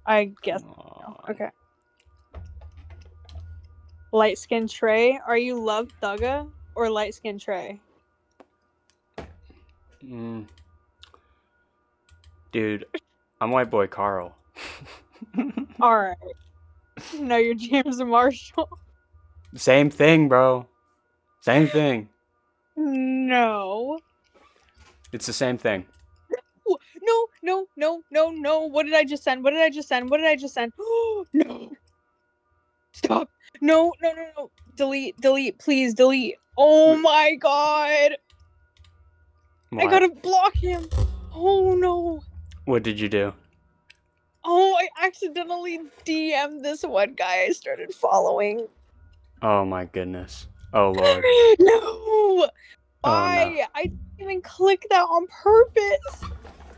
I guess. No. Okay. Light skin Trey, are you Love Thugga or light skin Trey? Dude, I'm white boy Carl. All right. No, you're James Marshall. Same thing, bro. Same thing. No. It's the same thing. No. What did I just send? No. Stop. No. Delete. Please delete. Oh my god. What? I gotta block him. Oh no. What did you do? Oh, I accidentally DM'd this one guy I started following. Oh my goodness. Oh lord. No. Oh no. I didn't even click that on purpose.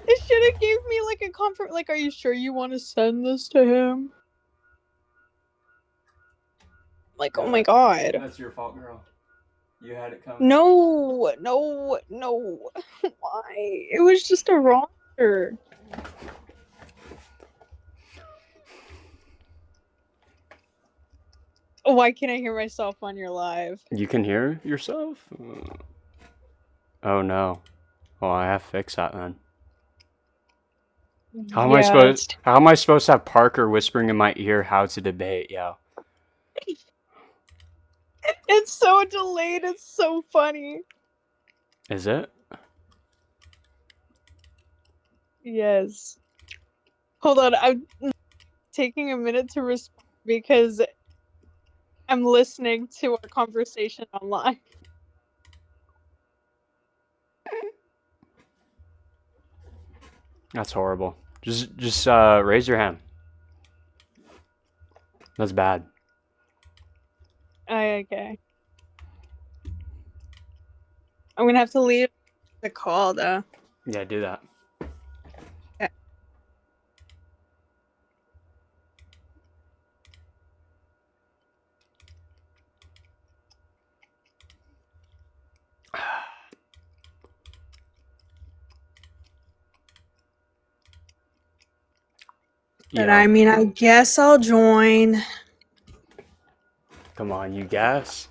It should have gave me like a comfort. Like, are you sure you want to send this to him? Like, oh my god. That's your fault, girl. You had it coming. No. Why? It was just a roster. Why can't I hear myself on your live? You can hear yourself? Oh no. Well, I have to fix that then. How am I supposed to have Parker whispering in my ear how to debate, yo? It's so delayed, it's so funny. Is it? Yes. Hold on, I'm taking a minute to respond because I'm listening to our conversation online. That's horrible. Just raise your hand. That's bad. Okay. I'm gonna have to leave the call though. Yeah, do that. Okay. But I mean, I guess I'll join. Come on, you guess.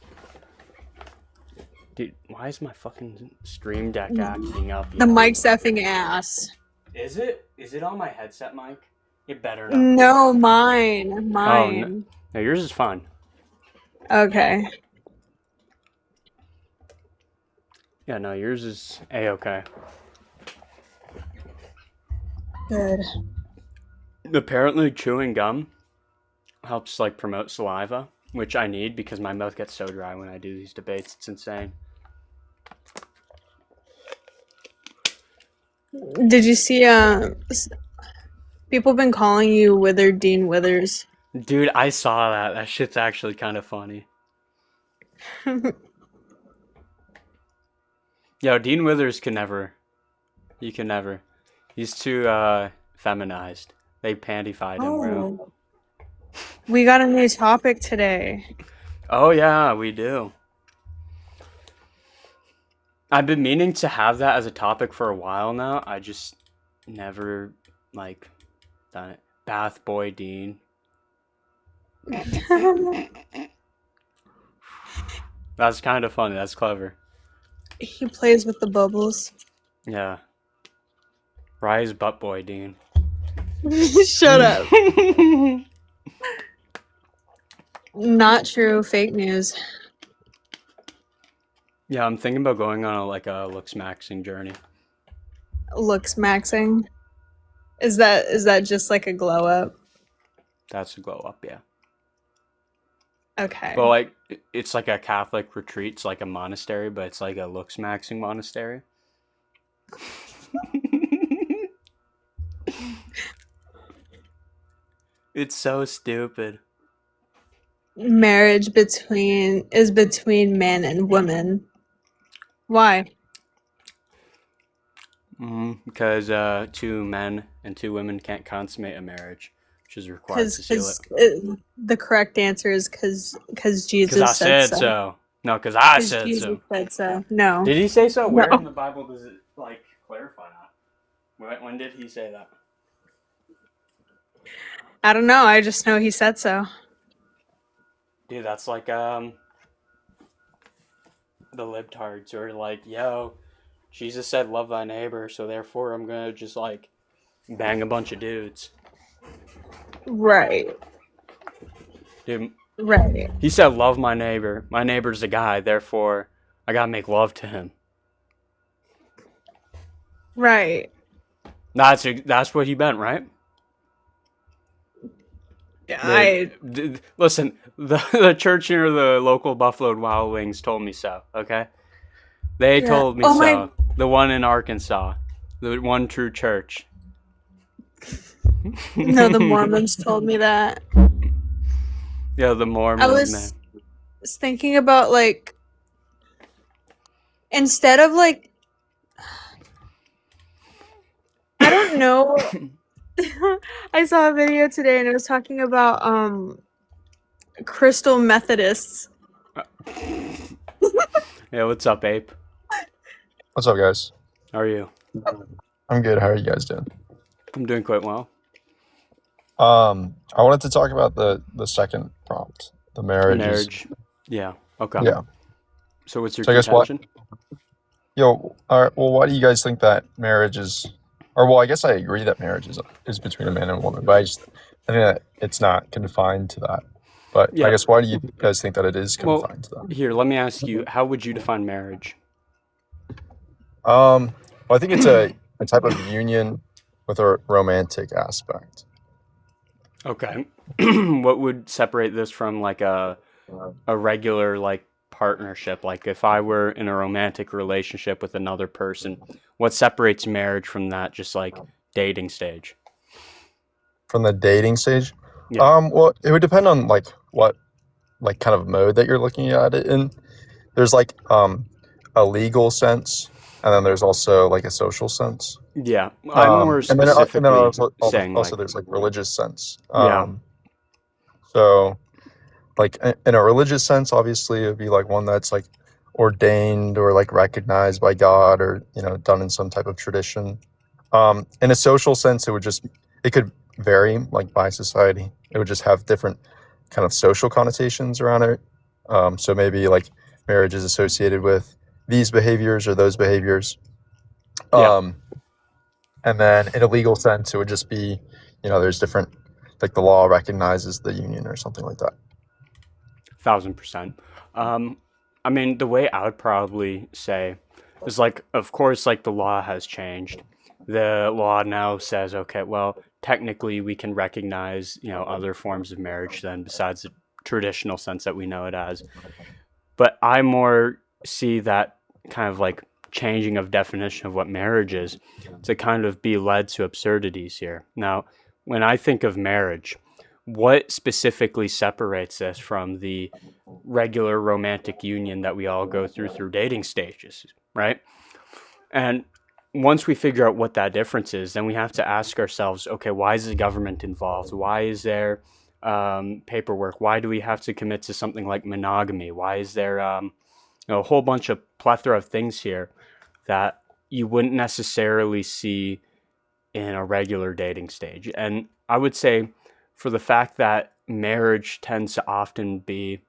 Dude, why is my fucking stream deck acting up? The mic's effing ass. Is it? Is it on my headset mic? It better not. No, mine. Oh, no, yours is fine. Okay. Yeah, no, yours is A-okay. Good. Apparently, chewing gum helps, like, promote saliva, which I need because my mouth gets so dry when I do these debates. It's insane. Did you see, people have been calling you Withered Dean Withers. Dude, I saw that. That shit's actually kind of funny. Yo, Dean Withers can never. He can never. He's too, feminized. They panty-fied him, bro. We got a new topic today. Oh, yeah, we do. I've been meaning to have that as a topic for a while now. I just never, like, done it. Bath Boy Dean. That's kind of funny. That's clever. He plays with the bubbles. Yeah. Rise Butt Boy Dean. Shut up. Not true. Fake news. Yeah, I'm thinking about going on a looks maxing journey. Looks maxing? Is that just like a glow up? That's a glow up, yeah. Okay. Well, like, it's like a Catholic retreat. It's like a monastery, but it's like a looks maxing monastery. It's so stupid. Marriage is between man and woman. Why? Because 2 men and 2 women can't consummate a marriage, which is required to seal it. The correct answer is because Jesus said so. No, because I said Jesus so. Said so. No. Did he say so? Where in the Bible does it, like, clarify that? When did he say that? I don't know. I just know he said so. Dude, that's like the libtards who are like, yo, Jesus said love thy neighbor, so therefore I'm gonna just like bang a bunch of dudes. Right. Dude, Right. he said love my neighbor. My neighbor's a guy, therefore I gotta make love to him. Right. That's what he meant, right? Yeah, I Listen, the church near the local Buffalo Wild Wings told me so. Okay, they yeah. told me Oh my so. The one in Arkansas, the one true church. no, the Mormons told me that. Yeah, the I Mormons, man. was thinking about like instead of like I don't know. I saw a video today and it was talking about crystal Methodists. Yeah, what's up, Ape? What's up, guys? How are you? I'm good. How are you guys doing? I'm doing quite well. I wanted to talk about the second prompt, the marriages. Marriage. Yeah. Okay. Yeah. So what's your So I guess what? contention? All right. Well, why do you guys think that marriage is, or well, I guess I agree that marriage is between a man and a woman, but I think that it's not confined to that. But I Yeah. guess why do you guys think that it is Well, confined to that? here, let me ask you, how would you define marriage? Well, I think it's a type of union with a romantic aspect. Okay. What would separate this from like a regular like partnership? Like if I were in a romantic relationship with another person, what separates marriage from that just like dating stage? From the dating stage? Yeah. Well, it would depend on like what like kind of mode that you're looking at it in. There's like a legal sense, and then there's also like a social sense. Yeah. I'm more And then specifically saying also like, there's like religious sense. yeah. So like in a religious sense, obviously it would be like one that's like ordained or like recognized by God, or done in some type of tradition. In a social sense, it could vary like by society. It would just have different kind of social connotations around it. So maybe like marriage is associated with these behaviors or those behaviors. Yeah. And then in a legal sense, it would just be, there's different, like the law recognizes the union or something like that. 1,000%. I mean, the way I would probably say is like, of course, like the law has changed. The law now says, okay, well, technically we can recognize, other forms of marriage than besides the traditional sense that we know it as. But I more see that kind of like changing of definition of what marriage is to kind of be led to absurdities here. Now, when I think of marriage, what specifically separates this from the regular romantic union that we all go through dating stages, right? And once we figure out what that difference is, then we have to ask ourselves, okay, why is the government involved? Why is there paperwork? Why do we have to commit to something like monogamy? Why is there a whole bunch of plethora of things here that you wouldn't necessarily see in a regular dating stage? And I would say for the fact that marriage tends to often be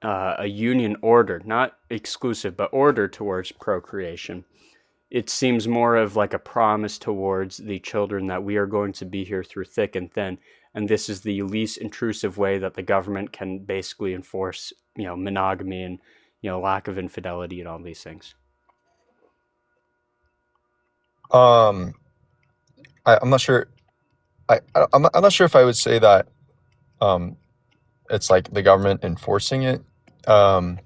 a union ordered, not exclusive, but ordered towards procreation, it seems more of like a promise towards the children that we are going to be here through thick and thin. And this is the least intrusive way that the government can basically enforce, monogamy and, lack of infidelity and all these things. I'm not sure. I'm not sure if I would say that it's like the government enforcing it. I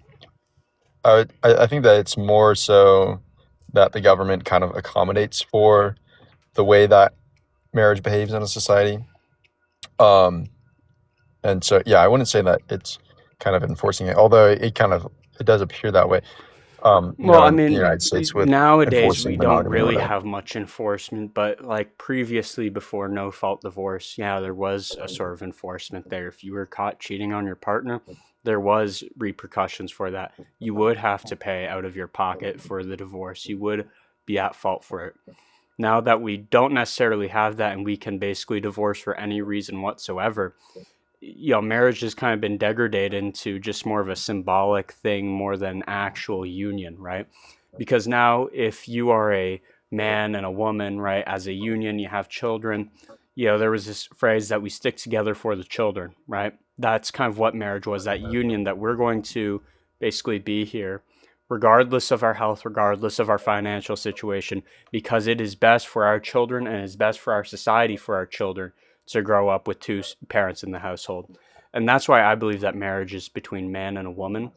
think that it's more so that the government kind of accommodates for the way that marriage behaves in a society. And so, yeah, I wouldn't say that it's kind of enforcing it, although it does appear that way. Well, I In the mean, United States with nowadays we enforcing don't monogamy or really whatever. have much enforcement, but like previously before no fault divorce, yeah, there was a sort of enforcement there. If you were caught cheating on your partner, there was repercussions for that. You would have to pay out of your pocket for the divorce. You would be at fault for it. Now that we don't necessarily have that and we can basically divorce for any reason whatsoever, marriage has kind of been degraded into just more of a symbolic thing more than actual union, right? Because now if you are a man and a woman, right, as a union, you have children, there was this phrase that we stick together for the children, right? That's kind of what marriage was, that union that we're going to basically be here regardless of our health, regardless of our financial situation, because it is best for our children and it is best for our society for our children to grow up with two parents in the household. And that's why I believe that marriage is between man and a woman,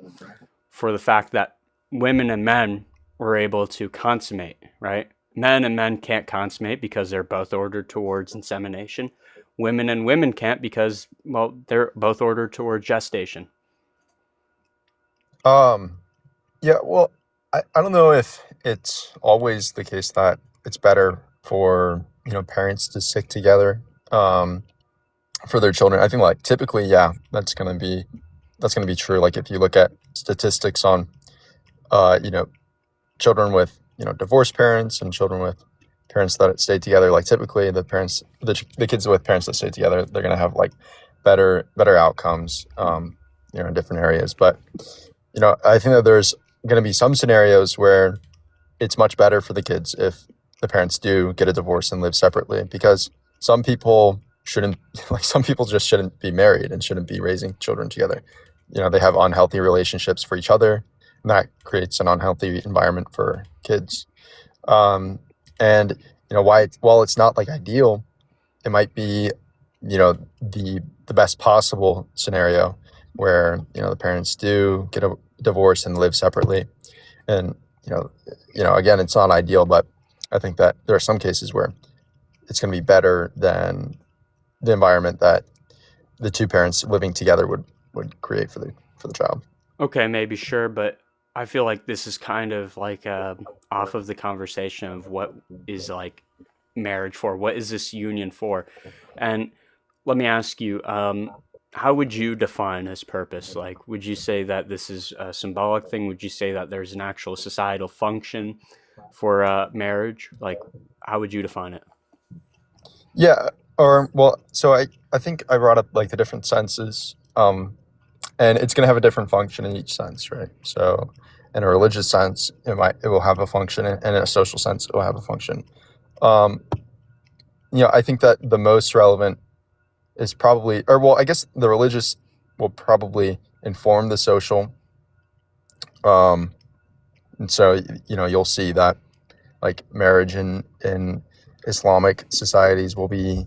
for the fact that women and men were able to consummate, right? Men and men can't consummate because they're both ordered towards insemination. Women and women can't because, well, they're both ordered towards gestation. Yeah, well, I don't know if it's always the case that it's better for, parents to stick together for their children. I think like typically, yeah, that's gonna be true. Like if you look at statistics on children with, divorced parents and children with parents that stay together, like typically the kids with parents that stay together, they're gonna have like better outcomes in different areas. But I think that there's going to be some scenarios where it's much better for the kids if the parents do get a divorce and live separately, because some people just shouldn't be married and shouldn't be raising children together. They have unhealthy relationships for each other, and that creates an unhealthy environment for kids. And while it's not like ideal, it might be the best possible scenario where the parents do get a divorce and live separately. And again, it's not ideal, but I think that there are some cases where it's going to be better than the environment that the two parents living together would create for the child. Okay, maybe, sure, but I feel like this is kind of like off of the conversation of what is like marriage for, what is this union for. And let me ask you, how would you define this purpose? Like, would you say that this is a symbolic thing? Would you say that there's an actual societal function for marriage? Like, how would you define it? Yeah, so I think I brought up like the different senses, and it's going to have a different function in each sense, right? So in a religious sense, it will have a function, and in a social sense, it will have a function. I think that the most relevant is probably, I guess the religious will probably inform the social. And so, you'll see that like marriage in Islamic societies will be,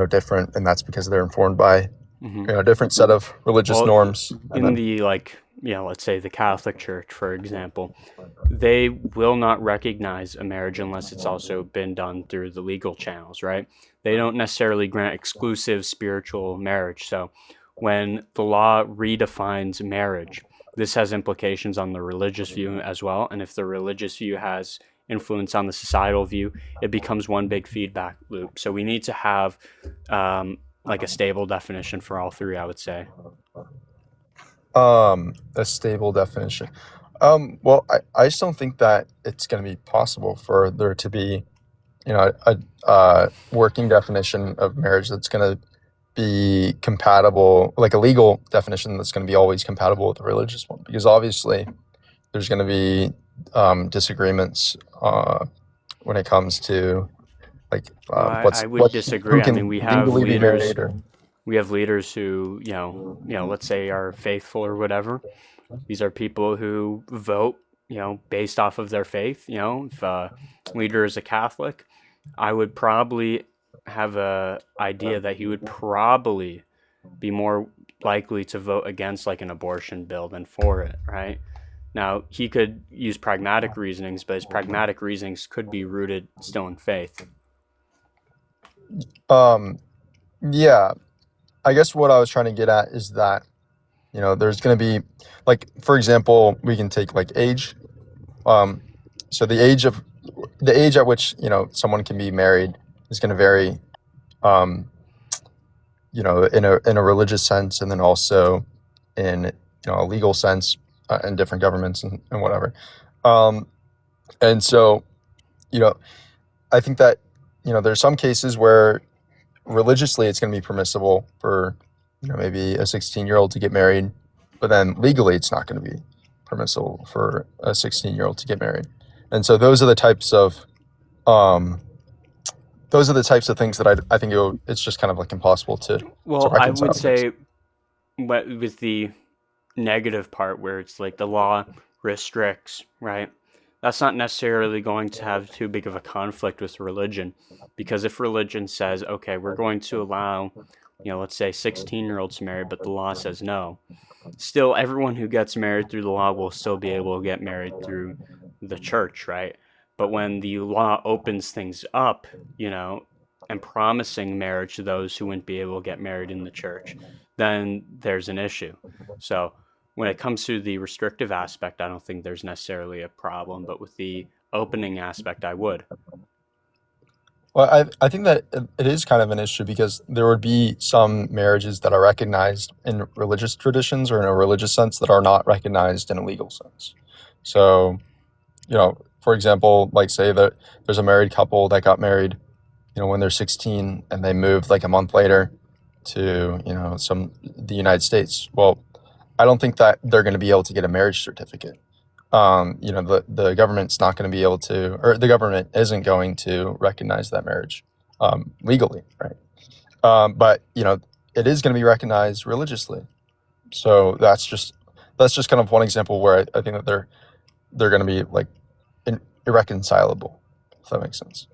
different, and that's because they're informed by, a different set of religious norms. In the let's say the Catholic Church, for example, they will not recognize a marriage unless it's also been done through the legal channels, right? They don't necessarily grant exclusive spiritual marriage. So when the law redefines marriage, this has implications on the religious view as well. And if the religious view has influence on the societal view, it becomes one big feedback loop. So we need to have like a stable definition for all three, I would say. A stable definition. Well, I just don't think that it's going to be possible for there to be, a working definition of marriage that's going to be compatible, like a legal definition that's going to be always compatible with the religious one, because obviously there's going to be disagreements when it comes to like I would disagree. I mean, we have legally be leaders. married or We have leaders who, let's say are faithful or whatever. These are people who vote, based off of their faith. If a leader is a Catholic, I would probably have a idea that he would probably be more likely to vote against like an abortion bill than for it, right? Now, he could use pragmatic reasonings, but his pragmatic reasonings could be rooted still in faith. yeah, I guess what I was trying to get at is that, there's going to be, like, for example, we can take like age. So the age at which, someone can be married is going to vary, in a religious sense, and then also in, a legal sense, in different governments and whatever. And so, I think that, there's some cases where religiously it's going to be permissible for, maybe a 16-year-old to get married, but then legally it's not going to be permissible for a 16-year-old to get married. And so um, those are the types of things that I think it's just kind of like impossible to Well, I reconcile would against. say, but with the negative part where it's like the law restricts, right? That's not necessarily going to have too big of a conflict with religion, because if religion says, okay, we're going to allow, let's say 16-year-olds to marry, but the law says no, still everyone who gets married through the law will still be able to get married through the church, right? But when the law opens things up, and promising marriage to those who wouldn't be able to get married in the church, then there's an issue. So when it comes to the restrictive aspect, I don't think there's necessarily a problem, but with the opening aspect, I would. Well, I think that it is kind of an issue because there would be some marriages that are recognized in religious traditions or in a religious sense that are not recognized in a legal sense. So, for example, like say that there's a married couple that got married, when they're 16 and they moved like a month later to, the United States. Well, I don't think that they're going to be able to get a marriage certificate. The government's not going to be able to, or the government isn't going to recognize that marriage legally, right? But it is going to be recognized religiously. So that's just kind of one example where I think that they're going to be like irreconcilable, if that makes sense.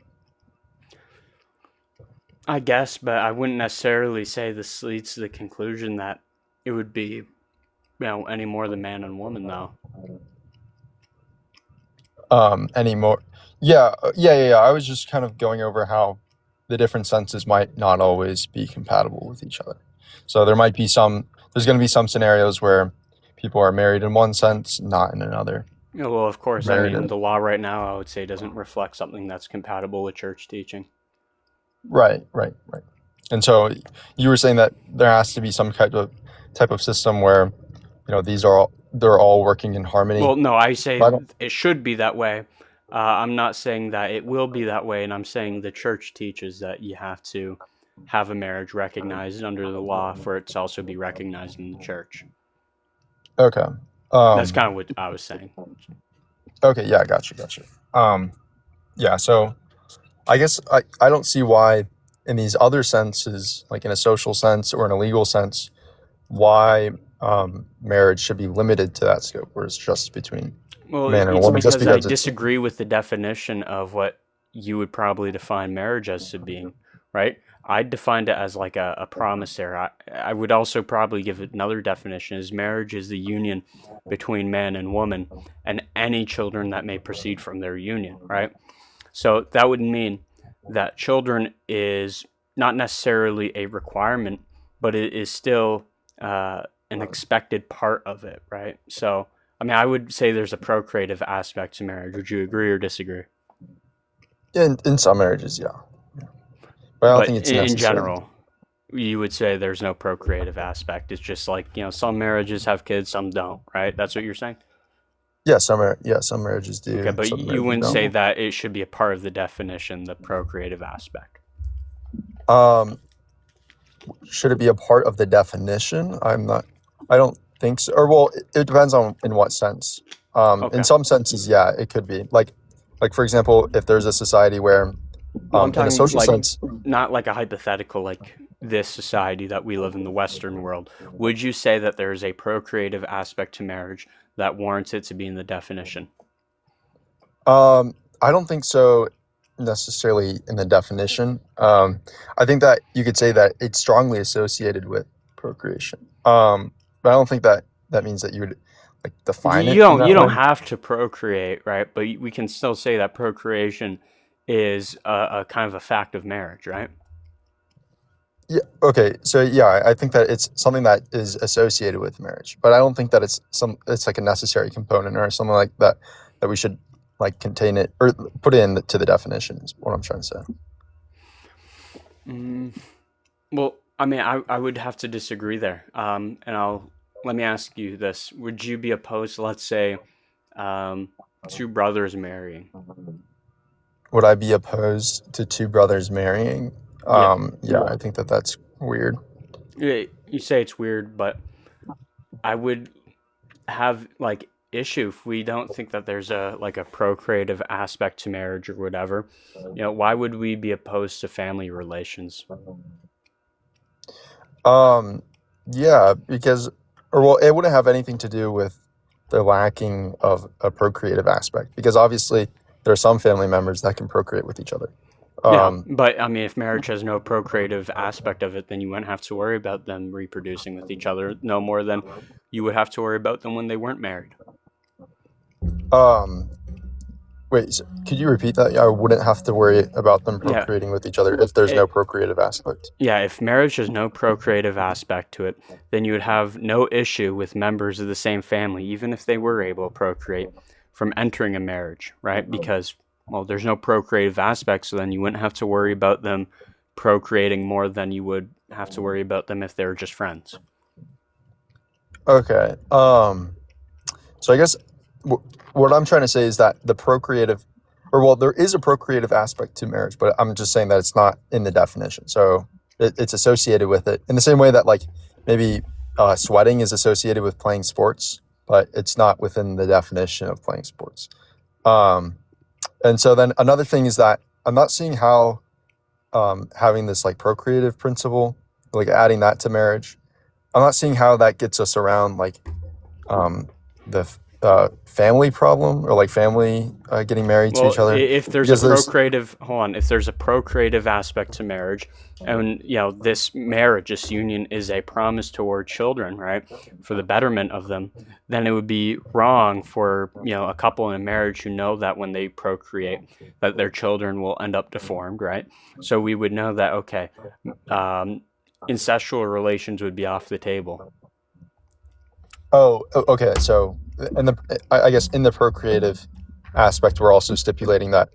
I guess, but I wouldn't necessarily say this leads to the conclusion that it would be, any more than man and woman, though. Anymore. Yeah. I was just kind of going over how the different senses might not always be compatible with each other. So there's going to be some scenarios where people are married in one sense, not in another. Well, of course, I Married mean, in, the law right now, I would say, doesn't reflect something that's compatible with church teaching. right. And so you were saying that there has to be some type of system where, they're all working in harmony. Well, no, I say But I don't, it should be that way. I'm not saying that it will be that way, and I'm saying the church teaches that you have to have a marriage recognized under the law for it to also be recognized in the church. okay. That's kind of what I was saying. Okay, yeah, gotcha. Yeah, so I guess I don't see why in these other senses, like in a social sense or in a legal sense, why marriage should be limited to that scope where it's just between Well, man and it's woman, just because I because it's disagree with the definition of what you would probably define marriage as to being, right? I defined it as like a promissory. I would also probably give it another definition: is marriage is the union between man and woman and any children that may proceed from their union, right? So that would mean that children is not necessarily a requirement, but it is still an expected part of it, right? So, I mean, I would say there's a procreative aspect to marriage. Would you agree or disagree? in some marriages, yeah. But I don't But think it's in necessary. general, you would say there's no procreative aspect. It's just like, some marriages have kids, some don't, right? That's what you're saying? Yeah, some marriages Okay, do, but some you marriages wouldn't say don't. that it should be a part of the definition, the procreative aspect. Um, should it be a part of the definition? I don't think so. Or well, it depends on in what sense. In Okay. some senses, yeah, it could be. Like for example, if there's a society where, Well, I'm in a talking social like sense, not like a hypothetical, like this society that we live in the Western world. Would you say that there is a procreative aspect to marriage that warrants it to be in the definition? I don't think so necessarily in the definition. I think that you could say that it's strongly associated with procreation. But I don't think that that means that you would like define You it in don't you that don't way. have to procreate, right? But we can still say that procreation is a kind of a fact of marriage, right? Yeah. Okay. So yeah, I think that it's something that is associated with marriage, but I don't think that it's like a necessary component or something like that that we should like contain it or put to the definition is what I'm trying to say. Mm, well, I mean, I would have to disagree there. And let me ask you this: would you be opposed, let's say, two brothers marrying? would I be opposed to two brothers marrying? Yeah. Yeah, I think that that's weird. You say it's weird, but I would have like issue if we don't think that there's a like a procreative aspect to marriage or whatever. Why would we be opposed to family relations? Um, yeah, because, or well, it wouldn't have anything to do with the lacking of a procreative aspect, because obviously there are some family members that can procreate with each other. Yeah, Um, but I mean, if marriage has no procreative aspect of it, then you wouldn't have to worry about them reproducing with each other no more than you would have to worry about them when they weren't married. um, Wait, could you repeat that? Yeah, I wouldn't have to worry about them Yeah, procreating with each other if there's no it, procreative aspect. yeah. If marriage has no procreative aspect to it, then you would have no issue with members of the same family, even if they were able to procreate, from entering a marriage, right? Because well, there's no procreative aspect, so then you wouldn't have to worry about them procreating more than you would have to worry about them if they were just friends. Okay. So I guess what I'm trying to say is that the procreative, or well, there is a procreative aspect to marriage, but I'm just saying that it's not in the definition. So it's associated with it in the same way that like maybe sweating is associated with playing sports, but it's not within the definition of playing sports. Um, and so then another thing is that I'm not seeing how having this like procreative principle, like adding that to marriage, I'm not seeing how that gets us around like um, the family problem or like family getting married to Well, each other, if there's a because there's procreative, hold on, if there's a procreative aspect to marriage, and this marriage, this union is a promise toward children, right, for the betterment of them, then it would be wrong for a couple in a marriage who know that when they procreate, that their children will end up deformed, right? So we would know that incestual relations would be off the table. okay. So in I guess in the procreative aspect, we're also stipulating that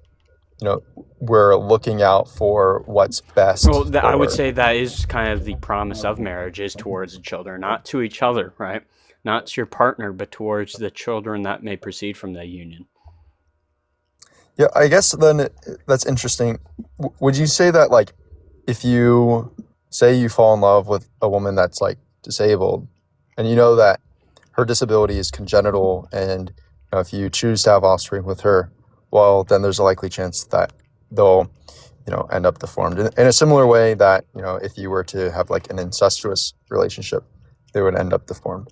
we're looking out for what's best Well, I would for. say that is kind of the promise of marriage, is towards the children, not to each other, right? Not to your partner, but towards the children that may proceed from the union. Yeah, I guess then that's interesting. Would you say that like if you say you fall in love with a woman that's like disabled, and you know that her disability is congenital, and if you choose to have offspring with her, well, then there's a likely chance that they'll end up deformed in a similar way that if you were to have like an incestuous relationship, they would end up deformed.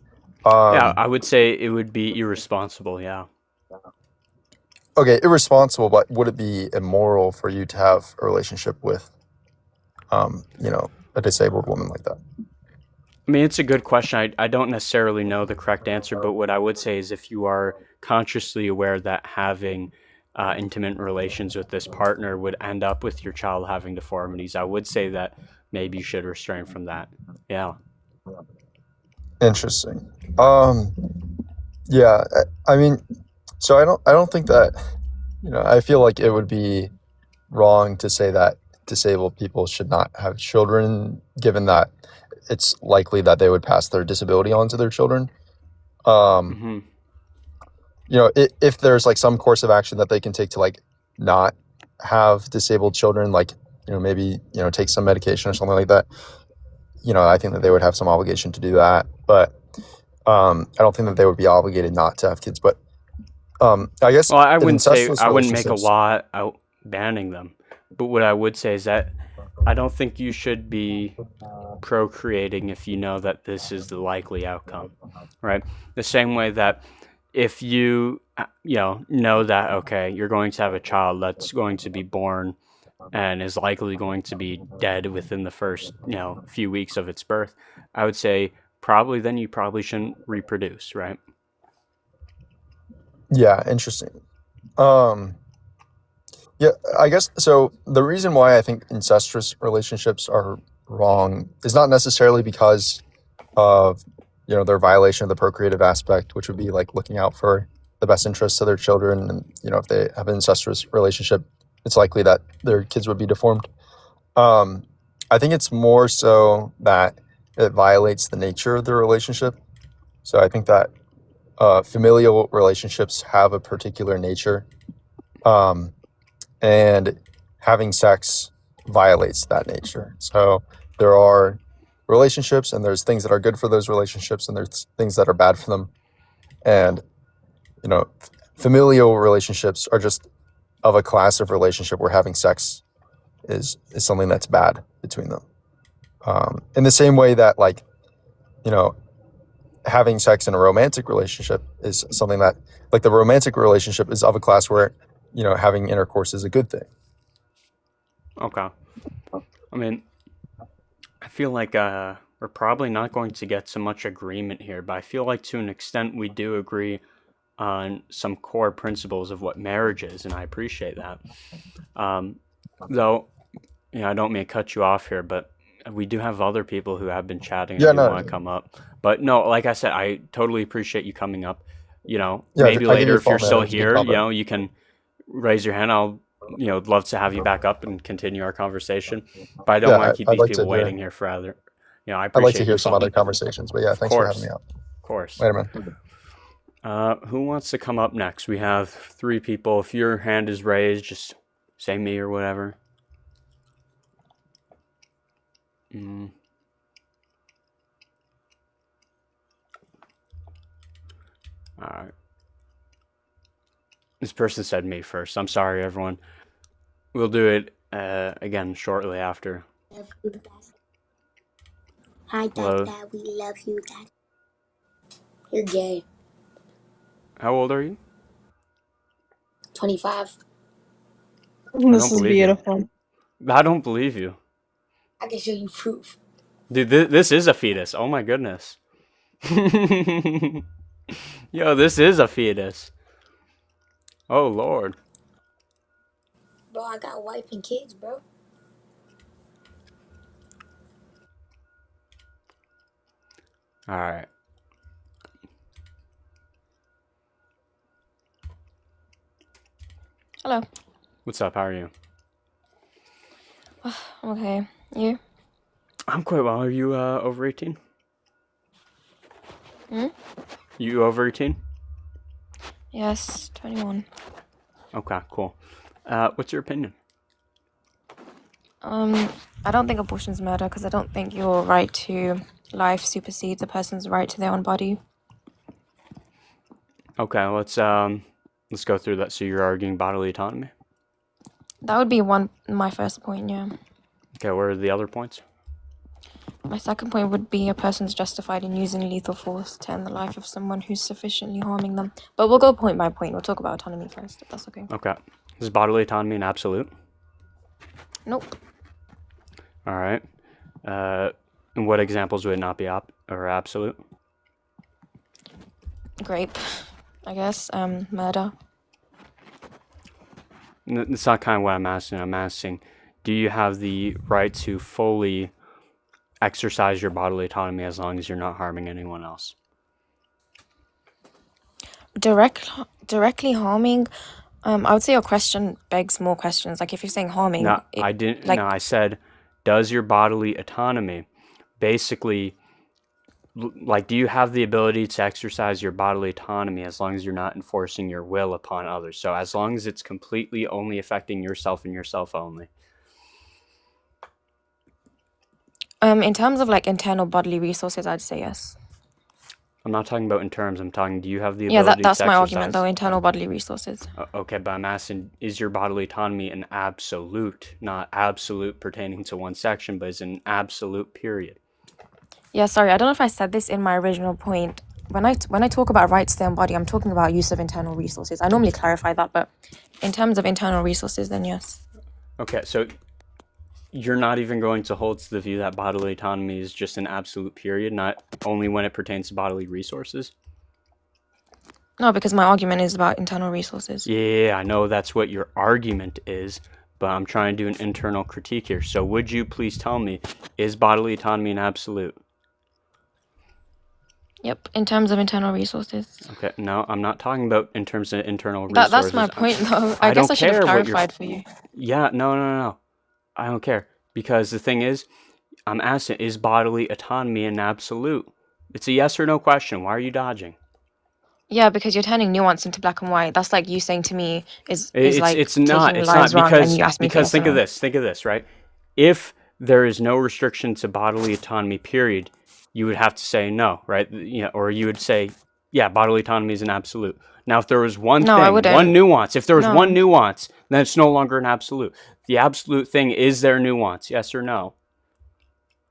Yeah, Um, I would say it would be irresponsible, yeah. okay, irresponsible, but would it be immoral for you to have a relationship with a disabled woman like that? I mean, it's a good question. I don't necessarily know the correct answer, but what I would say is if you are consciously aware that having intimate relations with this partner would end up with your child having deformities, I would say that maybe you should restrain from that. Yeah. Interesting. Yeah, I mean, so I don't think that, I feel like it would be wrong to say that disabled people should not have children, given that it's likely that they would pass their disability on to their children. Um, Hmm. if there's like some course of action that they can take to like not have disabled children, like, maybe, take some medication or something like that, I think that they would have some obligation to do that. But I don't think that they would be obligated not to have kids. But I guess Well, in incestuous I wouldn't make a relationships, law out banning them, but what I would say is that I don't think you should be procreating if you know that this is the likely outcome, right? The same way that if you know that okay, you're going to have a child that's going to be born and is likely going to be dead within the first few weeks of its birth, I would say probably then you probably shouldn't reproduce, right? yeah, interesting. Um, yeah, I guess so. The reason why I think incestuous relationships are wrong is not necessarily because of their violation of the procreative aspect, which would be like looking out for the best interests of their children, and if they have an incestuous relationship, it's likely that their kids would be deformed. Um, I think it's more so that it violates the nature of the relationship. So I think that familial relationships have a particular nature. Um, and having sex violates that nature. So there are relationships, and there's things that are good for those relationships, and there's things that are bad for them. And familial relationships are just of a class of relationship where having sex is something that's bad between them. In the same way that, like, having sex in a romantic relationship is something that, like, the romantic relationship is of a class where having intercourse is a good thing. Okay. I mean, I feel like we're probably not going to get so much agreement here, but I feel like to an extent we do agree on some core principles of what marriage is, and I appreciate that. Though, I don't mean to cut you off here, but we do have other people who have been chatting and do want to come up. But no, like I said, I totally appreciate you coming up. Maybe later if you're still here, you can raise your hand. I'll love to have you back up and continue our conversation. But I don't want to keep these people waiting here forever. I appreciate I'd like to hear some other conversations, but thanks for having me out. Of course. Later, man. Who wants to come up next? We have 3 people. If your hand is raised, just say me or whatever. Alright. This person said me first. I'm sorry, everyone. We'll do it again shortly after. Hi, Dad. We love you, Dad. You're gay. How old are you? 25. This is beautiful. I don't believe you. I can show you proof. Dude, this is a fetus. Oh my goodness. Yo, this is a fetus. Oh, Lord. Bro, I got a wife and kids, bro. Alright. Hello. What's up? How are you? I'm okay. You? I'm quite well. Are you over 18? You over 18? Yes, 21. Okay, cool. What's your opinion? I don't think abortion's murder because I don't think your right to life supersedes a person's right to their own body. Okay, let's go through that. So you're arguing bodily autonomy? That would be my first point, yeah. Okay, what are the other points? My second point would be a person's justified in using lethal force to end the life of someone who's sufficiently harming them. But we'll go point by point. We'll talk about autonomy first, if that's okay. Okay. Is bodily autonomy an absolute? Nope. All right. And what examples would it not be absolute? Grape, I guess. Murder. That's not kind of what I'm asking. I'm asking, do you have the right to fully exercise your bodily autonomy as long as you're not harming anyone else? Directly harming, I would say your question begs more questions. Like if you're saying harming... No, I didn't. No, I said, does your bodily autonomy basically... Like, do you have the ability to exercise your bodily autonomy as long as you're not enforcing your will upon others? So as long as it's completely only affecting yourself and yourself only. In terms of like internal bodily resources, I'd say yes. I'm not talking about in terms. I'm talking, do you have the ability to exercise? Yeah, that's my argument, though, internal bodily resources. Okay, but I'm asking, is your bodily autonomy an absolute, not absolute pertaining to one section, but is an absolute period? Yeah, sorry, I don't know if I said this in my original point. When I talk about rights to their own body, I'm talking about use of internal resources. I normally clarify that, but in terms of internal resources, then yes. Okay, so you're not even going to hold to the view that bodily autonomy is just an absolute period, not only when it pertains to bodily resources? No, because my argument is about internal resources. Yeah, I know that's what your argument is, but I'm trying to do an internal critique here. So would you please tell me, is bodily autonomy an absolute? Yep, in terms of internal resources. Okay, no, I'm not talking about in terms of internal resources. That's my point, though. I guess I should have clarified for you. Yeah, no. I don't care. Because the thing is, I'm asking, is bodily autonomy an absolute? It's a yes or no question. Why are you dodging? Yeah, because you're turning nuance into black and white. That's like you saying to me is like It's not. taking It's not lives wrong, and you ask me for because yes or think of no. this. Think of this, right? If there is no restriction to bodily autonomy, period, you would have to say no, right? Or you would say, yeah, bodily autonomy is an absolute. Now, if there was one No, I thing, one wouldn't. nuance, if there was one No. nuance, then it's no longer an absolute. The absolute thing is there nuance, yes or no?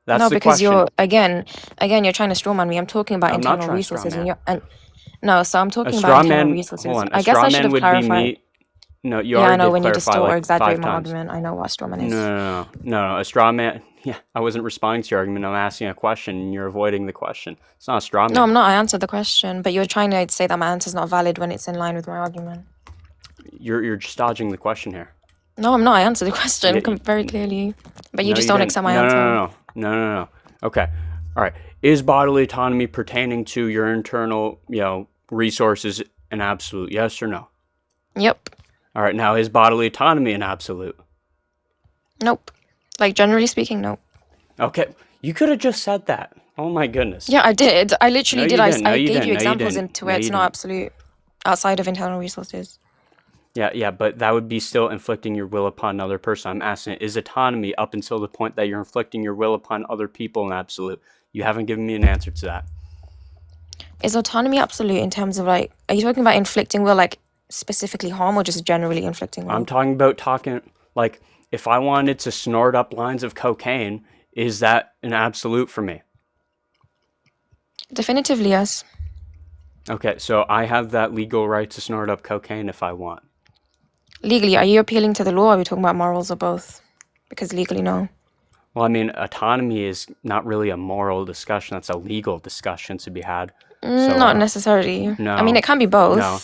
That's No, the because question. you're again, you're trying to strawman me. I'm talking about I'm not internal trying to straw resources, and man. no, so I'm A talking about straw internal man. resources. Hold on. A I guess straw I should man have would be clarified. me. No, you Yeah, I already know did when you clarify distort or like exaggerate 5 my times. argument, I know what strawman No, is. no, no, no, no. A straw man. Yeah, I wasn't responding to your argument. I'm asking a question, and you're avoiding the question. It's not a straw No, man. I'm not. I answered the question, but you're trying to say that my answer's not valid when it's in line with my argument. You're just dodging the question here. No, I'm not. I answered the question Yeah, very clearly, but you no, just you don't didn't. accept my No, no, answer. no, no, no, no, no. Okay, all right. Is bodily autonomy pertaining to your internal, resources an absolute? Yes or no? Yep. All right. Now, is bodily autonomy an absolute? Nope. Like generally speaking, nope. Okay, you could have just said that. Oh my goodness. Yeah, I did. I No, literally you did. didn't. No, I you gave didn't. you No, you examples didn't. into No, where you it's not didn't. absolute outside of internal resources. Yeah, but that would be still inflicting your will upon another person. I'm asking, is autonomy up until the point that you're inflicting your will upon other people an absolute? You haven't given me an answer to that. Is autonomy absolute in terms of like, are you talking about inflicting will like specifically harm or just generally inflicting will? I'm talking about like, if I wanted to snort up lines of cocaine, is that an absolute for me? Definitively, yes. Okay, so I have that legal right to snort up cocaine if I want. Legally, are you appealing to the law or are we talking about morals or both? Because legally, no. Well, I mean, autonomy is not really a moral discussion. That's a legal discussion to be had. So, Not necessarily. no. I mean, it can be both. No.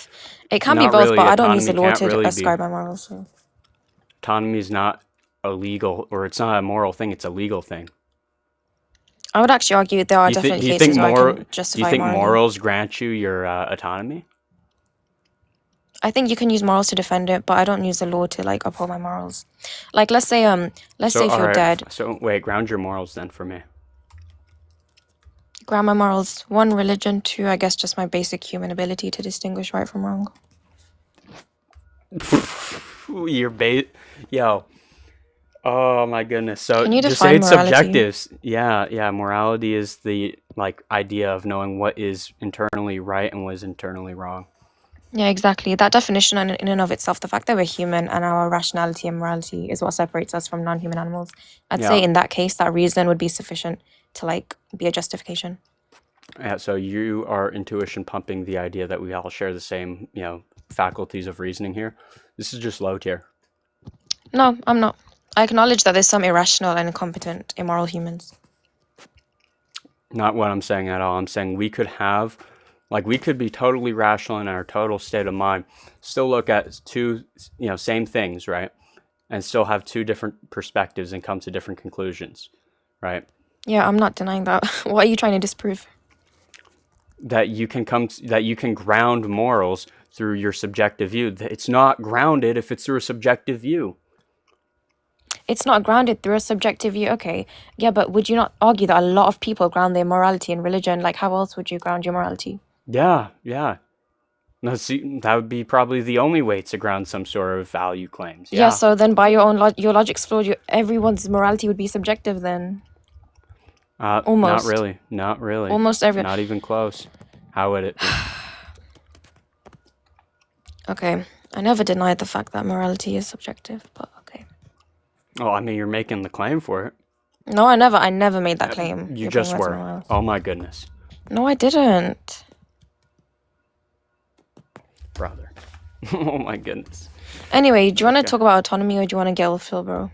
It can be Not both, really. but I don't use the Autonomy law can't to really be. ascribe my morals. So. Autonomy is not a legal, or it's not a moral thing. It's a legal thing. I would actually argue there are Do definitely you think cases where I can justify do you think morally. morals grant you your autonomy? I think you can use morals to defend it, but I don't use the law to like uphold my morals. Like let's say if you're alright, dead, So wait, ground your morals then for me. ground my morals. 1, religion. 2, I guess just my basic human ability to distinguish right from wrong. Yo. Oh my goodness. So Can you just say define it's morality? subjective. Yeah. Morality is the idea of knowing what is internally right and what is internally wrong. Yeah, exactly. That definition in and of itself, the fact that we're human and our rationality and morality is what separates us from non-human animals. I'd say Yeah. in that case, that reason would be sufficient to like be a justification. Yeah, so you are intuition pumping the idea that we all share the same, faculties of reasoning here. This is just low tier. No, I'm not. I acknowledge that there's some irrational and incompetent, immoral humans. Not what I'm saying at all. I'm saying we could be totally rational in our total state of mind, still look at two, same things, right? And still have two different perspectives and come to different conclusions, right? Yeah, I'm not denying that. What are you trying to disprove? That you can ground morals through your subjective view. It's not grounded if it's through a subjective view. It's not grounded through a subjective view. Okay, yeah, but would you not argue that a lot of people ground their morality in religion? Like, how else would you ground your morality? Yeah. No, see, that would be probably the only way to ground some sort of value claims. Yeah, so then by your own your logic's flawed. Everyone's morality would be subjective then. Almost. Not really. Almost everyone. Not even close. How would it be? Okay, I never denied the fact that morality is subjective, but okay. Oh, I mean, you're making the claim for it. No, I never made that claim. You You're just putting words in my were. mouth. Oh my goodness. No, I didn't. Brother. Oh my goodness. Anyway, do you want to Okay. talk about autonomy or do you want to get off Phil, bro?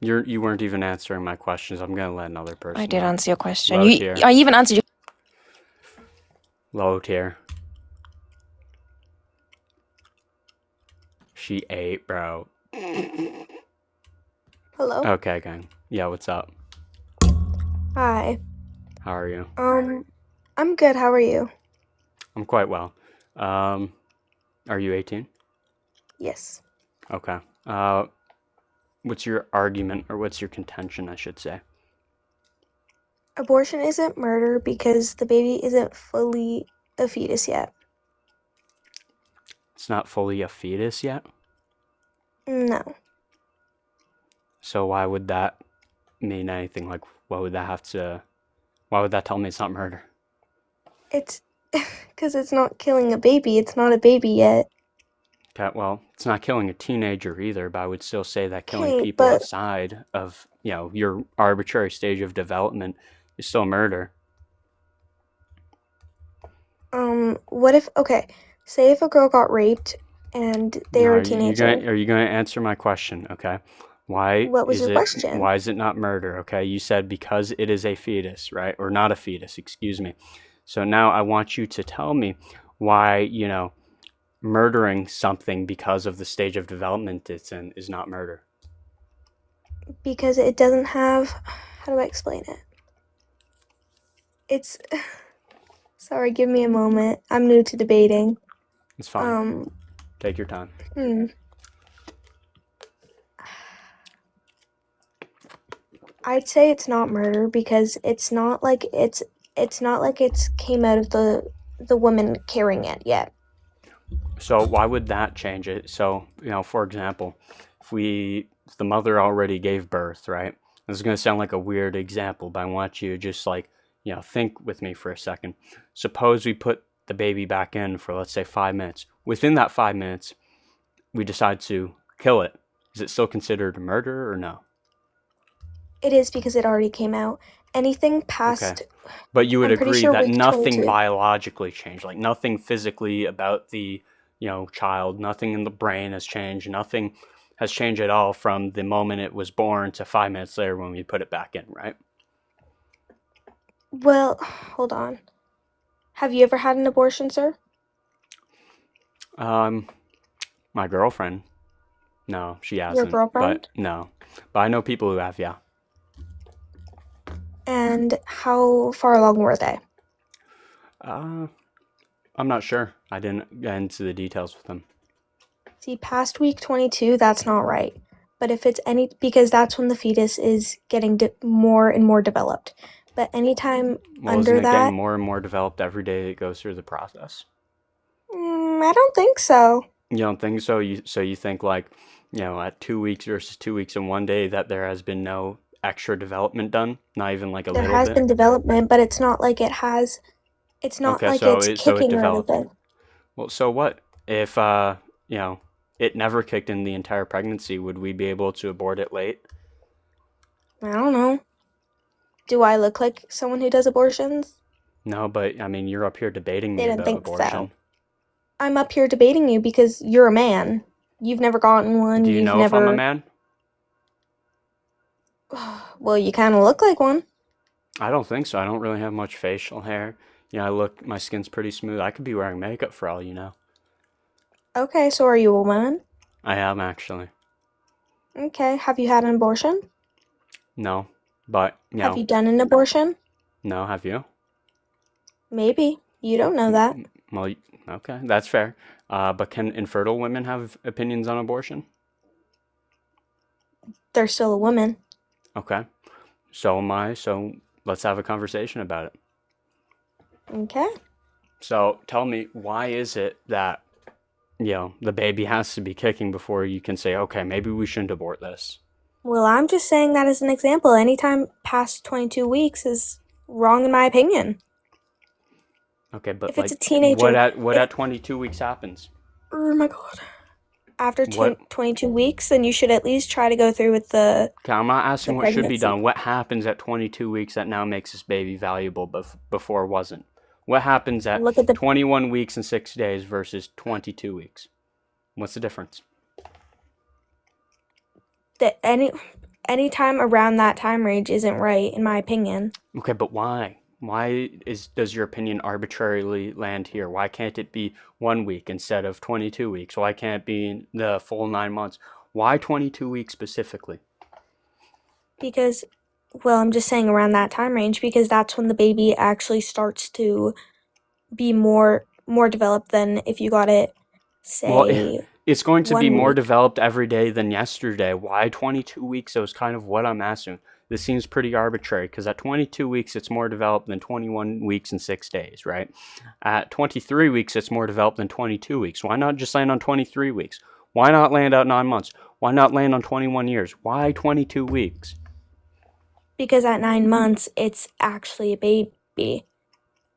You weren't even answering my questions. I'm gonna let another person. I did know. answer your question. Low tier. I even answered your. Low tier. She ate, bro. Hello. Okay, gang. Yeah, what's up? Hi. How are you? I'm good. How are you? I'm quite well. Are you 18? Yes. Okay. What's your argument, or what's your contention, I should say? Abortion isn't murder because the baby isn't fully a fetus yet. It's not fully a fetus yet. No. So why would that mean anything? Like, why would that tell me it's not murder? It's because it's not killing a baby. It's not a baby yet. Okay, well, it's not killing a teenager either, but I would still say that killing Okay, people but outside of, your arbitrary stage of development is still murder. what if say if a girl got raped and they were a teenager. Are you going to answer my question, okay? Why What was is your it question? why is it not murder, okay? You said because it is a fetus, right? Or not a fetus, excuse me. So now I want you to tell me why, murdering something because of the stage of development it's in is not murder. Because it doesn't have, how do I explain it? It's, sorry, give me a moment. I'm new to debating. It's fine. Take your time. I'd say it's not murder because it's not like it's came out of the woman carrying it yet. So why would that change it? So, for example, if the mother already gave birth, right? This is going to sound like a weird example, but I want you to just think with me for a second. Suppose we put the baby back in for, let's say, 5 minutes. Within that 5 minutes, we decide to kill it. Is it still considered murder or no? It is because it already came out. Anything past. Okay. But you would I'm pretty agree sure that week nothing 22. biologically changed, like nothing physically about the, child, nothing in the brain has changed, nothing has changed at all from the moment it was born to 5 minutes later when we put it back in, right? Well, hold on. Have you ever had an abortion, sir? My girlfriend. No, she hasn't. Your girlfriend? But no. But I know people who have, yeah. And how far along were they? I'm not sure. I didn't get into the details with them. See, past week 22, that's not right. But if it's because that's when the fetus is getting more and more developed. But anytime under Isn't it that, getting more and more developed every day it goes through the process? I don't think so. You don't think so? You think at 2 weeks versus 2 weeks and 1 day that there has been no extra development done? Not even like a There little has bit? been development, but it's not like it has. It's not Okay, like so it's it kicking or developed. anything. Well, so what if it never kicked in the entire pregnancy? Would we be able to abort it late? I don't know. Do I look like someone who does abortions? No, but I mean, you're up here debating me Didn't about think abortion. so. I'm up here debating you because you're a man. You've never gotten one. Do you know if I'm a man? Well, you kind of look like one. I don't think so. I don't really have much facial hair. My skin's pretty smooth. I could be wearing makeup for all you know. Okay, so are you a woman? I am actually. Okay, have you had an abortion? No, but Have you done an abortion? No, have you? Maybe. You don't know that. Well, okay, that's fair. But can infertile women have opinions on abortion? They're still a woman. Okay, so am I. So let's have a conversation about it. Okay. So tell me, why is it that the baby has to be kicking before you can say, okay, maybe we shouldn't abort this? Well, I'm just saying that as an example. Anytime past 22 weeks is wrong in my opinion. Okay, but if it's a teenager, what at 22 weeks happens? Oh my god. After 22 weeks, then you should at least try to go through with the Okay, I'm not asking what should be pregnancy. done. What happens at 22 weeks that now makes this baby valuable before wasn't? What happens at 21 weeks and 6 days versus 22 weeks? What's the difference? Any time around that time range isn't right, in my opinion. Okay, but why? Why does your opinion arbitrarily land here? Why can't it be 1 week instead of 22 weeks? Why can't it be the full 9 months? Why 22 weeks specifically? Because, well, I'm just saying around that time range because that's when the baby actually starts to be more developed than if you got it, say, well, it's going to be more week. developed every day than yesterday. Why 22 weeks? That was kind of what I'm asking. This seems pretty arbitrary because at 22 weeks, it's more developed than 21 weeks and 6 days, right? At 23 weeks, it's more developed than 22 weeks. Why not just land on 23 weeks? Why not land out 9 months? Why not land on 21 years? Why 22 weeks? Because at 9 months, it's actually a baby. Okay,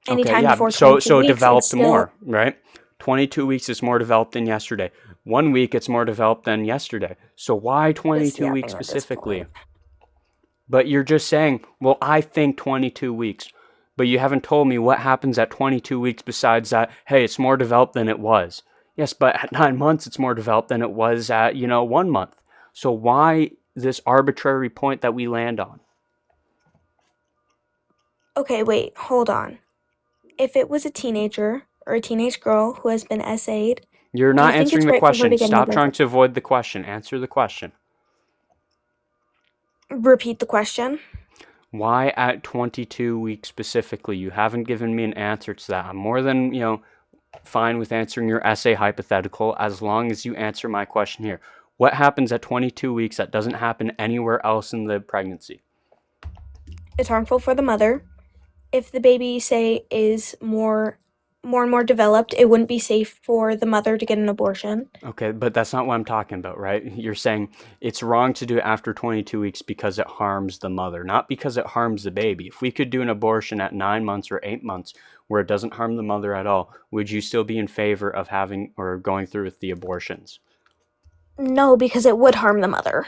Anytime yeah, before so 22 weeks, developed it's still more, right? 22 weeks is more developed than yesterday. 1 week, it's more developed than yesterday. So why just 22 weeks yapping at this specifically? point. But you're just saying, well, I think 22 weeks. But you haven't told me what happens at 22 weeks besides that, hey, it's more developed than it was. Yes, but at 9 months, it's more developed than it was at, 1 month. So why this arbitrary point that we land on? Okay, wait, hold on. If it was a teenager or a teenage girl who has been SA'd, You're do you not think it's answering the right for her question. to get an Stop trying abortion? to avoid the question. Answer the question. Repeat the question. Why at 22 weeks specifically? You haven't given me an answer to that. I'm more than, fine with answering your essay hypothetical as long as you answer my question here. What happens at 22 weeks that doesn't happen anywhere else in the pregnancy? It's harmful for the mother. If the baby, say, is more and more developed, it wouldn't be safe for the mother to get an abortion. Okay, but that's not what I'm talking about, right? You're saying it's wrong to do it after 22 weeks because it harms the mother, not because it harms the baby. If we could do an abortion at 9 months or 8 months where it doesn't harm the mother at all, would you still be in favor of having or going through with the abortions? No, because it would harm the mother.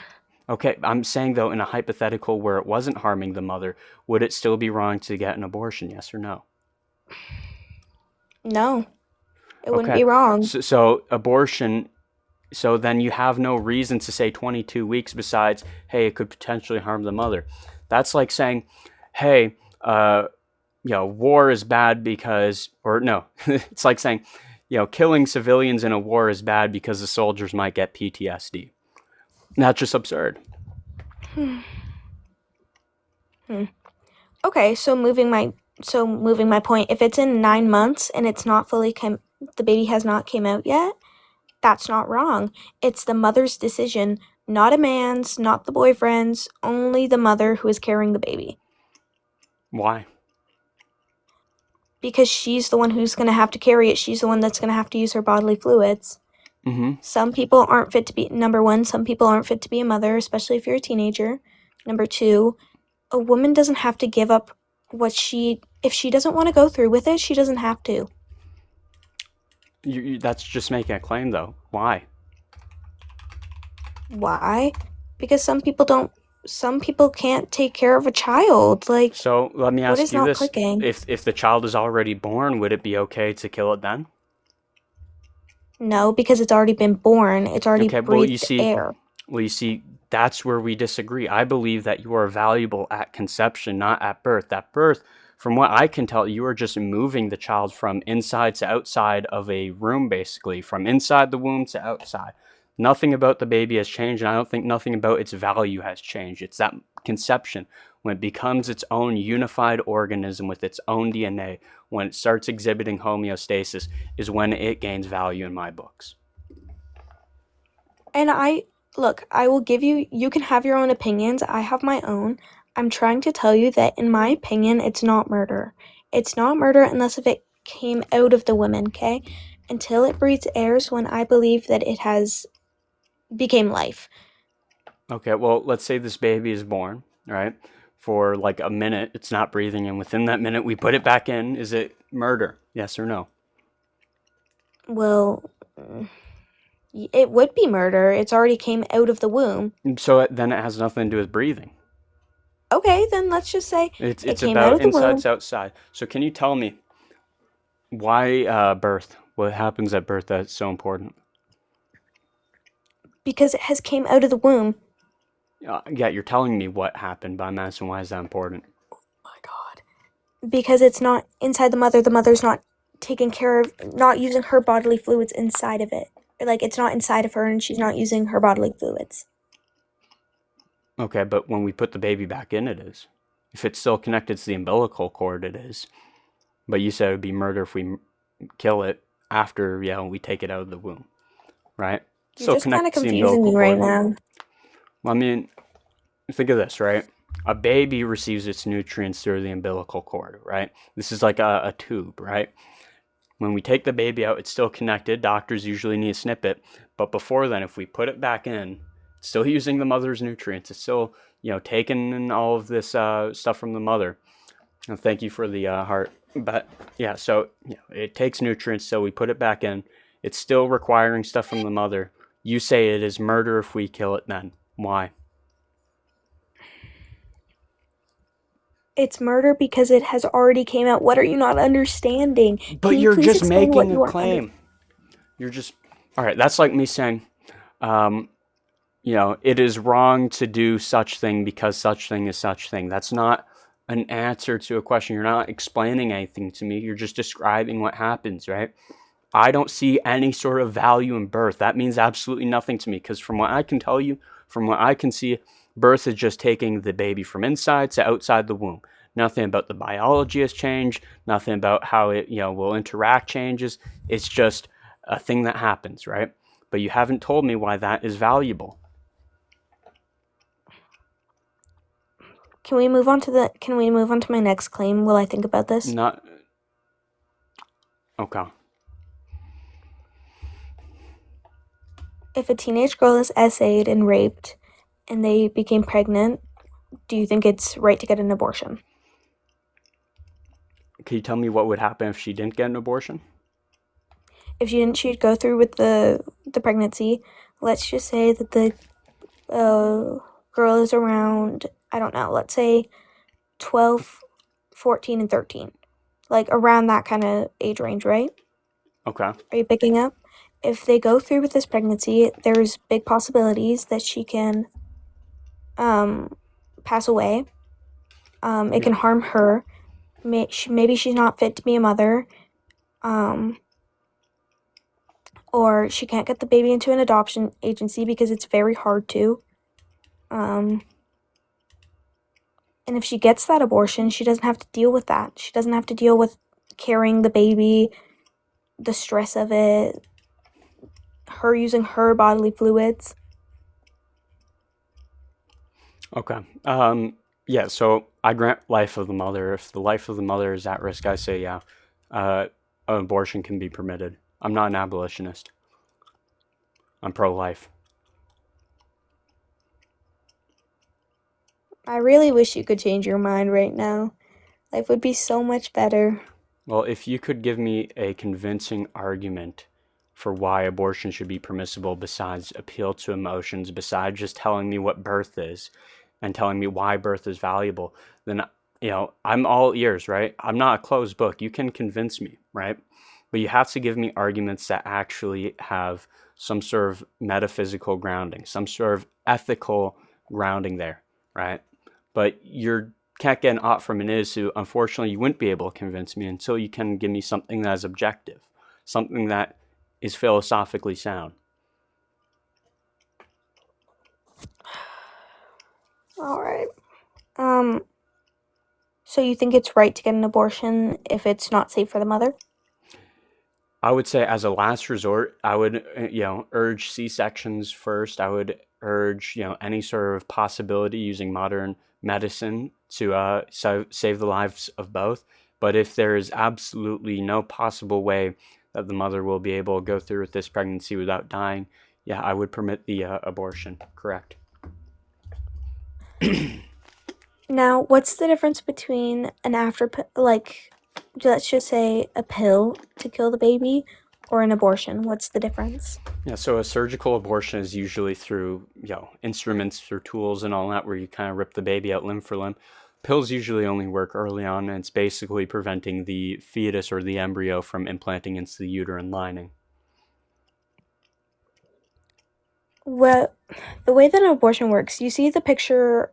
Okay, I'm saying though, in a hypothetical where it wasn't harming the mother, would it still be wrong to get an abortion, yes or no? No, it wouldn't Okay, be wrong. so abortion, so then you have no reason to say 22 weeks besides, hey, it could potentially harm the mother. That's like saying, hey, war is bad because, or no, it's like saying, killing civilians in a war is bad because the soldiers might get PTSD. That's just absurd. Okay, so moving my point, if it's in 9 months and it's not fully the baby has not came out yet, that's not wrong. It's the mother's decision, not a man's, not the boyfriend's, only the mother who is carrying the baby. Why? Because she's the one who's going to have to carry it. She's the one that's going to have to use her bodily fluids. Mm-hmm. Some people aren't fit to be, number one, some people aren't fit to be a mother, especially if you're a teenager. Number two, a woman doesn't have to give up if she doesn't want to go through with it, she doesn't have to. That's just making a claim, though. Why? Why? Because some people can't take care of a child. Like, So let me what ask is you not this: clicking? if the child is already born, would it be okay to kill it then? No, because it's already been born. It's already Okay, well, you breathed see, air. that's where we disagree. I believe that you are valuable at conception, not at birth. At birth, from what I can tell, you are just moving the child from inside to outside of a room, basically, from inside the womb to outside. Nothing about the baby has changed, and I don't think nothing about its value has changed. It's that conception, when it becomes its own unified organism with its own DNA, when it starts exhibiting homeostasis, is when it gains value in my books. And I will give you can have your own opinions. I have my own. I'm trying to tell you that in my opinion, it's not murder. It's not murder unless if it came out of the woman, okay? Until it breathes air is when I believe that it has became life. Okay, well, let's say this baby is born, right? For like a minute, it's not breathing, and within that minute, we put it back in. Is it murder? Yes or no? Well, it would be murder. It's already came out of the womb. So then it has nothing to do with breathing. Okay, then let's just say It's it came out about of the inside womb to outside. So can you tell me why birth? What happens at birth that's so important? because it has came out of the womb. Yeah, you're telling me what happened, but I'm asking why is that important? My God. Because it's not inside the mother. The mother's not taking care of, not using her bodily fluids inside of it. Like, it's not inside of her and she's not using her bodily fluids. Okay, but when we put the baby back in, it is. If it's still connected to the umbilical cord, it is. But you said it would be murder if we kill it after, we take it out of the womb, right? You're just kind of to the confusing umbilical me right cord. now. Well, I mean, think of this, right? A baby receives its nutrients through the umbilical cord, right? This is like a tube, right? When we take the baby out, it's still connected. Doctors usually need to snip it. But before then, if we put it back in, it's still using the mother's nutrients. It's still, taking in all of this stuff from the mother. And thank you for the heart. But yeah, so it takes nutrients, so we put it back in. It's still requiring stuff from the mother. You say it is murder if we kill it then. Why? It's murder because it has already came out. What are you not understanding? But Can you you're please just explain what making you a are claim. You're just, all right, that's like me saying, it is wrong to do such thing because such thing is such thing. That's not an answer to a question. You're not explaining anything to me. You're just describing what happens, right? I don't see any sort of value in birth. That means absolutely nothing to me because from what I can tell you, from what I can see, birth is just taking the baby from inside to outside the womb. Nothing about the biology has changed. Nothing about how it will interact changes. It's just a thing that happens, right? But you haven't told me why that is valuable. Can we move on to my next claim while I think about this? Not okay. If a teenage girl is essayed and raped and they became pregnant, do you think it's right to get an abortion? Can you tell me what would happen if she didn't get an abortion? If she didn't, she'd go through with the pregnancy. Let's just say that the girl is around, I don't know, let's say 12, 14, and 13. Like around that kind of age range, right? Okay. Are you picking up? If they go through with this pregnancy, there's big possibilities that she can pass away. It can harm her. Maybe she's not fit to be a mother. Or she can't get the baby into an adoption agency because it's very hard to. And if she gets that abortion, she doesn't have to deal with that. She doesn't have to deal with carrying the baby, the stress of it, her using her bodily fluids. Okay. Yeah, so I grant life of the mother. If the life of the mother is at risk, I say, yeah, an abortion can be permitted. I'm not an abolitionist. I'm pro-life. I really wish you could change your mind right now. Life would be so much better. Well, if you could give me a convincing argument for why abortion should be permissible besides appeal to emotions, besides just telling me what birth is and telling me why birth is valuable, then, I'm all ears, right? I'm not a closed book. You can convince me, right? But you have to give me arguments that actually have some sort of metaphysical grounding, some sort of ethical grounding there, right? But you can't get an ought from an is, so unfortunately you wouldn't be able to convince me until you can give me something that is objective, something that is philosophically sound. All right. So you think it's right to get an abortion if it's not safe for the mother? I would say as a last resort, I would, urge C-sections first. I would urge, any sort of possibility using modern medicine to save the lives of both. But if there is absolutely no possible way that the mother will be able to go through with this pregnancy without dying, yeah, I would permit the abortion. Correct. Now, what's the difference between an let's just say a pill to kill the baby or an abortion? What's the difference? Yeah, so a surgical abortion is usually through, instruments or tools and all that where you kind of rip the baby out limb for limb. Pills usually only work early on, and it's basically preventing the fetus or the embryo from implanting into the uterine lining. Well, the way that an abortion works, you see the picture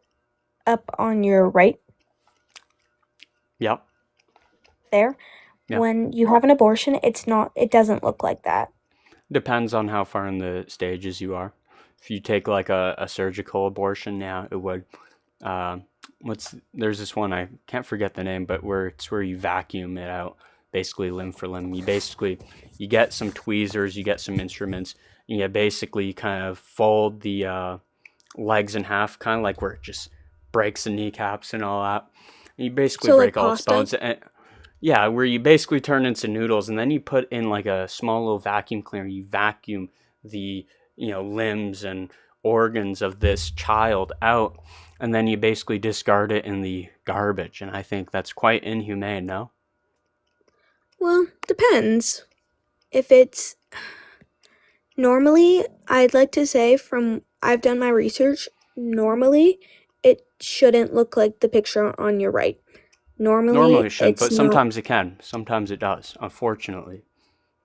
up on your right Yep. there? Yeah. When you have an abortion, it doesn't look like that. Depends on how far in the stages you are. If you take like a surgical abortion, yeah, it would. There's this one, I can't forget the name, but where you vacuum it out, basically limb for limb. You get some tweezers, you get some instruments, and you basically kind of fold the legs in half, kind of like where it just breaks the kneecaps and all that. You basically So like break all its pasta? bones. And, yeah, where you basically turn into noodles, and then you put in like a small little vacuum cleaner. You vacuum the limbs and organs of this child out, and then you basically discard it in the garbage. And I think that's quite inhumane. No. Well, depends. If it's normally, I'd like to say I've done my research, normally it shouldn't look like the picture on your right. Normally it shouldn't, It's but not, sometimes it can. Sometimes it does, unfortunately.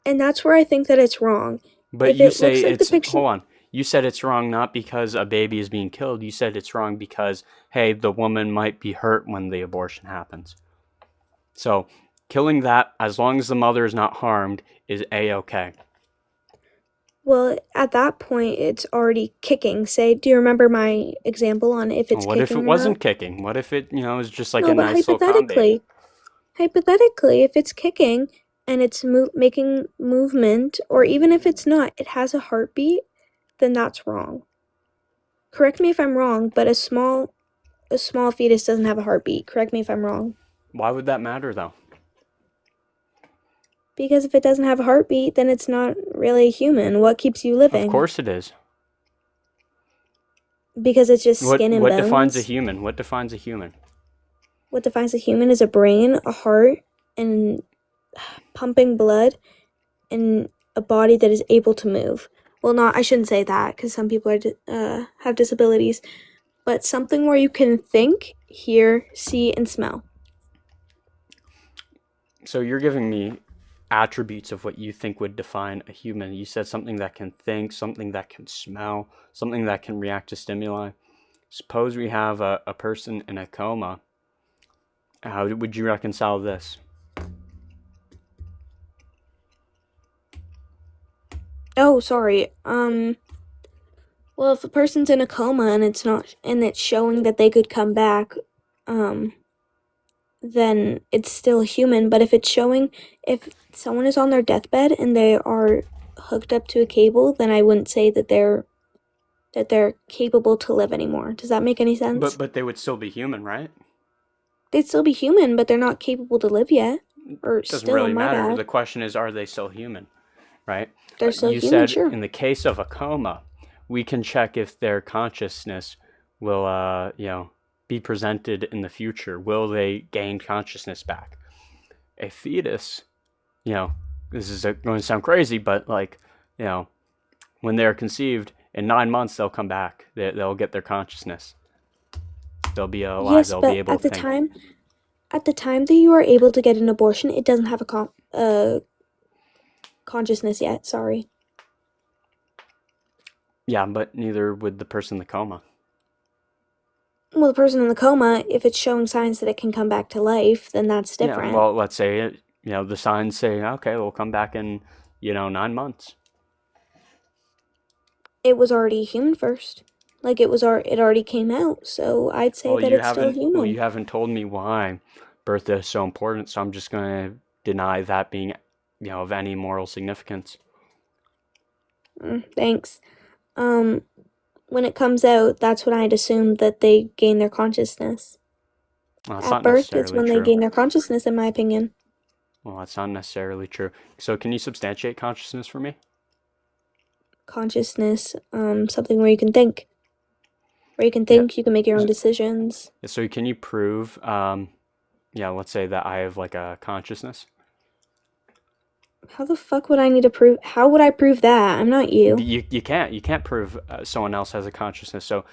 and that's where I think that it's wrong. But If you it say looks like the it's, picture, hold on. You said it's wrong not because a baby is being killed. You said it's wrong because, hey, the woman might be hurt when the abortion happens. So killing that, as long as the mother is not harmed, is A-okay. well, at that point, it's already kicking. Say, do you remember my example on if it's What kicking if it or wasn't not? kicking? What if it, is just like No, a but nice little calm baby? hypothetically, if it's kicking and it's making movement, or even if it's not, it has a heartbeat, then that's wrong. Correct me if I'm wrong, but a small fetus doesn't have a heartbeat. Correct me if I'm wrong. Why would that matter, though? Because if it doesn't have a heartbeat, then it's not really human. What keeps you living? Of course it is. Because it's just skin and What bones. defines a human? What defines a human? What defines a human is a brain, a heart, and pumping blood, and a body that is able to move. Well, I shouldn't say that, because some people have disabilities, but something where you can think, hear, see, and smell. So you're giving me attributes of what you think would define a human. You said something that can think, something that can smell, something that can react to stimuli. Suppose we have a person in a coma. How would you reconcile this? Oh, sorry. Well, if a person's in a coma and it's showing that they could come back, then it's still human. But if someone is on their deathbed and they are hooked up to a cable, then I wouldn't say that they're capable to live anymore. Does that make any sense? But they would still be human, right? They'd still be human, but they're not capable to live yet. Or Doesn't still, really my matter. bad. The question is, are they still human, right? They're still You human, said sure. in the case of a coma, we can check if their consciousness will, be presented in the future. Will they gain consciousness back? A fetus, this is going to sound crazy, but when they're conceived, in 9 months they'll come back. They'll get their consciousness. They'll be alive. Yes, They'll but be able to think. at the time that you are able to get an abortion, it doesn't have a consciousness yet. Sorry. Yeah, but neither would the person in the coma. Well, the person in the coma, if it's showing signs that it can come back to life, then that's different. Yeah, well, let's say the signs say, okay, we'll come back in 9 months. It was already human first. Like it already came out, so I'd say that it's still human. Well, you haven't told me why birth is so important, so I'm just going to deny that being, of any moral significance. Thanks. When it comes out, that's when I'd assume that they gain their consciousness. Well, that's At not birth, necessarily it's when true. they gain their consciousness, in my opinion. Well, that's not necessarily true. So can you substantiate consciousness for me? Consciousness, something where you can think. Where you can think, you can make your own decisions. So can you prove, let's say that I have like a consciousness? How the fuck would I need to prove? How would I prove that? I'm not you. You can't prove someone else has a consciousness. So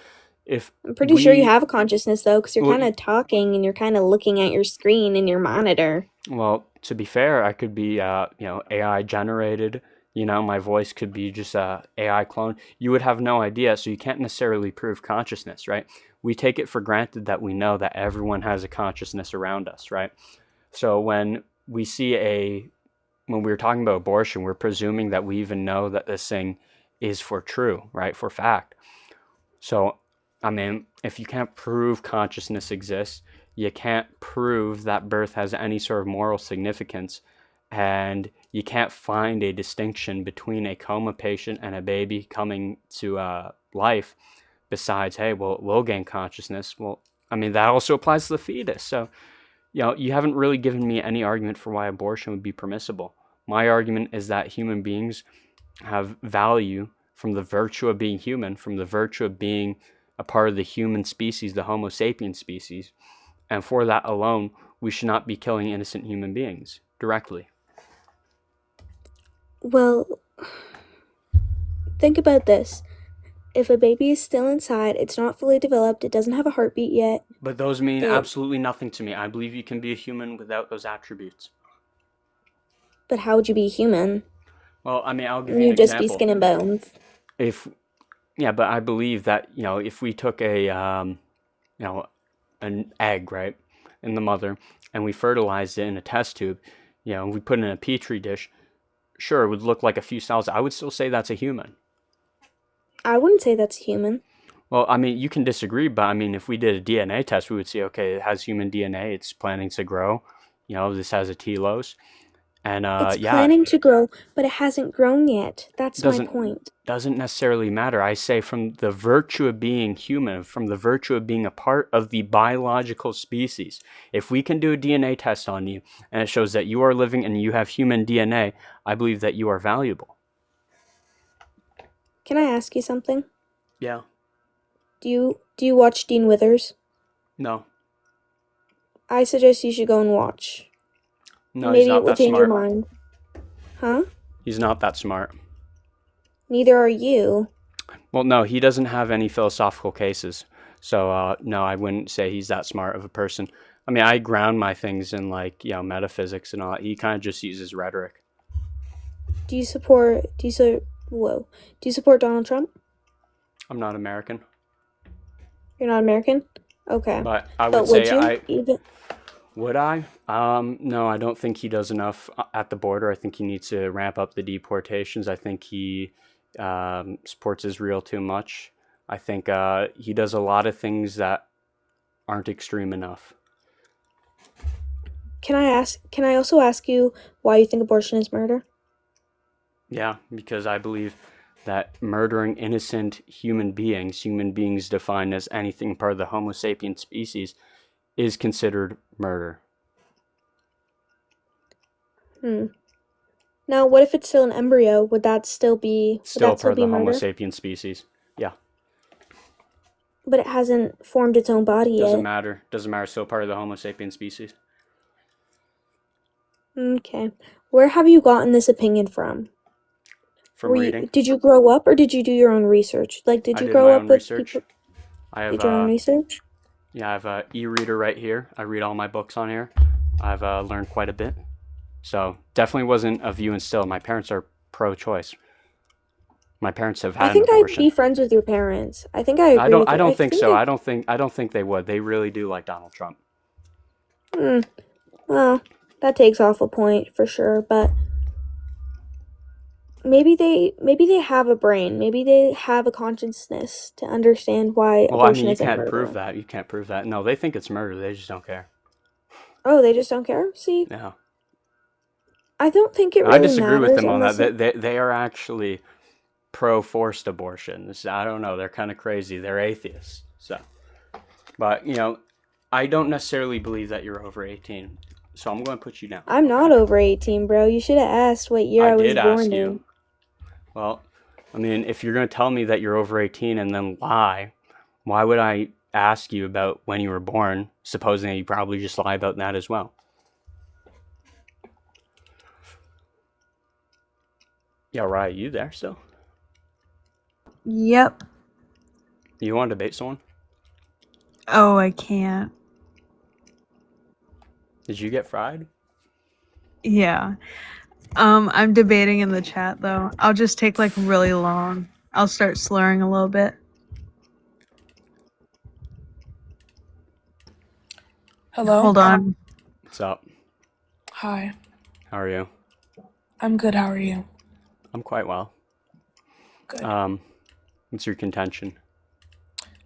if I'm pretty sure you have a consciousness though, because you're kind of talking and you're kind of looking at your screen and your monitor. Well, to be fair, I could be AI generated. My voice could be just a AI clone. You would have no idea, so you can't necessarily prove consciousness, right? We take it for granted that we know that everyone has a consciousness around us, right? So when we were talking about abortion, we're presuming that we even know that this thing is for true, right? For fact. So, I mean, if you can't prove consciousness exists, you can't prove that birth has any sort of moral significance, and you can't find a distinction between a coma patient and a baby coming to life besides, hey, we'll gain consciousness. Well, I mean, that also applies to the fetus. So, you haven't really given me any argument for why abortion would be permissible. My argument is that human beings have value from the virtue of being human, from the virtue of being a part of the human species, the Homo sapiens species. And for that alone, we should not be killing innocent human beings directly. Well, think about this. If a baby is still inside, it's not fully developed, it doesn't have a heartbeat yet. But those mean It- absolutely nothing to me. I believe you can be a human without those attributes. But how would you be human? Well, I mean, I'll give you an You'd just be example. skin and bones. But I believe that, if we took an egg, right, in the mother, and we fertilized it in a test tube, we put it in a petri dish, sure, it would look like a few cells. I would still say that's a human. I wouldn't say that's human. Well, I mean, you can disagree, but I mean, if we did a DNA test, we would see, okay, it has human DNA, it's planning to grow, this has a telos, and It's planning to grow, but it hasn't grown yet. That's my point. Doesn't necessarily matter. I say from the virtue of being human, from the virtue of being a part of the biological species. If we can do a DNA test on you and it shows that you are living and you have human DNA, I believe that you are valuable. Can I ask you something? Yeah. Do you watch Dean Withers? No. I suggest you should go and watch. No, Maybe he's it not will that change your smart. mind. Huh? He's not that smart. Neither are you. Well, no, he doesn't have any philosophical cases. So, no, I wouldn't say he's that smart of a person. I mean, I ground my things in metaphysics and all that. He kind of just uses rhetoric. Do you support Donald Trump? I'm not American. You're not American? Okay. But I But would would say you? Would I? No, I don't think he does enough at the border. I think he needs to ramp up the deportations. I think he supports Israel too much. I think he does a lot of things that aren't extreme enough. Can I also ask you why you think abortion is murder? Yeah, because I believe that murdering innocent human beings defined as anything part of the Homo sapiens species, is considered murder. Now, what if it's still an embryo? Would that still be Still part of the murder? Homo sapiens species. Yeah. But it hasn't formed its own body yet. Doesn't matter. Still part of the Homo sapiens species. Okay. Where have you gotten this opinion from? From reading. Did you grow up or did you do your own research? Like, did I you did grow my up own with research. people? I have Did your own research? Yeah, I have an e-reader right here. I read all my books on here. I've learned quite a bit. So definitely wasn't a view instilled. My parents are pro-choice. My parents have had I think an I'd abortion. be friends with your parents. I think I agree. I don't. with I you. don't think think so. I- I don't think they would. They really do like Donald Trump. Well, that takes off a point for sure, but maybe they have a brain. Maybe they have a consciousness to understand why Well, I abortion mean, you isn't can't murder. prove that. You can't prove that. No, they think it's murder. They just don't care. Oh, they just don't care? See, No, I don't think it really I disagree with matters them on unless that. They are actually pro-forced abortion. I don't know. They're kind of crazy. They're atheists. So, but I don't necessarily believe that you're over 18. So I'm going to put you down. I'm not over 18, bro. You should have asked what year I was did born ask in. you. Well, I mean, if you're going to tell me that you're over 18 and then lie, why would I ask you about when you were born, supposing that you probably just lie about that as well? Yeah, right. You there still? Yep. You want to debate someone? Oh, I can't. Did you get fried? Yeah. I'm debating in the chat though. I'll just take like really long. I'll start slurring a little bit. Hello? Hold on. What's up? Hi. How are you? I'm good. How are you? I'm quite well. Good. What's your contention?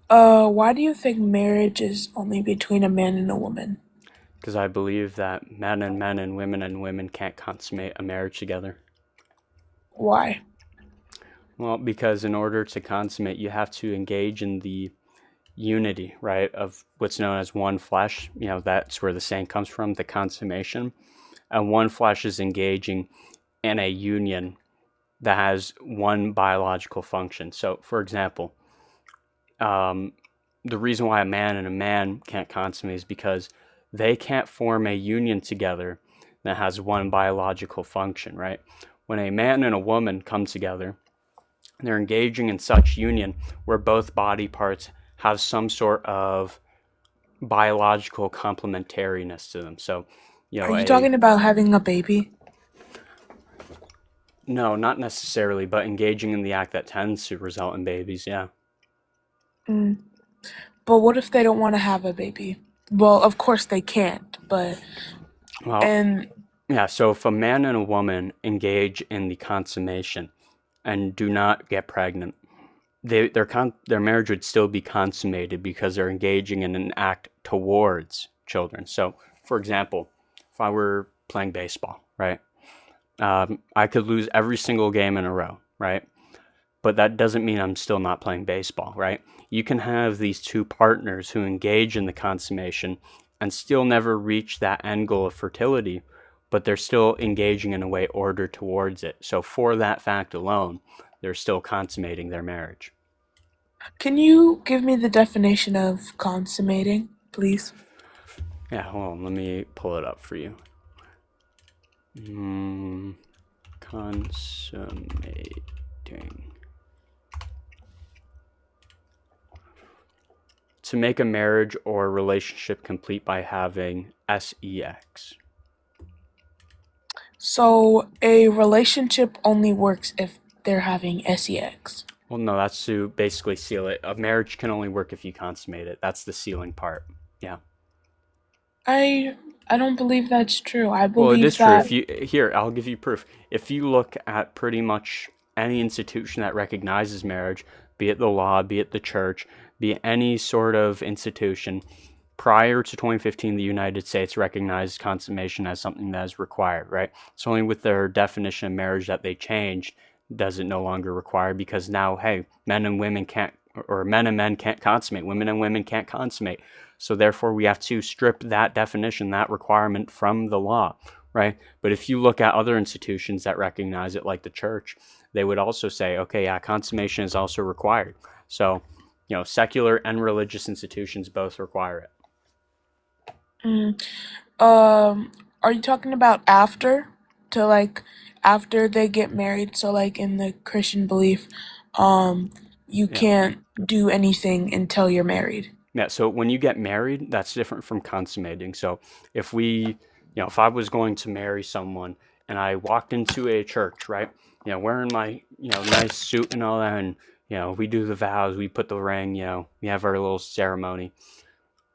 Why do you think marriage is only between a man and a woman? Because I believe that men and women can't consummate a marriage together. Why? Well, because in order to consummate, you have to engage in the unity, right, of what's known as one flesh. That's where the saying comes from, the consummation. And one flesh is engaging in a union that has one biological function. So, for example, the reason why a man and a man can't consummate is because they can't form a union together that has one biological function, right? When a man and a woman come together, they're engaging in such union where both body parts have some sort of biological complementariness to them. So, Are you talking about having a baby? No, not necessarily, but engaging in the act that tends to result in babies, yeah. Mm. But what if they don't want to have a baby? Well, of course they can't, but Well, and yeah, so if a man and a woman engage in the consummation and do not get pregnant, their marriage would still be consummated because they're engaging in an act towards children. So, for example, if I were playing baseball, right, I could lose every single game in a row, right? But that doesn't mean I'm still not playing baseball, right? You can have these two partners who engage in the consummation and still never reach that end goal of fertility, but they're still engaging in a way ordered towards it. So for that fact alone, they're still consummating their marriage. can you give me the definition of consummating, please? Yeah, hold on, let me pull it up for you. Consummating. To make a marriage or relationship complete by having sex. So a relationship only works if they're having sex. Well, no, that's to basically seal it. A marriage can only work if you consummate it. That's the sealing part. Yeah. I don't believe that's true. I Well, it believe is true. that I'll give you proof. If you look at pretty much any institution that recognizes marriage, be it the law, be it the church, be it any sort of institution, prior to 2015, the United States recognized consummation as something that is required, right? It's only with their definition of marriage that they changed does it no longer require, because now, hey, men and women can't, or men and men can't consummate, women and women can't consummate. So therefore, we have to strip that definition, that requirement from the law, right? But if you look at other institutions that recognize it, like the church, they would also say, okay, yeah, consummation is also required. So, secular and religious institutions both require it. Are you talking about after after they get married? So like in the Christian belief, you Yeah. can't do anything until you're married. Yeah, so when you get married, that's different from consummating. So if if I was going to marry someone and I walked into a church, right, wearing my, nice suit and all that, and, we do the vows, we put the ring, we have our little ceremony.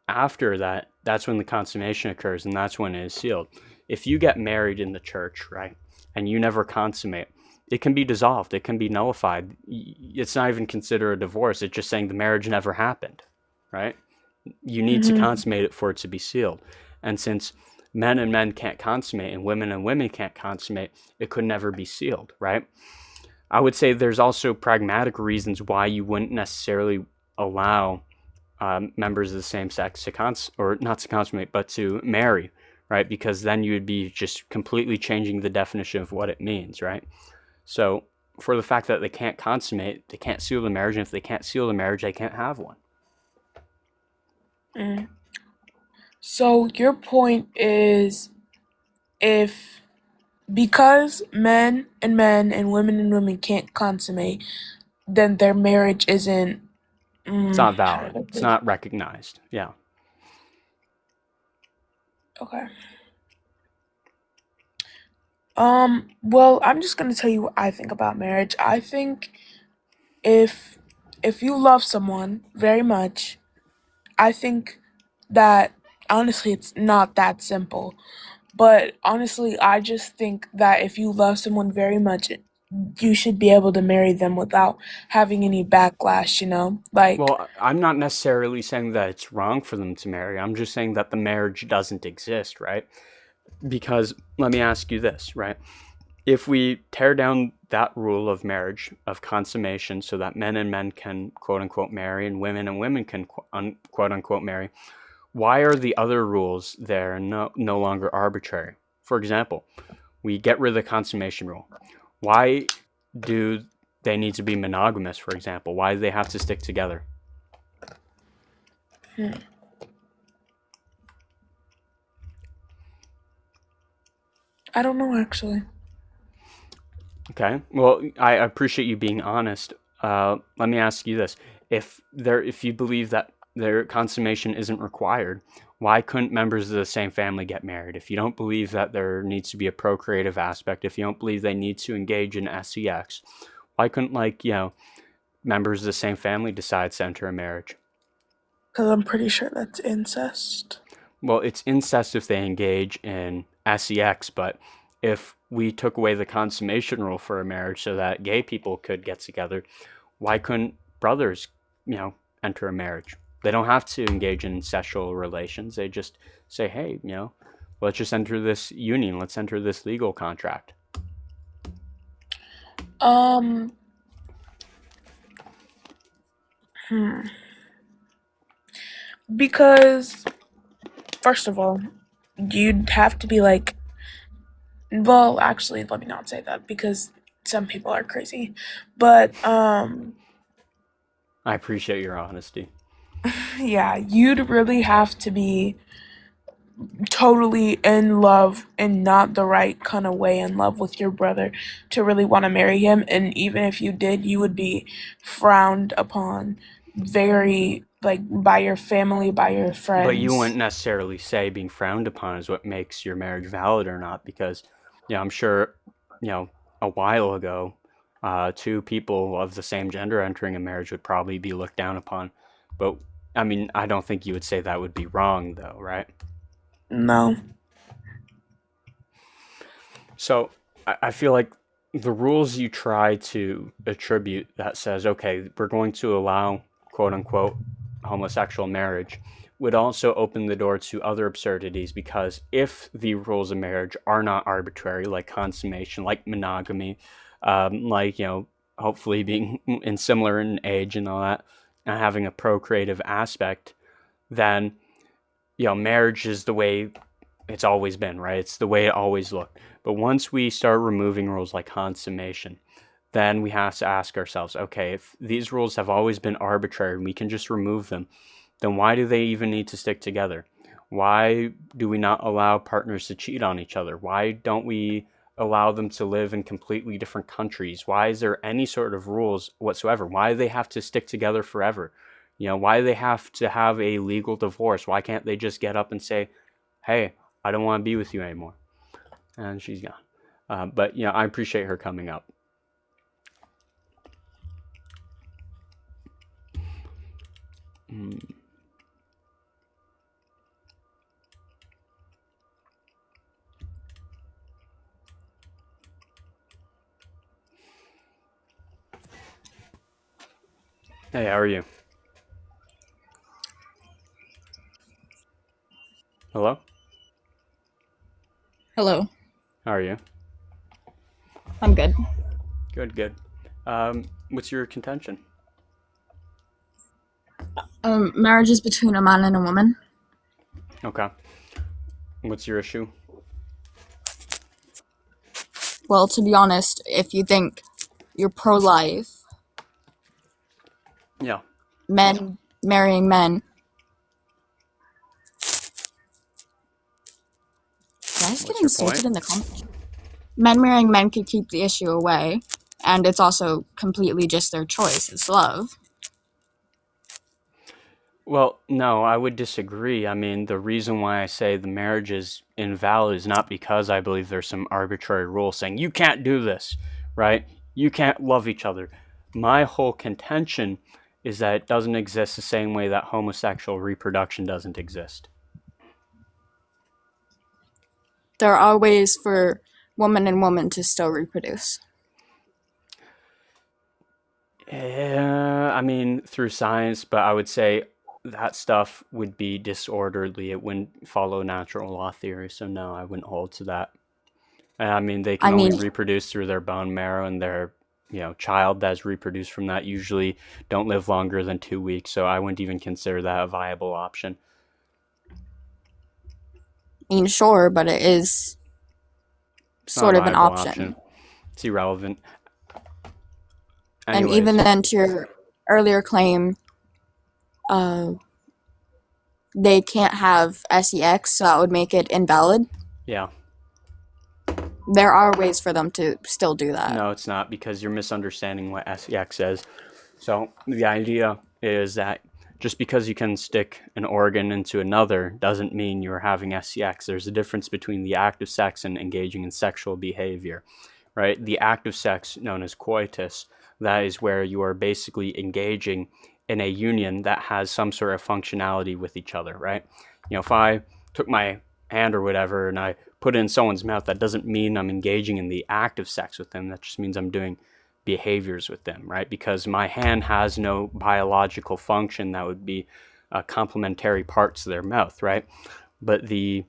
After that, that's when the consummation occurs, and that's when it is sealed. If you get married in the church, right, and you never consummate, it can be dissolved, it can be nullified. It's not even considered a divorce. It's just saying the marriage never happened, right? You need to consummate it for it to be sealed. And since men and men can't consummate and women can't consummate, it could never be sealed, right? I would say there's also pragmatic reasons why you wouldn't necessarily allow members of the same sex to not to consummate, but to marry, right? Because then you would be just completely changing the definition of what it means, right? So for the fact that they can't consummate, they can't seal the marriage, and if they can't seal the marriage, they can't have one. So your point is, if because men and women can't consummate, then their marriage isn't. It's not valid. It's not recognized. Yeah. Okay. Well, I'm just gonna tell you what I think about marriage. I think if you love someone very much, I think that honestly it's not that simple. But honestly, I just think that if you love someone very much, you should be able to marry them without having any backlash, Like, Well, I'm not necessarily saying that it's wrong for them to marry. I'm just saying that the marriage doesn't exist, right? Because let me ask you this, right? If we tear down that rule of marriage, of consummation, so that men and men can quote unquote marry and women can quote unquote marry, why are the other rules there no longer arbitrary? For example, we get rid of the consummation rule. Why do they need to be monogamous, for example? Why do they have to stick together? I don't know, actually. Okay. Well, I appreciate you being honest. Let me ask you this: if you believe that their consummation isn't required, why couldn't members of the same family get married? If you don't believe that there needs to be a procreative aspect, if you don't believe they need to engage in sex, why couldn't members of the same family decide to enter a marriage? Because I'm pretty sure that's incest. Well, it's incest if they engage in sex, but if we took away the consummation rule for a marriage so that gay people could get together, why couldn't brothers, enter a marriage? They don't have to engage in sexual relations. They just say, hey, let's just enter this union. Let's enter this legal contract. Because, first of all, you'd have to be like, well, actually, let me not say that because some people are crazy. But, I appreciate your honesty. yeah, you'd really have to be totally in love in not the right kind of way in love with your brother to really want to marry him. And even if you did, you would be frowned upon very, by your family, by your friends. But you wouldn't necessarily say being frowned upon is what makes your marriage valid or not, because, I'm sure, a while ago, two people of the same gender entering a marriage would probably be looked down upon. But, I mean, I don't think you would say that would be wrong, though, right? No. So, I feel like the rules you try to attribute that says, okay, we're going to allow, quote unquote, homosexual marriage, would also open the door to other absurdities, because if the rules of marriage are not arbitrary, like consummation, like monogamy, hopefully being similar in age and all that, and having a procreative aspect, then, marriage is the way it's always been, right? It's the way it always looked. But once we start removing rules like consummation, then we have to ask ourselves, okay, if these rules have always been arbitrary and we can just remove them, then why do they even need to stick together? Why do we not allow partners to cheat on each other? Why don't we allow them to live in completely different countries? Why is there any sort of rules whatsoever? Why do they have to stick together forever? Why do they have to have a legal divorce? Why can't they just get up and say, hey, I don't want to be with you anymore? And she's gone. But, I appreciate her coming up. Hey, how are you? Hello? Hello. How are you? I'm good. Good. What's your contention? Marriage is between a man and a woman. Okay. What's your issue? Well, to be honest, if you think you're pro-life, Yeah. men marrying men. Guys get insulted in the comments. Men marrying men could keep the issue away, and it's also completely just their choice. It's love. Well, no, I would disagree. I mean, the reason why I say the marriage is invalid is not because I believe there's some arbitrary rule saying you can't do this, right? You can't love each other. My whole contention is that it doesn't exist the same way that homosexual reproduction doesn't exist. There are ways for woman and woman to still reproduce. I mean, through science, but I would say that stuff would be disorderly. It wouldn't follow natural law theory. So no, I wouldn't hold to that. And I mean, they I can only mean, reproduce through their bone marrow, and their child that's reproduced from that usually don't live longer than 2 weeks. So I wouldn't even consider that a viable option. sure, but it is It's not a sort of an viable option. It's irrelevant. And even Anyways, then, to your earlier claim, they can't have sex, so that would make it invalid. yeah. There are ways for them to still do that. No, it's not, because you're misunderstanding what sex is. So the idea is that just because you can stick an organ into another doesn't mean you're having sex. There's a difference between the act of sex and engaging in sexual behavior, right? The act of sex, known as coitus, that is where you are basically engaging in a union that has some sort of functionality with each other, right? If I took my hand or whatever and I put it in someone's mouth, that doesn't mean I'm engaging in the act of sex with them. That just means I'm doing behaviors with them, right? Because my hand has no biological function that would be complementary parts of their mouth, right? But the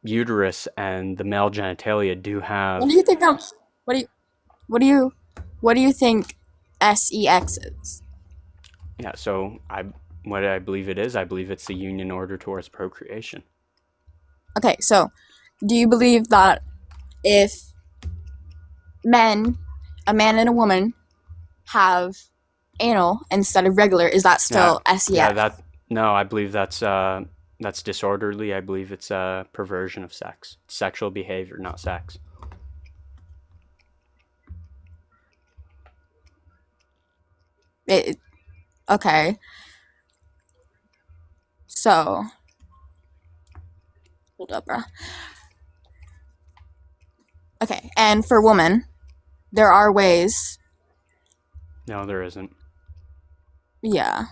uterus and the male genitalia do have. What do you think? What do you think sex is? Yeah. So what I believe it is, I believe it's the union order towards procreation. Okay, so do you believe that if a man and a woman have anal instead of regular, is that still sex? Yeah, no, I believe that's disorderly. I believe it's a perversion of sex, sexual behavior, not sex. Okay. So, hold up, bro. Okay, and for women, there are ways. No, there isn't. Yeah.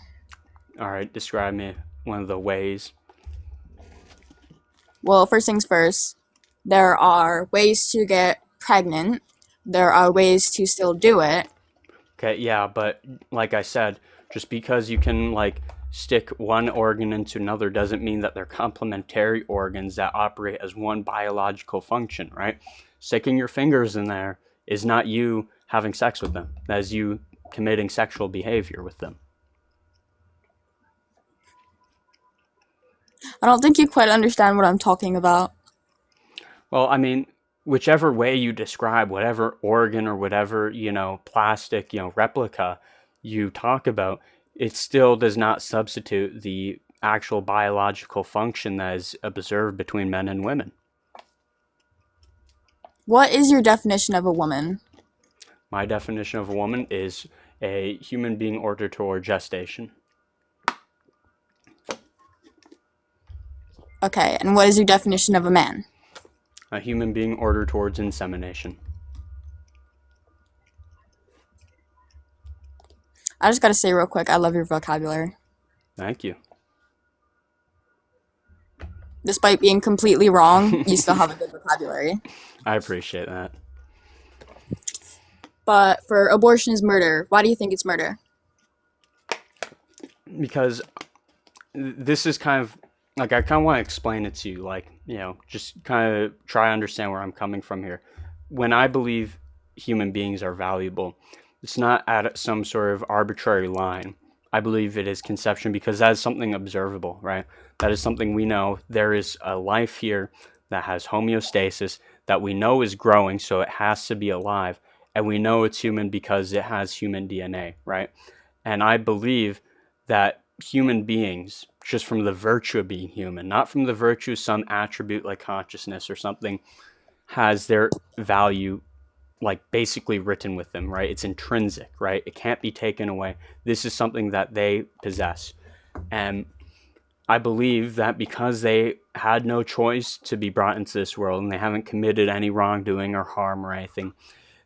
All right, describe me one of the ways. Well, first things first, there are ways to get pregnant. There are ways to still do it. Okay, yeah, but like I said, just because you can stick one organ into another doesn't mean that they're complementary organs that operate as one biological function, right? Sticking your fingers in there is not you having sex with them. That is you committing sexual behavior with them. I don't think you quite understand what I'm talking about. Well, I mean, whichever way you describe whatever organ or whatever, plastic, replica you talk about, it still does not substitute the actual biological function that is observed between men and women. What is your definition of a woman? My definition of a woman is a human being ordered toward gestation. Okay, and what is your definition of a man? A human being ordered towards insemination. I just gotta say real quick, I love your vocabulary. Thank you. Despite being completely wrong, you still have a good vocabulary. I appreciate that. But for abortion is murder, why do you think it's murder? Because this is kind of I kind of want to explain it to you, just kind of try to understand where I'm coming from here. When I believe human beings are valuable, it's not at some sort of arbitrary line. I believe it is conception because that is something observable, right? That is something we know. There is a life here that has homeostasis that we know is growing, so it has to be alive. And we know it's human because it has human DNA, right? And I believe that human beings, just from the virtue of being human, not from the virtue of some attribute like consciousness or something, has their value basically written with them, right? It's intrinsic, right? It can't be taken away. This is something that they possess. And I believe that because they had no choice to be brought into this world and they haven't committed any wrongdoing or harm or anything,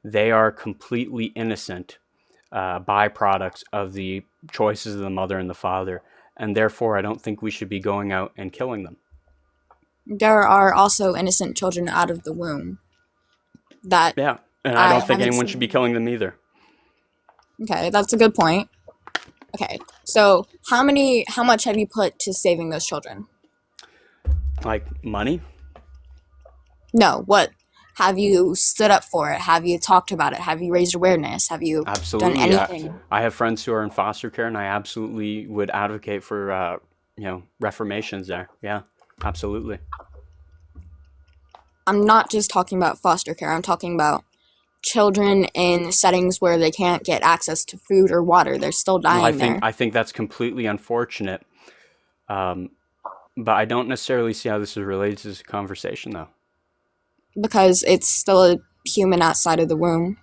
they are completely innocent byproducts of the choices of the mother and the father. And therefore, I don't think we should be going out and killing them. There are also innocent children out of the womb. Yeah, and I don't think anyone should be killing them either. Okay, that's a good point. Okay, so how much have you put to saving those children? Money? No, what? Have you stood up for it? Have you talked about it? Have you raised awareness? Have you done Absolutely. anything? I have friends who are in foster care, and I absolutely would advocate for reformations there. Yeah, absolutely. I'm not just talking about foster care. I'm talking about children in settings where they can't get access to food or water. They're still Well, dying there I think that's completely unfortunate. Um, but I don't necessarily see how this is related to this conversation, though. because it's still a human outside of the womb.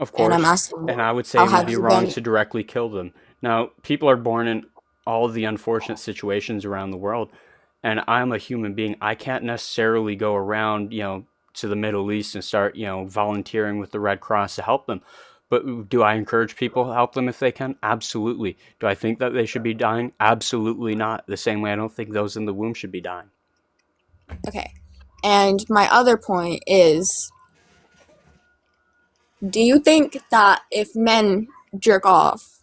Of And I'm course, asking, and I would say how it would have be you wrong been? to directly kill them. Now, people are born in all of the unfortunate situations around the world, and I'm a human being. I can't necessarily go around, to the Middle East and start, volunteering with the Red Cross to help them. But do I encourage people to help them if they can? Absolutely. Do I think that they should be dying? Absolutely not. The same way I don't think those in the womb should be dying. Okay. And my other point is, do you think that if men jerk off,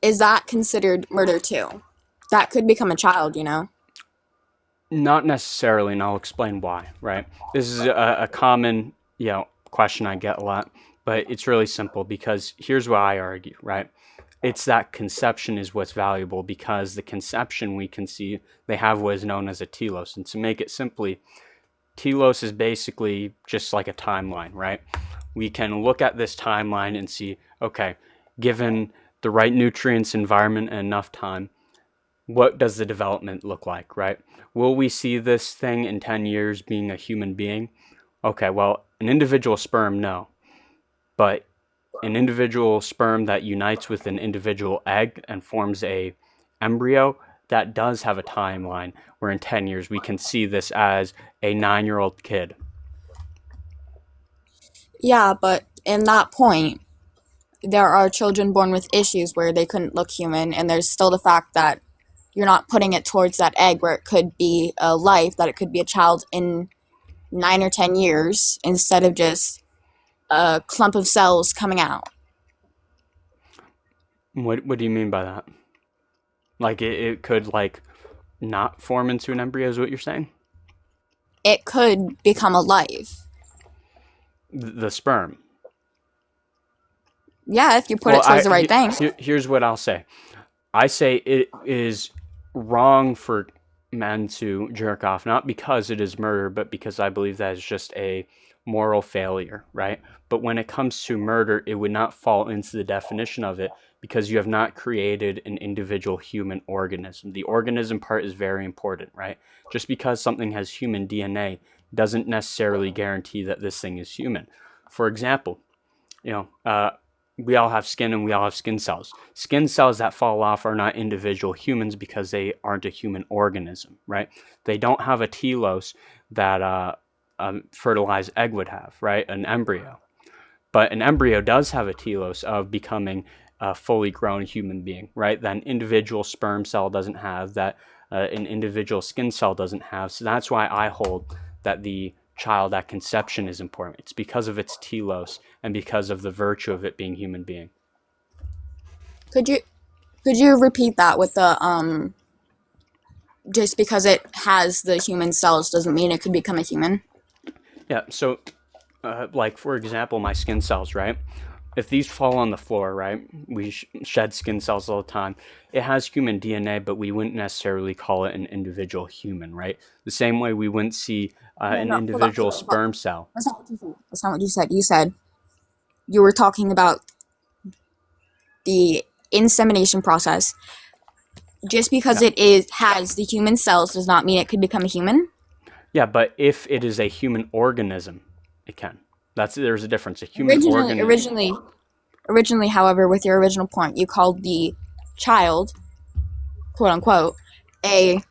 is that considered murder too? That could become a child, you know? Not necessarily, and I'll explain why, right? This is a common, question I get a lot, but it's really simple because here's what I argue, right? It's that conception is what's valuable because the conception we can see, they have what is known as a telos. And to make it simply, telos is basically just like a timeline, right? We can look at this timeline and see, okay, given the right nutrients, environment, and enough time, what does the development look like, right? Will we see this thing in 10 years being a human being? Okay, well, an individual sperm, no. But an individual sperm that unites with an individual egg and forms a embryo, that does have a timeline where in 10 years we can see this as a 9-year-old kid. Yeah, but in that point, there are children born with issues where they couldn't look human, and there's still the fact that you're not putting it towards that egg where it could be a life, that it could be a child in 9 or 10 years instead of just a clump of cells coming out. What do you mean by that? Like it could like not form into an embryo is what you're saying? It could become a life. The sperm. Yeah, if you put it towards the right thing. Here's what I'll say. I say it is wrong for men to jerk off, not because it is murder, but because I believe that is just a moral failure, right? But when it comes to murder, it would not fall into the definition of it because you have not created an individual human organism. The organism part is very important, right? Just because something has human DNA doesn't necessarily guarantee that this thing is human. For example, we all have skin and we all have skin cells. Skin cells that fall off are not individual humans because they aren't a human organism, right? They don't have a telos that a fertilized egg would have, right? An embryo. But an embryo does have a telos of becoming a fully grown human being, right? That an individual sperm cell doesn't have, that an individual skin cell doesn't have. So that's why I hold that the child at conception is important. It's because of its telos and because of the virtue of it being human being. Could you repeat that with the just because it has the human cells doesn't mean it could become a human? Yeah, so like for example, my skin cells, right? If these fall on the floor, right? We shed skin cells all the time. It has human DNA, but we wouldn't necessarily call it an individual human, right? The same way we wouldn't see an individual sperm cell. That's not what you said. That's not what you said. You said you were talking about the insemination process. Just because it has the human cells does not mean it could become a human. Yeah, but if it is a human organism, it can. There's a difference. A human organism. Originally, however, with your original point, you called the child, quote unquote, a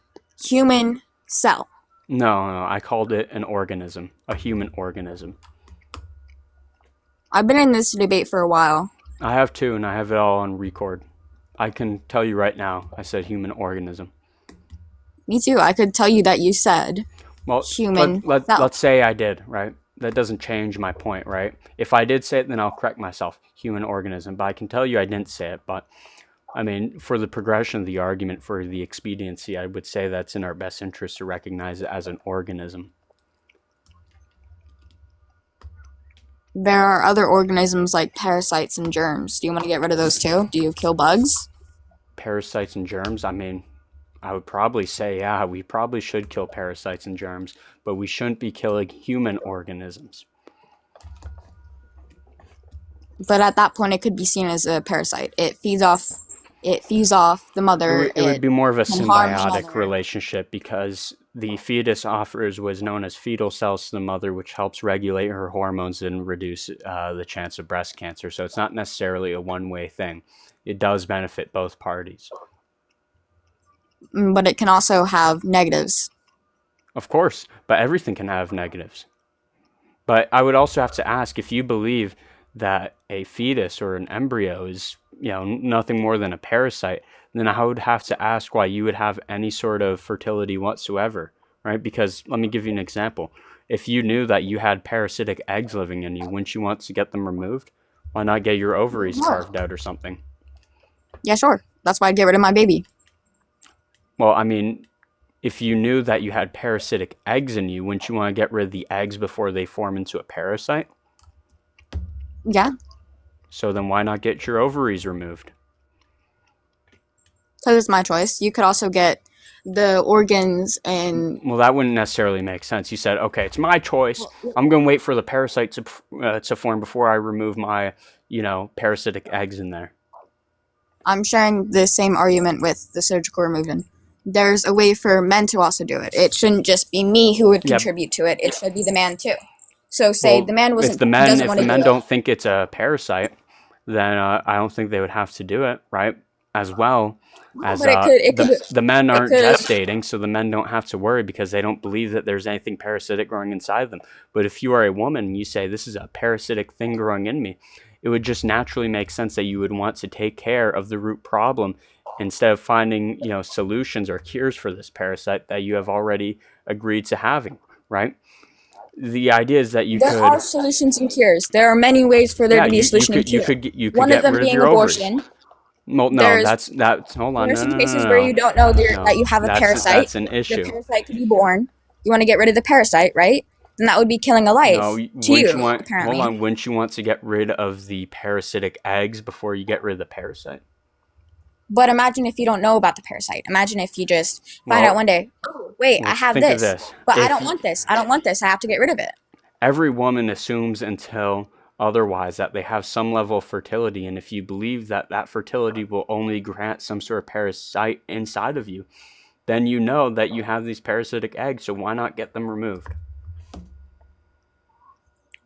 human cell. No, I called it an organism, a human organism. I've been in this debate for a while. I have too, and I have it all on record. I can tell you right now, I said human organism. Me too. I could tell you that you said human. Let's say I did, right? That doesn't change my point, right? If I did say it, then I'll correct myself. Human organism. But I can tell you I didn't say it. But, I mean, for the progression of the argument, for the expediency, I would say that's in our best interest to recognize it as an organism. There are other organisms like parasites and germs. Do you want to get rid of those too? Do you kill bugs? Parasites and germs, I mean, I would probably say, yeah, we probably should kill parasites and germs, but we shouldn't be killing human organisms. But at that point, it could be seen as a parasite. It feeds off the mother. It would be more of a can harm the symbiotic mother. relationship because the fetus offers what's known as fetal cells to the mother, which helps regulate her hormones and reduce the chance of breast cancer. So it's not necessarily a one-way thing. It does benefit both parties. But it can also have negatives. Of course, but everything can have negatives. But I would also have to ask, if you believe that a fetus or an embryo is, nothing more than a parasite, then I would have to ask why you would have any sort of fertility whatsoever, right? Because let me give you an example. If you knew that you had parasitic eggs living in you, wouldn't you want to get them removed? Why not get your ovaries carved out or something? Yeah, sure. That's why I'd get rid of my baby. Well, I mean, if you knew that you had parasitic eggs in you, wouldn't you want to get rid of the eggs before they form into a parasite? Yeah. So then why not get your ovaries removed? Because it's my choice. You could also get the organs and... Well, that wouldn't necessarily make sense. You said, okay, it's my choice. I'm going to wait for the parasite to form before I remove my, parasitic eggs in there. I'm sharing the same argument with the surgical removal. There's a way for men to also do it. It shouldn't just be me who would contribute to it. It should be the man too. So say the man if the men don't think it's a parasite, then I don't think they would have to do it, right? As well as the men aren't gestating, so the men don't have to worry because they don't believe that there's anything parasitic growing inside them. But if you are a woman and you say, this is a parasitic thing growing in me, it would just naturally make sense that you would want to take care of the root problem instead of finding, solutions or cures for this parasite that you have already agreed to having, right? The idea is that there are solutions and cures. There are many ways for there to be a solution and cure. You could One get of them rid of being your abortion. ovaries. Well, no, that's hold on. There are some cases where you don't know that you have a parasite. That's an issue. The parasite could be born. You want to get rid of the parasite, right? Then that would be killing a life. No, apparently. Hold on. Wouldn't you want to get rid of the parasitic eggs before you get rid of the parasite? But imagine if you don't know about the parasite. Imagine if you just find out one day, oh, wait, I have this. But I don't want this. I don't want this. I have to get rid of it. Every woman assumes until otherwise that they have some level of fertility. And if you believe that that fertility will only grant some sort of parasite inside of you, then you know that you have these parasitic eggs. So why not get them removed?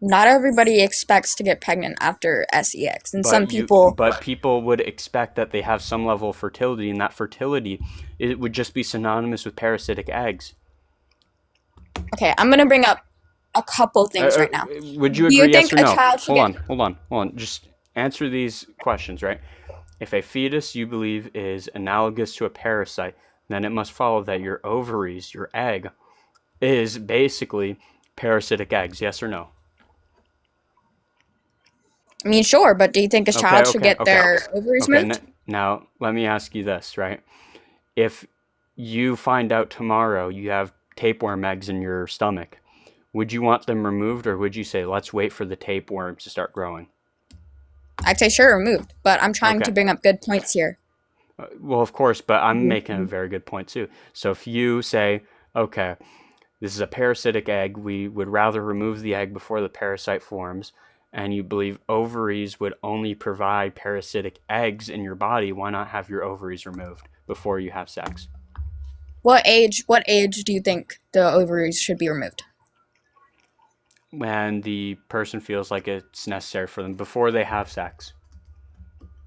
Not everybody expects to get pregnant after sex, and But people would expect that they have some level of fertility, and that fertility, it would just be synonymous with parasitic eggs. Okay, I'm gonna bring up a couple things right now. Would you agree? Yes or no? Hold on. Just answer these questions, right? If a fetus you believe is analogous to a parasite, then it must follow that your ovaries, your egg, is basically parasitic eggs. Yes or no? I mean, sure, but do you think a child should get their ovaries removed? Now, let me ask you this, right? If you find out tomorrow you have tapeworm eggs in your stomach, would you want them removed, or would you say, let's wait for the tapeworms to start growing? I'd say sure, removed, but I'm trying to bring up good points here. Well, of course, but I'm making a very good point too. So if you say, okay, this is a parasitic egg, we would rather remove the egg before the parasite forms, and you believe ovaries would only provide parasitic eggs in your body, why not have your ovaries removed before you have sex? What age do you think the ovaries should be removed? When the person feels like it's necessary for them, before they have sex.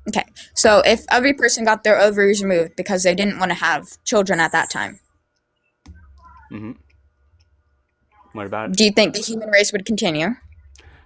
Okay, so if every person got their ovaries removed because they didn't want to have children at that time. Mm-hmm. What about it? Do you think the human race would continue?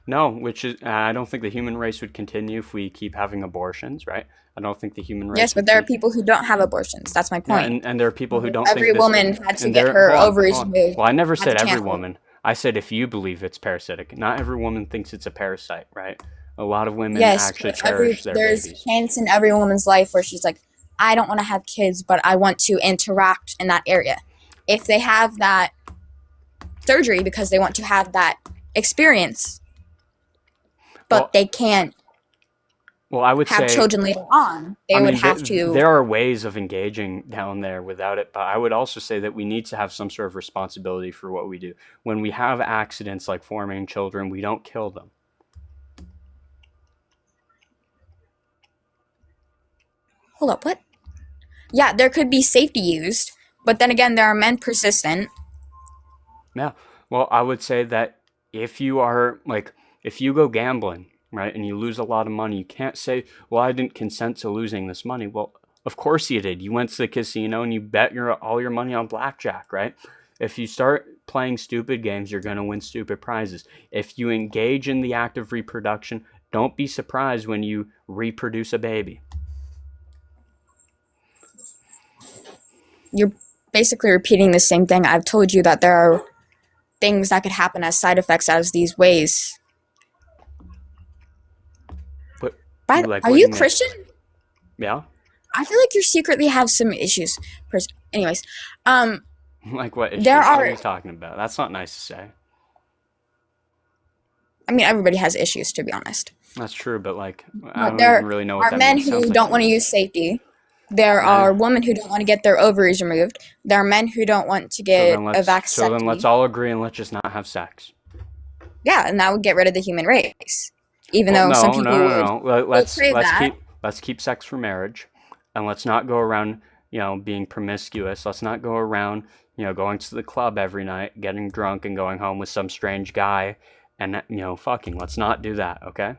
No, I don't think the human race would continue if we keep having abortions, right? I don't think the human race. Yes, but there are people who don't have abortions. That's my point. Yeah, and there are people who don't. Every woman had to get her ovaries removed. Well, I never said every woman. I said if you believe it's parasitic. Not every woman thinks it's a parasite, right? A lot of women actually cherish their babies. There's chance in every woman's life where she's like, I don't want to have kids, but I want to interact in that area. If they have that surgery because they want to have that experience, but Well, they can't well, I would have say, children later on. They I would mean, have to. there are ways of engaging down there without it, but I would also say that we need to have some sort of responsibility for what we do. When we have accidents like forming children, we don't kill them. Hold up, what? Yeah, there could be safety used, but then again, there are men persistent. Yeah. Well, I would say that if you are like, if you go gambling, right, and you lose a lot of money, you can't say, well, I didn't consent to losing this money. Well, of course you did. You went to the casino and you bet all your money on blackjack, right? If you start playing stupid games, you're going to win stupid prizes. If you engage in the act of reproduction, don't be surprised when you reproduce a baby. You're basically repeating the same thing. I've told you that there are things that could happen as side effects as these ways. But Are what do you you mean? Christian? Yeah? I feel like you secretly have some issues. Anyways, Like what issues? there What are are. you talking about? That's not nice to say. I mean, everybody has issues, to be honest. That's true, but like, I But don't there even really know what are that men means. Sounds who like don't you want to do. use safety. There Men. are women who don't want to get their ovaries removed. There are men who don't want to So get then a let's vasectomy. all agree and let's just not have sex. Yeah, and that would get rid of the human race. Even Well, though some no, people would no. Let's portray that. keep sex for marriage, and let's not go around, being promiscuous. Let's not go around, going to the club every night, getting drunk, and going home with some strange guy, and fucking. Let's not do that, okay?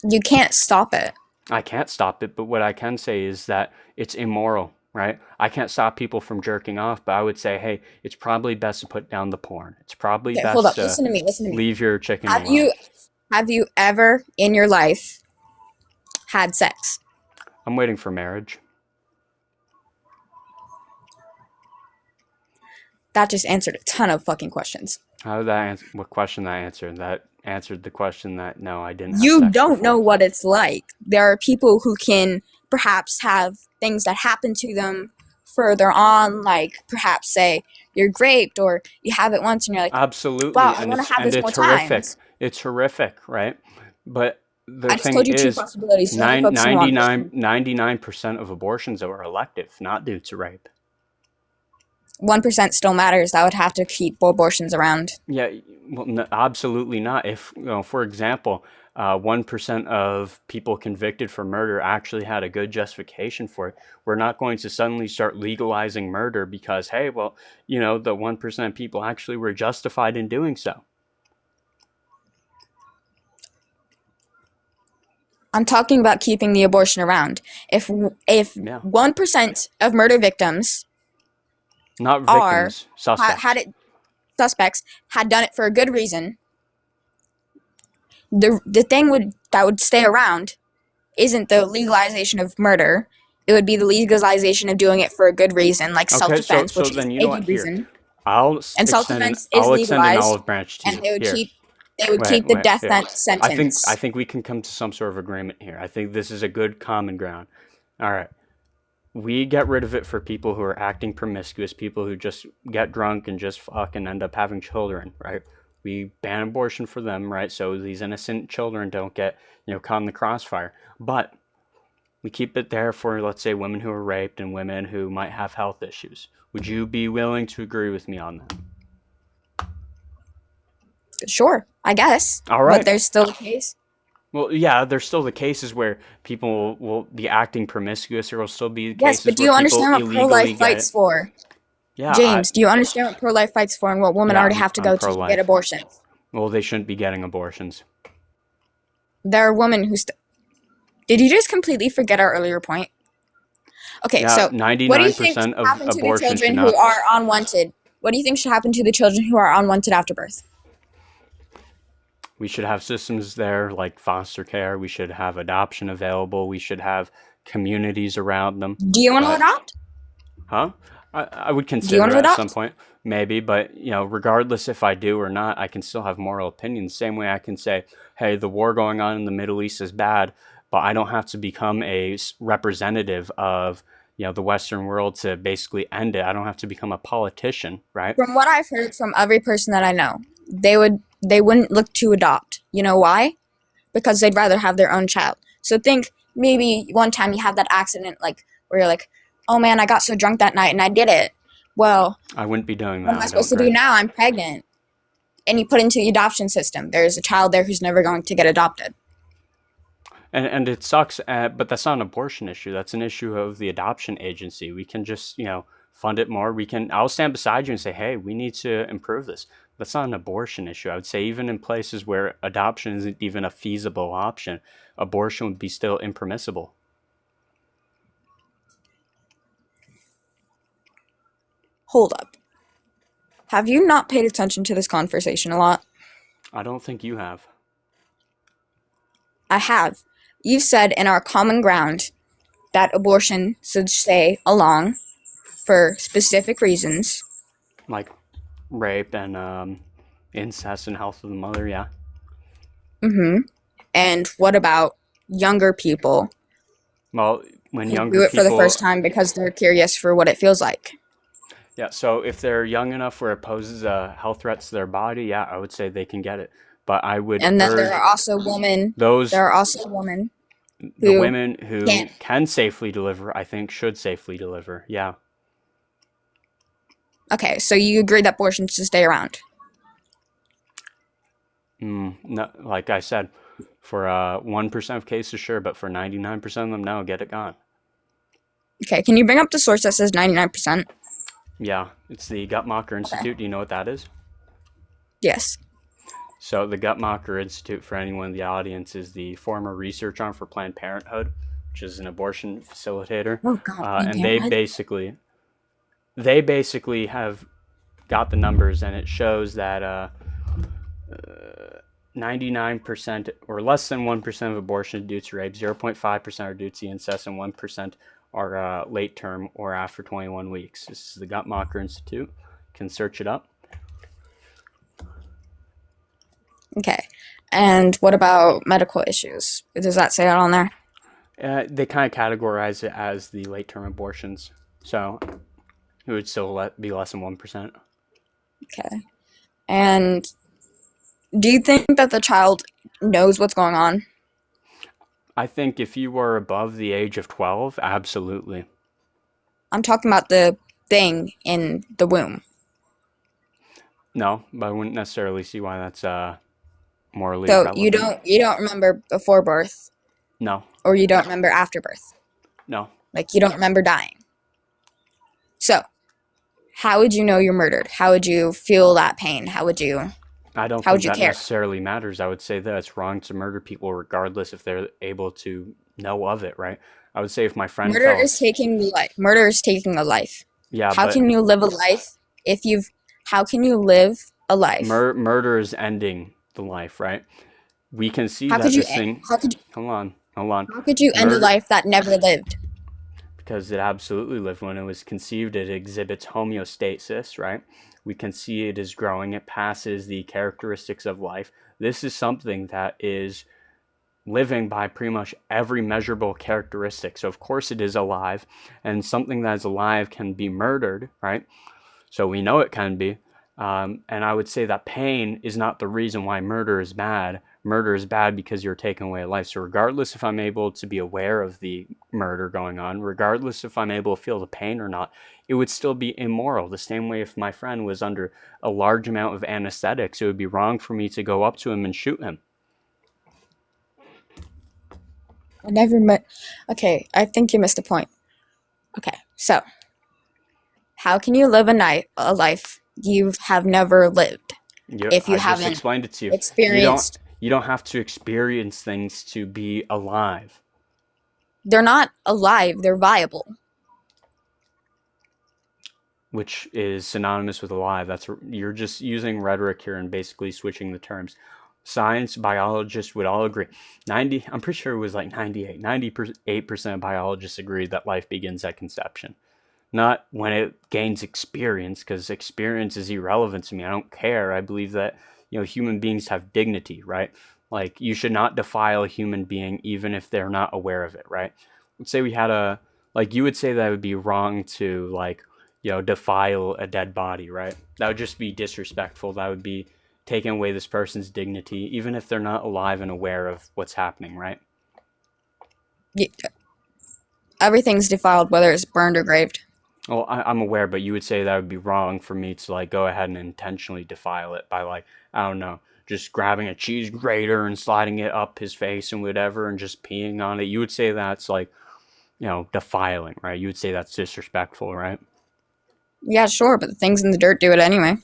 You can't stop it. I can't stop it, but what I can say is that it's immoral, right? I can't stop people from jerking off, but I would say, hey, it's probably best to put down the porn. It's probably Okay, hold best up. to Listen to me. leave your chicken Have alone. you ever in your life had sex? I'm waiting for marriage. That just answered a ton of fucking questions. How did that answer? What question that answered? That answered the question that no, I didn't have You sex don't before. know what it's like. There are people who can perhaps have things that happen to them further on, like perhaps say you're raped or you have it once and you're like, Absolutely, wow, I and want to have this more it's horrific. times. It's horrific, right? But the I just thing told you two is, possibilities. So only focus on one. 99% of abortions are elective, not due to rape. 1% still matters. That would have to keep abortions around. Yeah, well, no, absolutely not. If, for example, 1% of people convicted for murder actually had a good justification for it, we're not going to suddenly start legalizing murder because, hey, well, the 1% of people actually were justified in doing so. I'm talking about keeping the abortion around. If Yeah. 1% of murder victims Not victims, suspects. suspects had done it for a good reason, the thing that would stay around isn't the legalization of murder. It would be the legalization of doing it for a good reason, like Okay, self-defense, so which then is you know a what? good Here, reason. I'll And self-defense is extend an legalized, olive branch to you. and they would Here. keep the death Here. sentence. I think we can come to some sort of agreement here. I think this is a good common ground. All right. We get rid of it for people who are acting promiscuous, people who just get drunk and just fucking end up having children, right? We ban abortion for them, right? So these innocent children don't get, caught in the crossfire. But we keep it there for, let's say, women who are raped and women who might have health issues. Would you be willing to agree with me on that? Sure, I guess. All right. But there's still a case. Well, yeah, there's still the cases where people will be acting promiscuous. There will still be cases Yes, but do where you people understand what illegally pro-life get fights it. for? Yeah, James, do you understand what pro-life fights for and what women Yeah, already have to I'm go to pro-life. get abortions? Well, they shouldn't be getting abortions. There are women who Did you just completely forget our earlier point? Okay, Yeah, so what do you 99% think should of happen to the abortion should children not. who are unwanted? What do you think should happen to the children who are unwanted after birth? We should have systems there like foster care. We should have adoption available. We should have communities around them. Do you want to But- adopt? Huh? I would Do you consider want it to at adopt? some point, maybe, but regardless if I do or not, I can still have moral opinions. Same way I can say, hey, the war going on in the Middle East is bad, but I don't have to become a representative of the Western world to basically end it. I don't have to become a politician, right? From what I've heard from every person that I know, they wouldn't look to adopt. You know why? Because they'd rather have their own child. So think maybe one time you have that accident, like where you're like, oh man, I got so drunk that night and I did it. Well, I wouldn't be doing what that. am I I supposed don't to do drink. now? I'm pregnant. And you put into the adoption system. There's a child there who's never going to get adopted. And it sucks, but that's not an abortion issue. That's an issue of the adoption agency. We can just, fund it more. I'll stand beside you and say, hey, we need to improve this. That's not an abortion issue. I would say even in places where adoption isn't even a feasible option, abortion would be still impermissible. Hold up. Have you not paid attention to this conversation a lot? I don't think you have. I have. You've said in our common ground that abortion should stay along for specific reasons. Like rape and incest and health of the mother, yeah. Mm-hmm. And what about younger people Well, when who younger do it for the people, first time because they're curious for what it feels like? yeah, so if they're young enough where it poses a health threat to their body, yeah, I would say they can get it. But I would And then urge there are also women. those There are also women the who women who can't. can safely deliver, I think, should safely deliver. Yeah. Okay, so you agree that abortion should stay around? No, like I said, for 1% of cases, sure, but for 99% of them, no, get it gone. Okay, can you bring up the source that says 99%? Yeah, it's the Guttmacher Institute. Do you know what that is? Yes. So the Guttmacher Institute, for anyone in the audience, is the former research arm for Planned Parenthood, which is an abortion facilitator. Oh God. And they basically have got the numbers, and it shows that 99% or less than 1% of abortion are due to rape, 0.5% are due to incest, and 1% are late term or after 21 weeks. This is the Guttmacher Institute. You can search it up. Okay. And what about medical issues? Does that say that on there? They kind of categorize it as the late term abortions. So it would still be less than 1%. Okay. And do you think that the child knows what's going on? I think if you were above the age of 12, absolutely. I'm talking about the thing in the womb. No, but I wouldn't necessarily see why that's morally So relevant. you don't remember before birth, No, or you don't remember after birth. no. Like you don't remember dying. So, how would you know you're murdered? How would you feel that pain? I don't How think would you that care? necessarily matters. I would say that it's wrong to murder people regardless if they're able to know of it, right? I would say if my friend Murder fell, is taking life. Murder is taking a life. yeah, How but can you live a life if you've how can you live a life? murder is ending the life, right? We can see How that could you this thing. Hold on. how could you end a Murder, life that never lived? because it absolutely lived when it was conceived. It exhibits homeostasis, right? We can see it is growing. It passes the characteristics of life. This is something that is living by pretty much every measurable characteristic. So of course it is alive, and something that is alive can be murdered, right? So we know it can be. And I would say that pain is not the reason why murder is bad. Murder is bad because you're taking away a life. So regardless if I'm able to be aware of the murder going on, regardless if I'm able to feel the pain or not, it would still be immoral. The same way if my friend was under a large amount of anesthetics, it would be wrong for me to go up to him and shoot him. I never met. Okay, I think you missed a point. Okay, so how can you live a life you have never lived if you I just haven't explained it to you. experienced? You don't have to experience things to be alive. They're not alive, they're viable. Which is synonymous with alive. You're just using rhetoric here and basically switching the terms. Science, biologists would all agree. I'm pretty sure it was like 98% of biologists agree that life begins at conception. Not when it gains experience, because experience is irrelevant to me. I don't care. I believe that, human beings have dignity, right? Like, you should not defile a human being even if they're not aware of it, right? Let's say we had you would say that it would be wrong to, defile a dead body, right? That would just be disrespectful. That would be taking away this person's dignity, even if they're not alive and aware of what's happening, right? Yeah. Everything's defiled, whether it's burned or graved. Well, I'm aware, but you would say that would be wrong for me to like go ahead and intentionally defile it by like, I don't know, just grabbing a cheese grater and sliding it up his face and whatever and just peeing on it. You would say that's like, defiling, right? You would say that's disrespectful, right? Yeah, sure, but the things in the dirt do it anyway.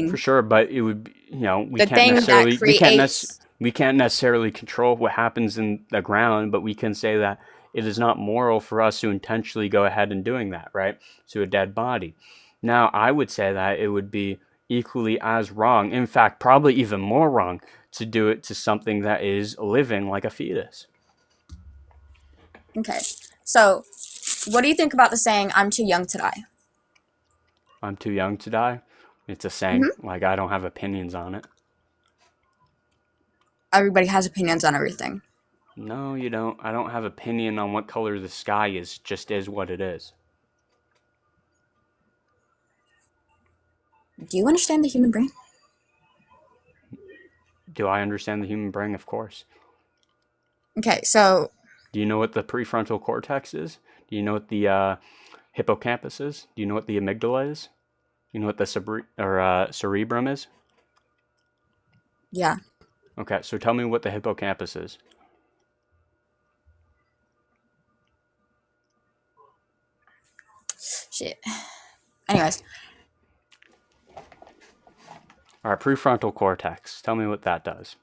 For sure, but it would be, we The can't thing that necessarily creates. we can't necessarily control what happens in the ground, but we can say that it is not moral for us to intentionally go ahead and doing that, right? To a dead body. Now, I would say that it would be equally as wrong, in fact, probably even more wrong, to do it to something that is living like a fetus. Okay, so what do you think about the saying, "I'm too young to die"? I'm too young to die. It's a saying. Like, I don't have opinions on it. Everybody has opinions on everything. No, you don't. I don't have opinion on what color the sky is. It just is what it is. Do you understand the human brain? Do I understand the human brain? Of course. Okay, so Do you know what the prefrontal cortex is? Do you know what the hippocampus is? Do you know what the amygdala is? Do you know what the cerebrum is? yeah, Okay, so tell me what the hippocampus is. shit. Anyways, All right, prefrontal cortex. Tell me what that does.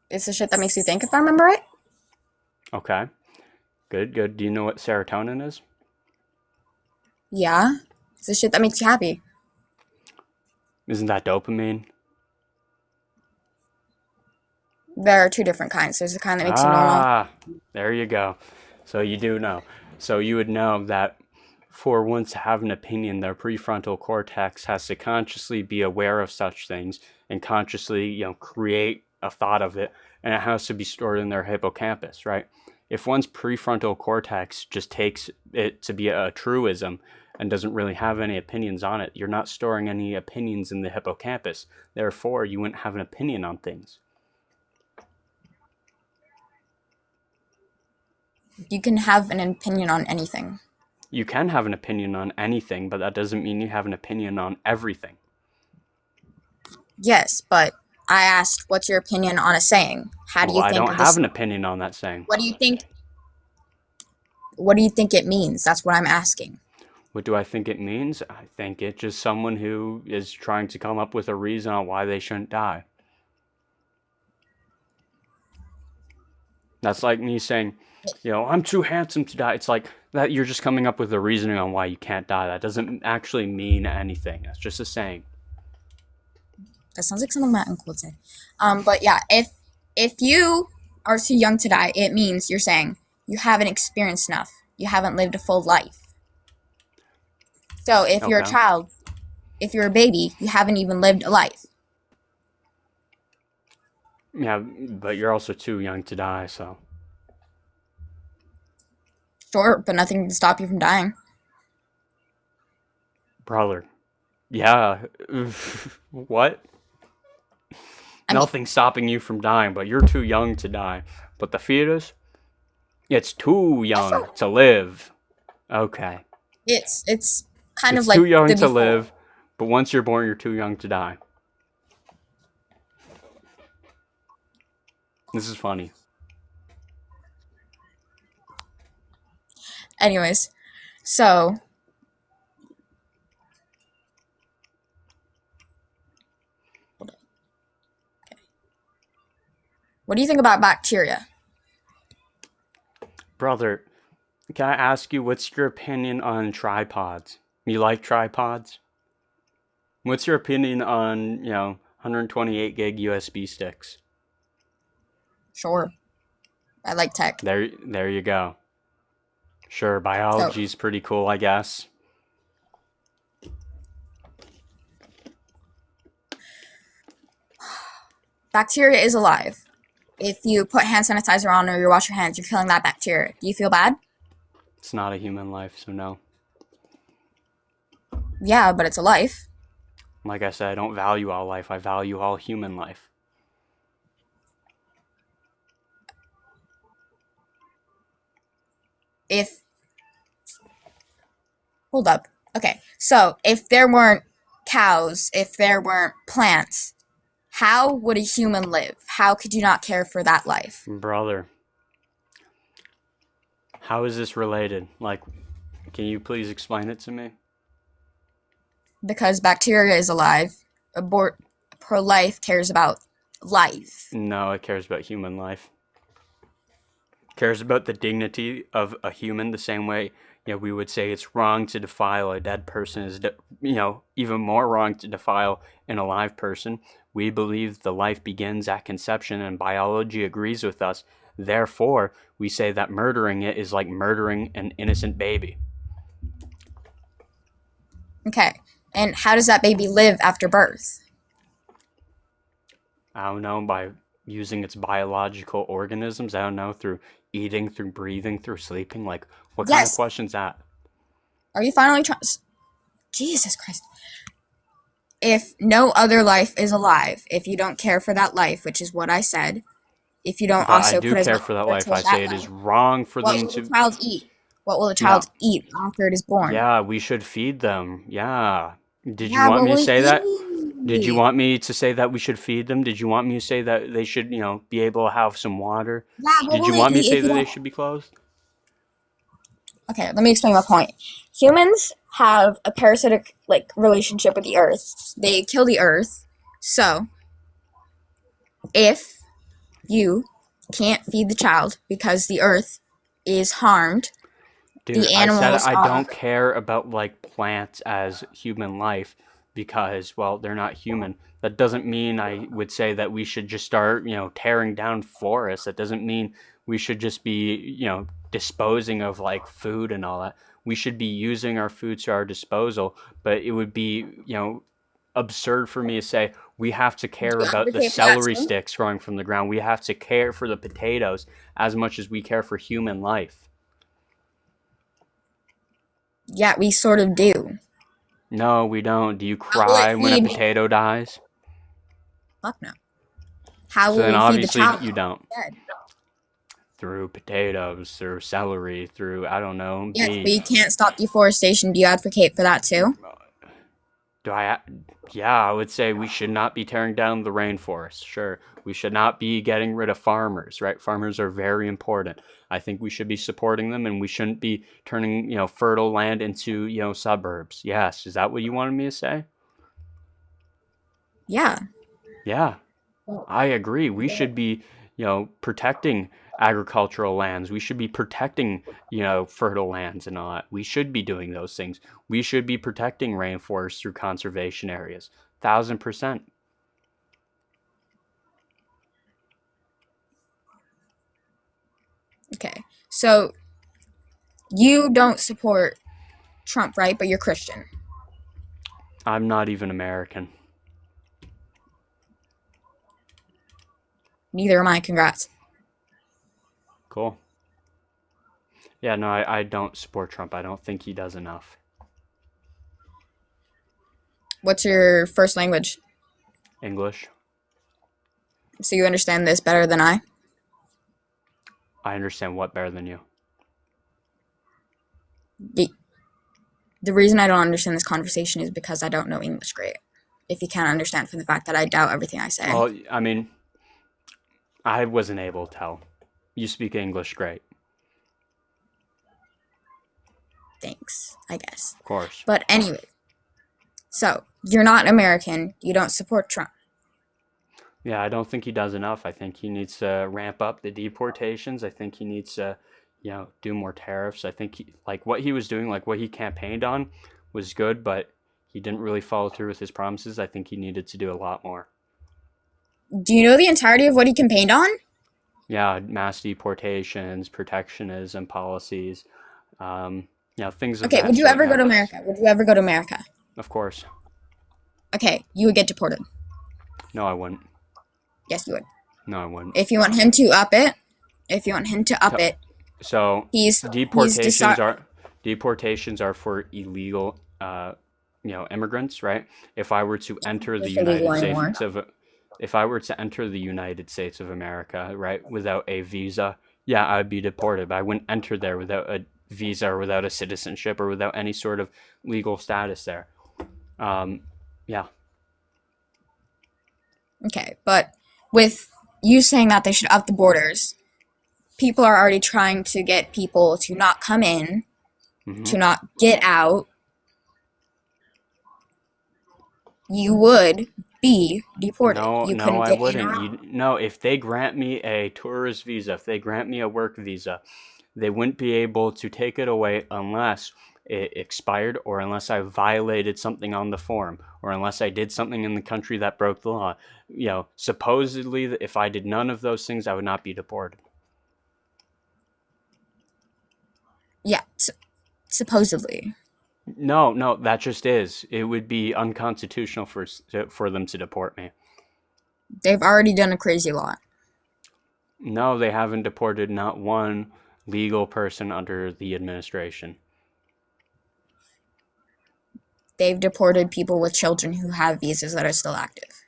it's the shit that makes you think, if I remember right. Okay, good. Do you know what serotonin is? Yeah, it's the shit that makes you happy. Isn't that dopamine? There are two different kinds. There's the kind that makes you normal. Ah, there you go. So you do know. So you would know that for one to have an opinion, their prefrontal cortex has to consciously be aware of such things and consciously, create a thought of it, and it has to be stored in their hippocampus, right? If one's prefrontal cortex just takes it to be a truism and doesn't really have any opinions on it, you're not storing any opinions in the hippocampus. Therefore, you wouldn't have an opinion on things. You can have an opinion on anything. You can have an opinion on anything, but that doesn't mean you have an opinion on everything. Yes, but I asked, what's your opinion on a saying? How do you I think don't of have this? an opinion on that saying. What do you think? What do you think it means? That's what I'm asking. What do I think it means? I think it's just someone who is trying to come up with a reason on why they shouldn't die. That's like me saying, I'm too handsome to die. It's like that you're just coming up with a reasoning on why you can't die. That doesn't actually mean anything. That's just a saying. That sounds like something my uncle would say. But yeah, if you are too young to die, it means you're saying you haven't experienced enough. You haven't lived a full life. So if you're a Okay. child, if you're a baby, you haven't even lived a life. Yeah, but you're also too young to die, so. Sure, but nothing can stop you from dying. Brother. Yeah. What? I mean- Nothing's stopping you from dying, but you're too young to die. But the fetus, it's too young to live. Okay. It's kind It's of like too young the to before. live, but once you're born, you're too young to die. This is funny. Anyways, so what do you think about bacteria? Brother, can I ask you, what's your opinion on tripods? You like tripods? What's your opinion on, 128 gig USB sticks? Sure. I like tech. There you go. Sure, biology's pretty cool, I guess. Bacteria is alive. If you put hand sanitizer on or you wash your hands, you're killing that bacteria. Do you feel bad? It's not a human life, so no. Yeah, but it's a life. Like I said, I don't value all life. I value all human life. If hold up. Okay, so if there weren't cows, if there weren't plants, how would a human live? How could you not care for that life? Brother, how is this related? Like, can you please explain it to me? Because bacteria is alive. Pro-life cares about life. No, it cares about human life. Cares about the dignity of a human the same way, we would say it's wrong to defile a dead person is, even more wrong to defile an alive person. We believe the life begins at conception, and biology agrees with us. Therefore, we say that murdering it is like murdering an innocent baby. Okay, and how does that baby live after birth? I don't know, by using its biological organisms. I don't know, through eating, through breathing, through sleeping. Like, what kind of Yes. question's that? Are you finally trying? Jesus Christ. If no other life is alive, if you don't care for that life, which is what I said, if you don't But also I do put as care much for that effort life. I towards say that it is life, wrong for what them will the to. child eat? What will the Yeah, child eat after it is born? yeah, we should feed them. Yeah. Did you Yeah, want what me to will say that? he Did you eat? want me to say that we should feed them? Did you want me to say that they should, be able to have some water? Yeah, what Did will you they want me to eat say if that you they don't? should be clothed? Okay, let me explain my point. Humans have a parasitic relationship with the earth. They kill the earth. So, if you can't feed the child because the earth is harmed, Dude, the I said animals I are. don't care about like plants as human life because, well, they're not human. That doesn't mean I would say that we should just start, tearing down forests. That doesn't mean we should just be, disposing of like food and all that. We should be using our food to our disposal, but it would be, absurd for me to say we have to Do care you about the advocate for that celery too? sticks growing from the ground. We have to care for the potatoes as much as we care for human life. Yeah, we sort of do. No, we don't. Do you How will it cry when a feed? potato dies? Fuck no. How So will then we feed the obviously child you don't. instead? Through potatoes, through celery, through, I don't know, Yes, but beef. you can't stop deforestation. Do you advocate for that too? Do I? Yeah, I would say we should not be tearing down the rainforest. Sure. We should not be getting rid of farmers, right? Farmers are very important. I think we should be supporting them, and we shouldn't be turning, fertile land into, suburbs. Yes. Is that what you wanted me to say? Yeah. Yeah. I agree. We should be, protecting agricultural lands. We should be protecting, fertile lands and all that. We should be doing those things. We should be protecting rainforests through conservation areas. 1,000%. Okay. So you don't support Trump, right? But you're Christian. I'm not even American. Neither am I. Congrats. Cool. Yeah, no, I don't support Trump. I don't think he does enough. What's your first language? English. So you understand this better than I? I understand what better than you? The reason I don't understand this conversation is because I don't know English great. If you can't understand from the fact that I doubt everything I say. Well, I mean, I wasn't able to tell. You speak English great. Thanks, I guess. Of course. But anyway, so you're not American. You don't support Trump. Yeah, I don't think he does enough. I think he needs to ramp up the deportations. I think he needs to, do more tariffs. I think what he was doing, like what he campaigned on was good, but he didn't really follow through with his promises. I think he needed to do a lot more. Do you know the entirety of what he campaigned on? Yeah, mass deportations, protectionism policies, things of Okay, that would you sort. ever go to America? Would you ever go to America? Of course. Okay, you would get deported. No, I wouldn't. Yes, you would. No, I wouldn't. If you want him to up it, So he's deportations are for illegal immigrants, right? If I were to enter the It's illegal United anymore. States of if I were to enter the United States of America, right, without a visa, yeah, I'd be deported. But I wouldn't enter there without a visa or without a citizenship or without any sort of legal status there. Yeah. Okay, but with you saying that they should up the borders, people are already trying to get people to not come in, to not get out. You would be deported. No, You no, couldn't I get in or wouldn't. out. No, if they grant me a tourist visa, if they grant me a work visa, they wouldn't be able to take it away unless it expired or unless I violated something on the form or unless I did something in the country that broke the law. Supposedly, if I did none of those things, I would not be deported. Yeah, supposedly. No, that just is. It would be unconstitutional for them to deport me. They've already done a crazy lot. No, they haven't deported not one legal person under the administration. They've deported people with children who have visas that are still active.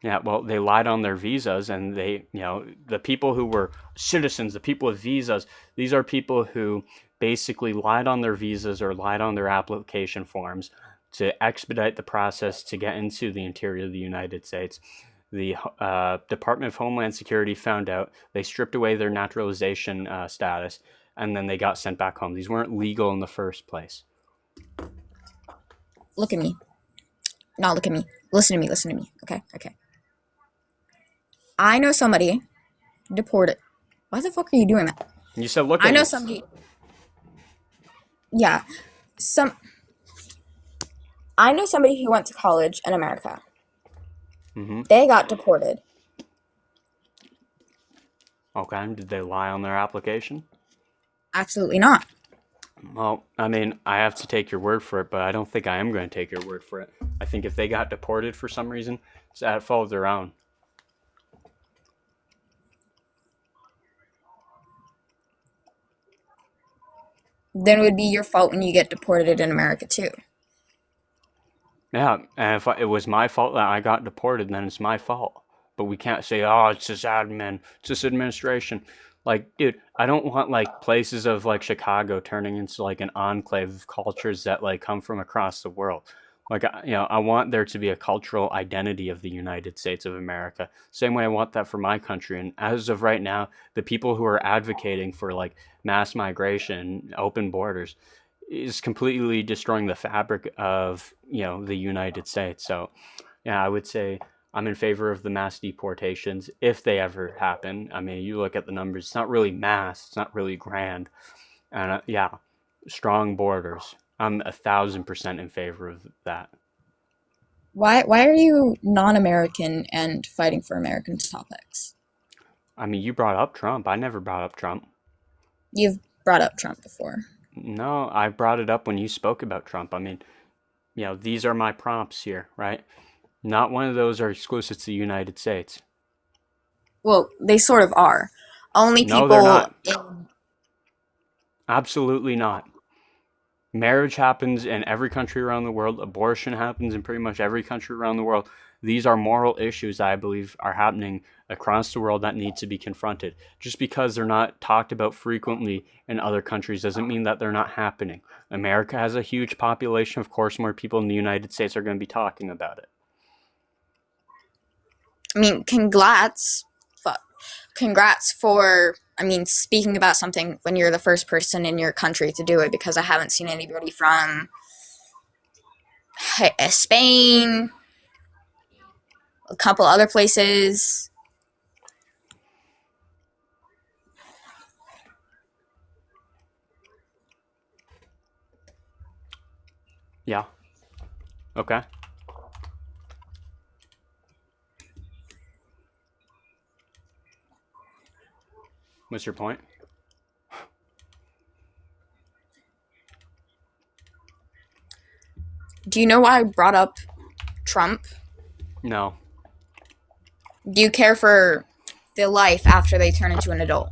Yeah, well, they lied on their visas, and the people who were citizens, the people with visas, these are people who basically lied on their visas or lied on their application forms to expedite the process to get into the interior of the United States. The Department of Homeland Security found out, they stripped away their naturalization status, and then they got sent back home. These weren't legal in the first place. Look at me. Not look at me. Listen to me. Okay. I know somebody deported. Why the fuck are you doing that? You said look at I know me. somebody. Yeah. I know somebody who went to college in America. They got deported. Okay, did they lie on their application? Absolutely not. Well, I mean, I have to take your word for it, but I don't think I am going to take your word for it. I think if they got deported for some reason, it's at fault of their own. Then it would be your fault when you get deported in America too. Yeah, and if it was my fault that I got deported, then it's my fault. But we can't say, oh, it's this admin, it's this administration. Like, dude, I don't want, like, places of, like, Chicago turning into, like, an enclave of cultures that, like, come from across the world. Like, I want there to be a cultural identity of the United States of America. Same way I want that for my country. And as of right now, the people who are advocating for, like, mass migration, open borders, is completely destroying the fabric of, the United States. So, yeah, I would say I'm in favor of the mass deportations if they ever happen. I mean, you look at the numbers, it's not really mass, it's not really grand. And strong borders. I'm 1,000% in favor of that. Why are you non-American and fighting for American topics? I mean, you brought up Trump. I never brought up Trump. You've brought up Trump before. No, I brought it up when you spoke about Trump. I mean, these are my prompts here, right? Not one of those are exclusive to the United States. Well, they sort of are. Only No, people they're not. in Absolutely not. Marriage happens in every country around the world. Abortion happens in pretty much every country around the world. These are moral issues that I believe are happening across the world that need to be confronted. Just because they're not talked about frequently in other countries doesn't mean that they're not happening. America has a huge population. Of course, more people in the United States are going to be talking about it. I mean, congrats for, speaking about something when you're the first person in your country to do it, because I haven't seen anybody from Spain, a couple other places. Yeah. Okay. What's your point? Do you know why I brought up Trump? No. Do you care for their life after they turn into an adult?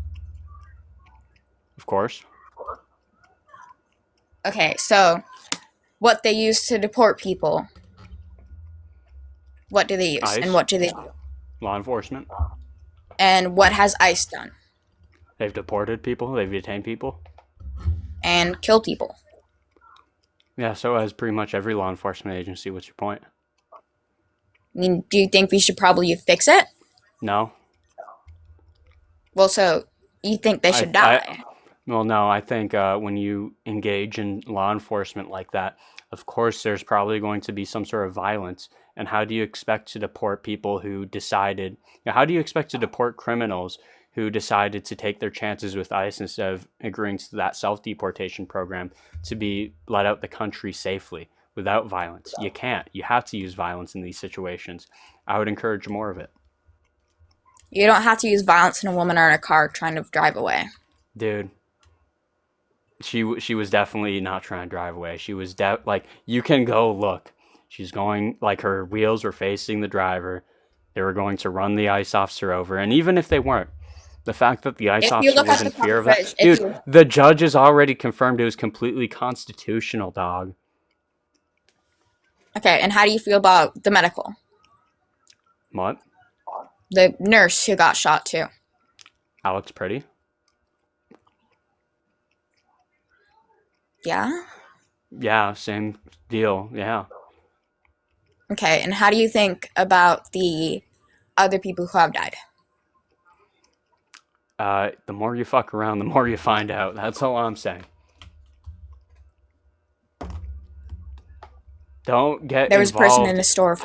Of course. Okay, so what they use to deport people. What do they use? ICE. And what do they do? Law enforcement. And what has ICE done? They've deported people. They've detained people. And killed people. Yeah, so has pretty much every law enforcement agency. What's your point? I mean, do you think we should probably fix it? No. Well, so you think they should die? Well, no, I think when you engage in law enforcement like that, of course there's probably going to be some sort of violence. And how do you expect to deport people who decided, how do you expect to deport criminals who decided to take their chances with ICE instead of agreeing to that self-deportation program to be let out the country safely without violence? You can't. You have to use violence in these situations. I would encourage more of it. You don't have to use violence in a woman or in a car trying to drive away. Dude, she was definitely not trying to drive away. She was like, you can go look. She's going, like, her wheels were facing the driver. They were going to run the ICE officer over. And even if they weren't, the fact that the ICE officer was in fear of that, dude, the judge has already confirmed it was completely constitutional, dog. Okay, and how do you feel about the medical? What? The nurse who got shot too. Alex Pretty? Yeah? Yeah, same deal, yeah. Okay, and how do you think about the other people who have died? The more you fuck around, the more you find out. That's all I'm saying. Don't get There was involved. a person in a store.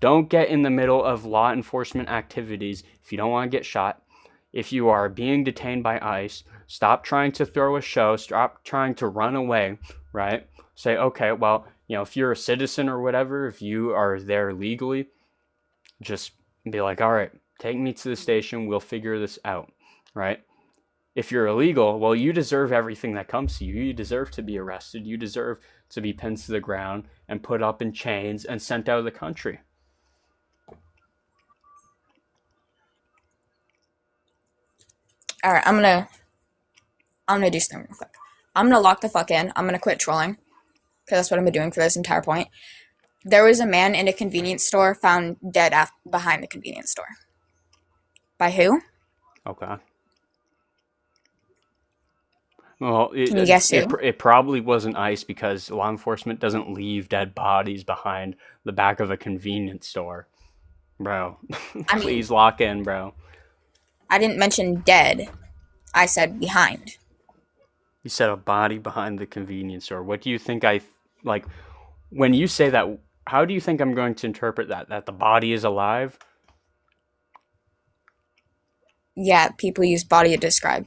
Don't get in the middle of law enforcement activities if you don't want to get shot. If you are being detained by ICE, stop trying to throw a show. Stop trying to run away, right? Say, okay, well, if you're a citizen or whatever, if you are there legally, just be like, all right, take me to the station. We'll figure this out, right? If you're illegal, well, you deserve everything that comes to you. You deserve to be arrested. You deserve to be pinned to the ground and put up in chains and sent out of the country. All right, I'm gonna do something real quick. I'm gonna lock the fuck in. I'm gonna quit trolling, because that's what I've been doing for this entire point. There was a man in a convenience store found dead behind the convenience store. By who? Okay. Well, Can you guess who? It probably wasn't ICE, because law enforcement doesn't leave dead bodies behind the back of a convenience store. Bro, please lock in, bro. I didn't mention dead. I said behind. You said a body behind the convenience store. What do you think like, when you say that, how do you think I'm going to interpret that? That the body is alive? Yeah, people use body to describe.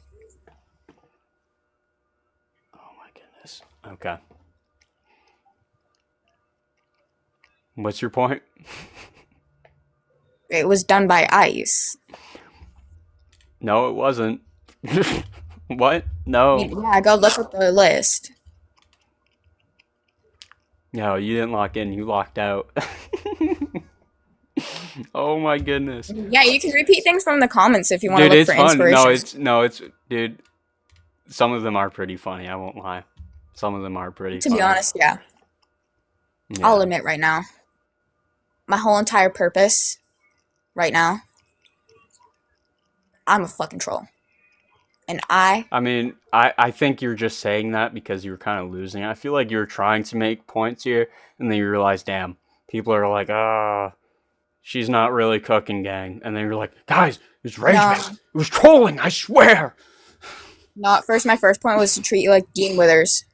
Oh my goodness. Okay. What's your point? It was done by ICE. No, it wasn't. What? No. Yeah, go look at the list. No, you didn't lock in. You locked out. Oh my goodness. Yeah, you can repeat things from the comments if you want to Dude, look it's for fun. inspiration. Dude, some of them are pretty funny. I won't lie. Some of them are pretty To funny. be honest, yeah. Yeah. I'll admit right now, my whole entire purpose right now, I'm a fucking troll. And I mean, I think you're just saying that because you're kind of losing. I feel like you're trying to make points here, and then you realize, damn, people are like, she's not really cooking, gang. And then you're like, guys, it's rage bait. It was trolling, I swear. No, at first, my first point was to treat you like Dean Withers.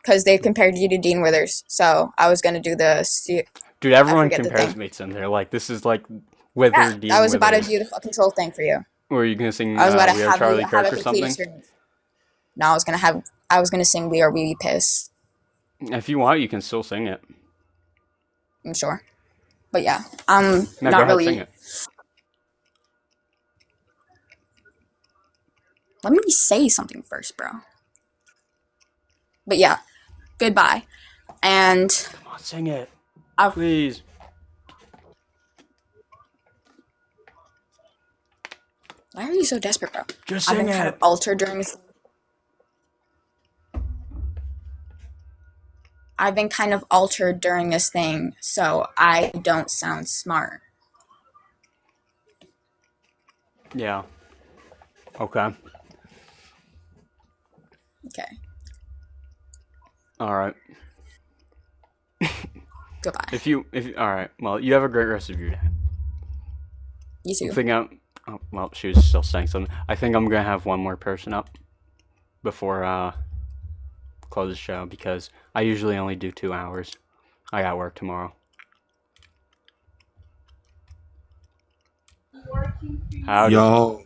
Because they compared you to Dean Withers. So I was going to do the... Dude, everyone compares me to him. They're like, this is like Wither, Dean I was Withers. about to do the fucking troll thing for you. Were you gonna sing I was about to We Are have Charlie you Kirk have or a complete something? experience. No, I was gonna sing We Are We Piss. If you want, you can still sing it. I'm sure. But yeah, I'm No, not go ahead, really... sing it. Let me say something first, bro. But yeah, goodbye. And... Come on, sing it. I'll... Please. Why are you so desperate, bro? Just I've sing been kind it. of altered during this. I've been kind of altered during this thing, so I don't sound smart. Yeah. Okay. Okay, All right. goodbye. If you all right. Well, you have a great rest of your day. You I too. think oh, well, she was still saying something. I think I'm gonna have one more person up before close the show because I usually only do 2 hours. I got work tomorrow. Howdy. Yo,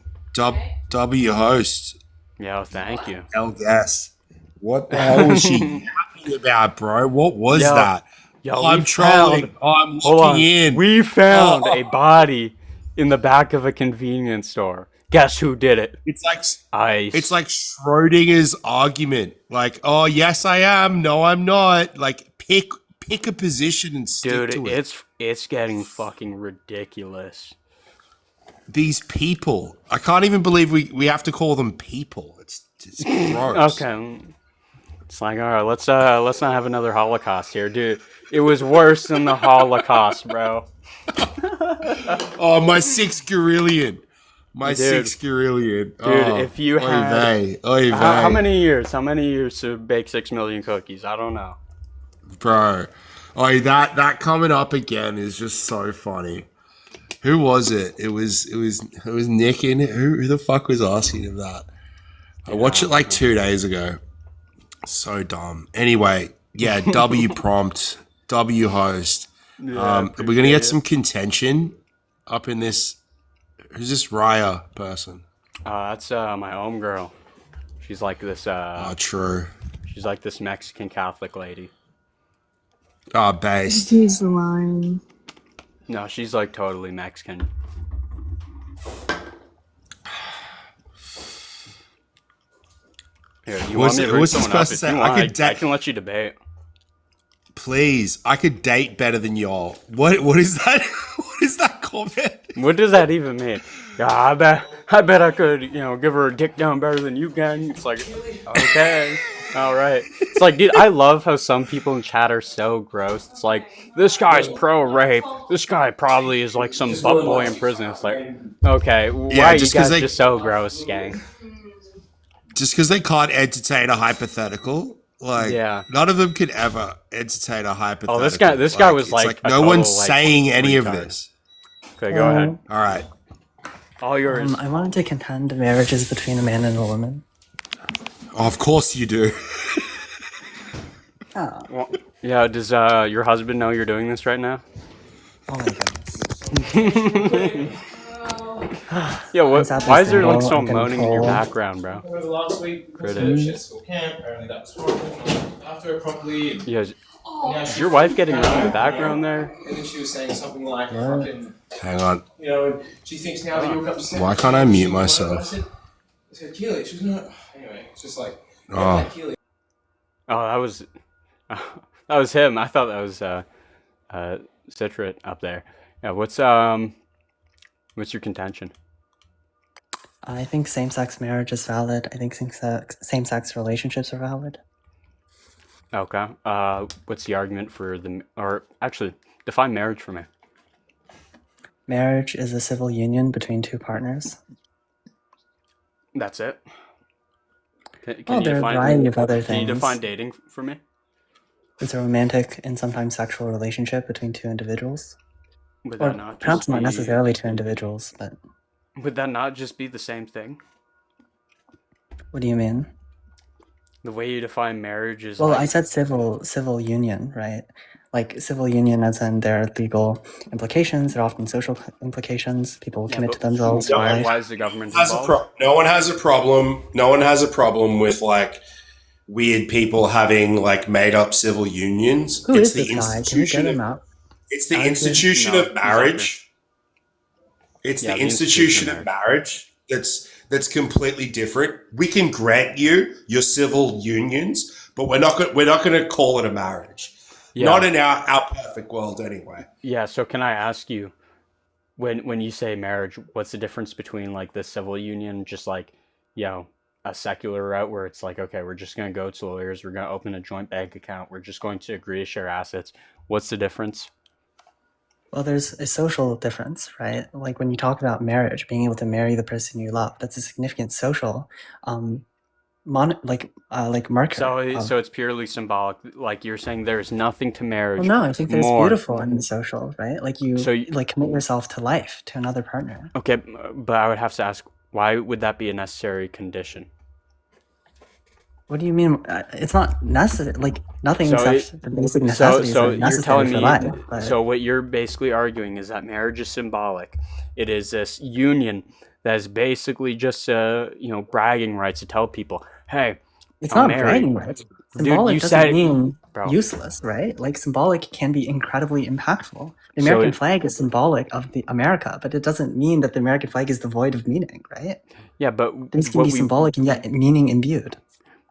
W host, Yo, thank you. L gas. What the hell was she yapping about, bro? What was Yo, that? Yo, I'm we trolling. found. I'm Hold looking on. in. We found a Oh, body in the back of a convenience store. Guess who did it? it's like Ice. Schrodinger's argument. Like, oh yes, I am. No, I'm not. Like, pick a position and stick Dude, to it. it's getting fucking ridiculous. These people. I can't even believe we have to call them people. It's gross. Okay. It's like, all right, let's not have another Holocaust here, dude. It was worse than the Holocaust, bro. Oh, my 6 Gorillion. My Dude. 6 Gorillion. Dude, Oh, if you oy had vey, oy how vey. many years? How many years to bake 6 million cookies? I don't know. Bro, oh, that coming up again is just so funny. Who was it? It was Nick in it. Who the fuck was asking him that? I watched it like 2 days ago. So dumb. Anyway, yeah, W prompt, W host. Yeah, We're gonna get some contention up in this. Who's this Raya person? That's my homegirl. She's like this Oh, true. she's like this Mexican Catholic lady. Oh, based. He's lying. No, she's like totally Mexican. Here, you want me to bring What's he someone up? supposed to If say? you want, I can let you debate. Please, I could date better than y'all. What is that? What is that comment? What does that even mean? Yeah, I bet I could, give her a dick down better than you can. It's like, okay, all right. It's like, dude, I love how some people in chat are so gross. It's like, this guy's pro-rape. This guy probably is like some butt boy in prison. It's like, okay, why are you guys just so gross, gang? Just because they can't entertain a hypothetical, like, Yeah. none of them could ever entertain a hypothetical. Oh, this guy was like no one's saying any of this. Okay, go ahead. All right. All yours. I wanted to contend marriages between a man and a woman. Oh, of course you do. Oh, Well, yeah, does your husband know you're doing this right now? oh my goodness. Yeah, I'm sadly why is there like single. so I'm getting moaning in your cold. background, bro? Last week, Critic. shit school camp. Apparently that was horrible. After it properly. Yeah, is your wife getting around in the background there? And then she was saying something like, What? fucking, Hang on. she thinks now that you're upset. Why can't I mute myself? I said, Keely. She was not. Anyway, it's just like, Oh. Keely. Oh, that was him. I thought that was Citrit up there. Yeah, what's your contention? I think same-sex marriage is valid. I think same-sex relationships are valid. Okay. What's the argument for or actually define marriage for me? Marriage is a civil union between two partners. That's it. Well, there are a variety of other Can you things. define dating for me? It's a romantic and sometimes sexual relationship between two individuals. Would Or that not perhaps just not be, necessarily two individuals, but Would that not just be the same thing? what do you mean? The way you define marriage is Well, like, I said civil union, right? Like civil union as in there are legal implications, there are often social implications. People commit to themselves for life. why is the government involved? No one has a problem. No one has a problem with like weird people having like made up civil unions. Who is this guy? Can we get him out? It's the institution of marriage. It's the institution of marriage that's completely different. We can grant you your civil unions, but we're not going to call it a marriage. Yeah. Not in our perfect world, anyway. Yeah. So can I ask you, when you say marriage, what's the difference between like the civil union, just like, a secular route where it's like, okay, we're just going to go to lawyers, we're going to open a joint bank account, we're just going to agree to share assets. What's the difference? Well, there's a social difference, right? Like when you talk about marriage, being able to marry the person you love, that's a significant social marker. So it's purely symbolic. Like you're saying, there's nothing to marriage. Well, no, I think there's more. beautiful in the social, right? Like you like commit yourself to life, to another partner. Okay, but I would have to ask, why would that be a necessary condition? What do you mean? It's not necessary. Like nothing except the basic necessities are necessary for life. But... So what you're basically arguing is that marriage is symbolic. It is this union that is basically just bragging rights to tell people, hey, it's I'm not married. bragging rights. Symbolic doesn't mean useless, right? Like symbolic can be incredibly impactful. The American flag is symbolic of the America, but it doesn't mean that the American flag is devoid of meaning, right? Yeah, but things can be symbolic and yet meaning imbued.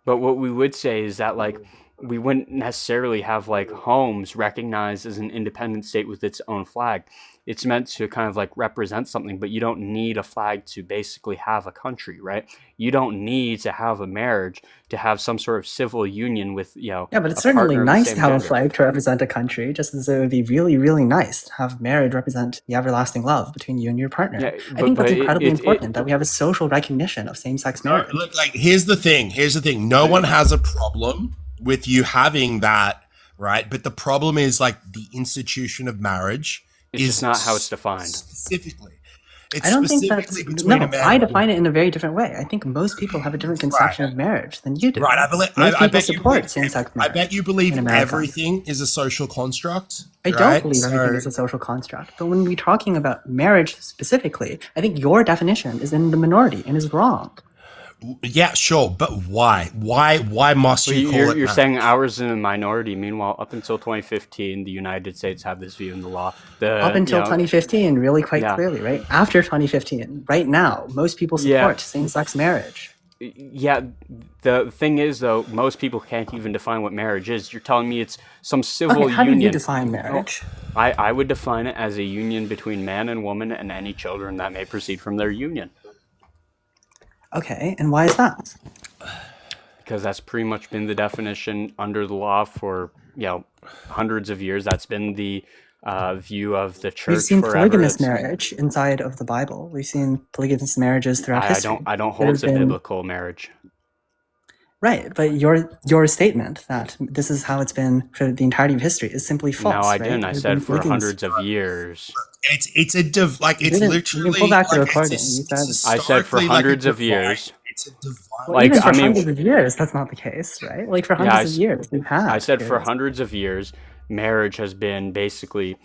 But what we would say is that, like, we wouldn't necessarily have, like, homes recognized as an independent state with its own flag. It's meant to kind of, like, represent something, but you don't need a flag to basically have a country, right? You don't need to have a marriage to have some sort of civil union with, Yeah, but it's certainly nice to have a flag to represent a country, just as it would be really, really nice to have marriage represent the everlasting love between you and your partner. Yeah, I think that's incredibly important, that we have a social recognition of same-sex marriage. Look, like, here's the thing. No one has a problem with you having that, right? But the problem is, like, the institution of marriage is not how it's defined. Specifically. I don't think that's... No, I define it in a very different way. I think most people have a different conception of marriage than you do. Right, I bet support same-sex marriage. I bet you believe everything is a social construct. I don't believe everything is a social construct. But when we're talking about marriage specifically, I think your definition is in the minority and is wrong. Yeah, sure, but why? Why must you call it? You're saying ours in a minority. Meanwhile, up until 2015, the United States have this view in the law. Up until 2015, really quite clearly, right? After 2015, right now, most people support same-sex marriage. Yeah, the thing is, though, most people can't even define what marriage is. You're telling me it's some civil union. How do you define marriage? I would define it as a union between man and woman and any children that may proceed from their union. Okay, and why is that? Because that's pretty much been the definition under the law for hundreds of years. That's been the view of the church. We've seen forever. polygamous marriage inside of the Bible. We've seen polygamous marriages throughout history. I don't hold to biblical marriage. Right, but your statement that this is how it's been for the entirety of history is simply false. No, I didn't. I said for hundreds of years. It's literally. You can pull back the recording. I said for hundreds of years. It's a divine. Well, even for hundreds of years, that's not the case, right? Like for hundreds of years, we have. I said for hundreds of years, marriage has been basically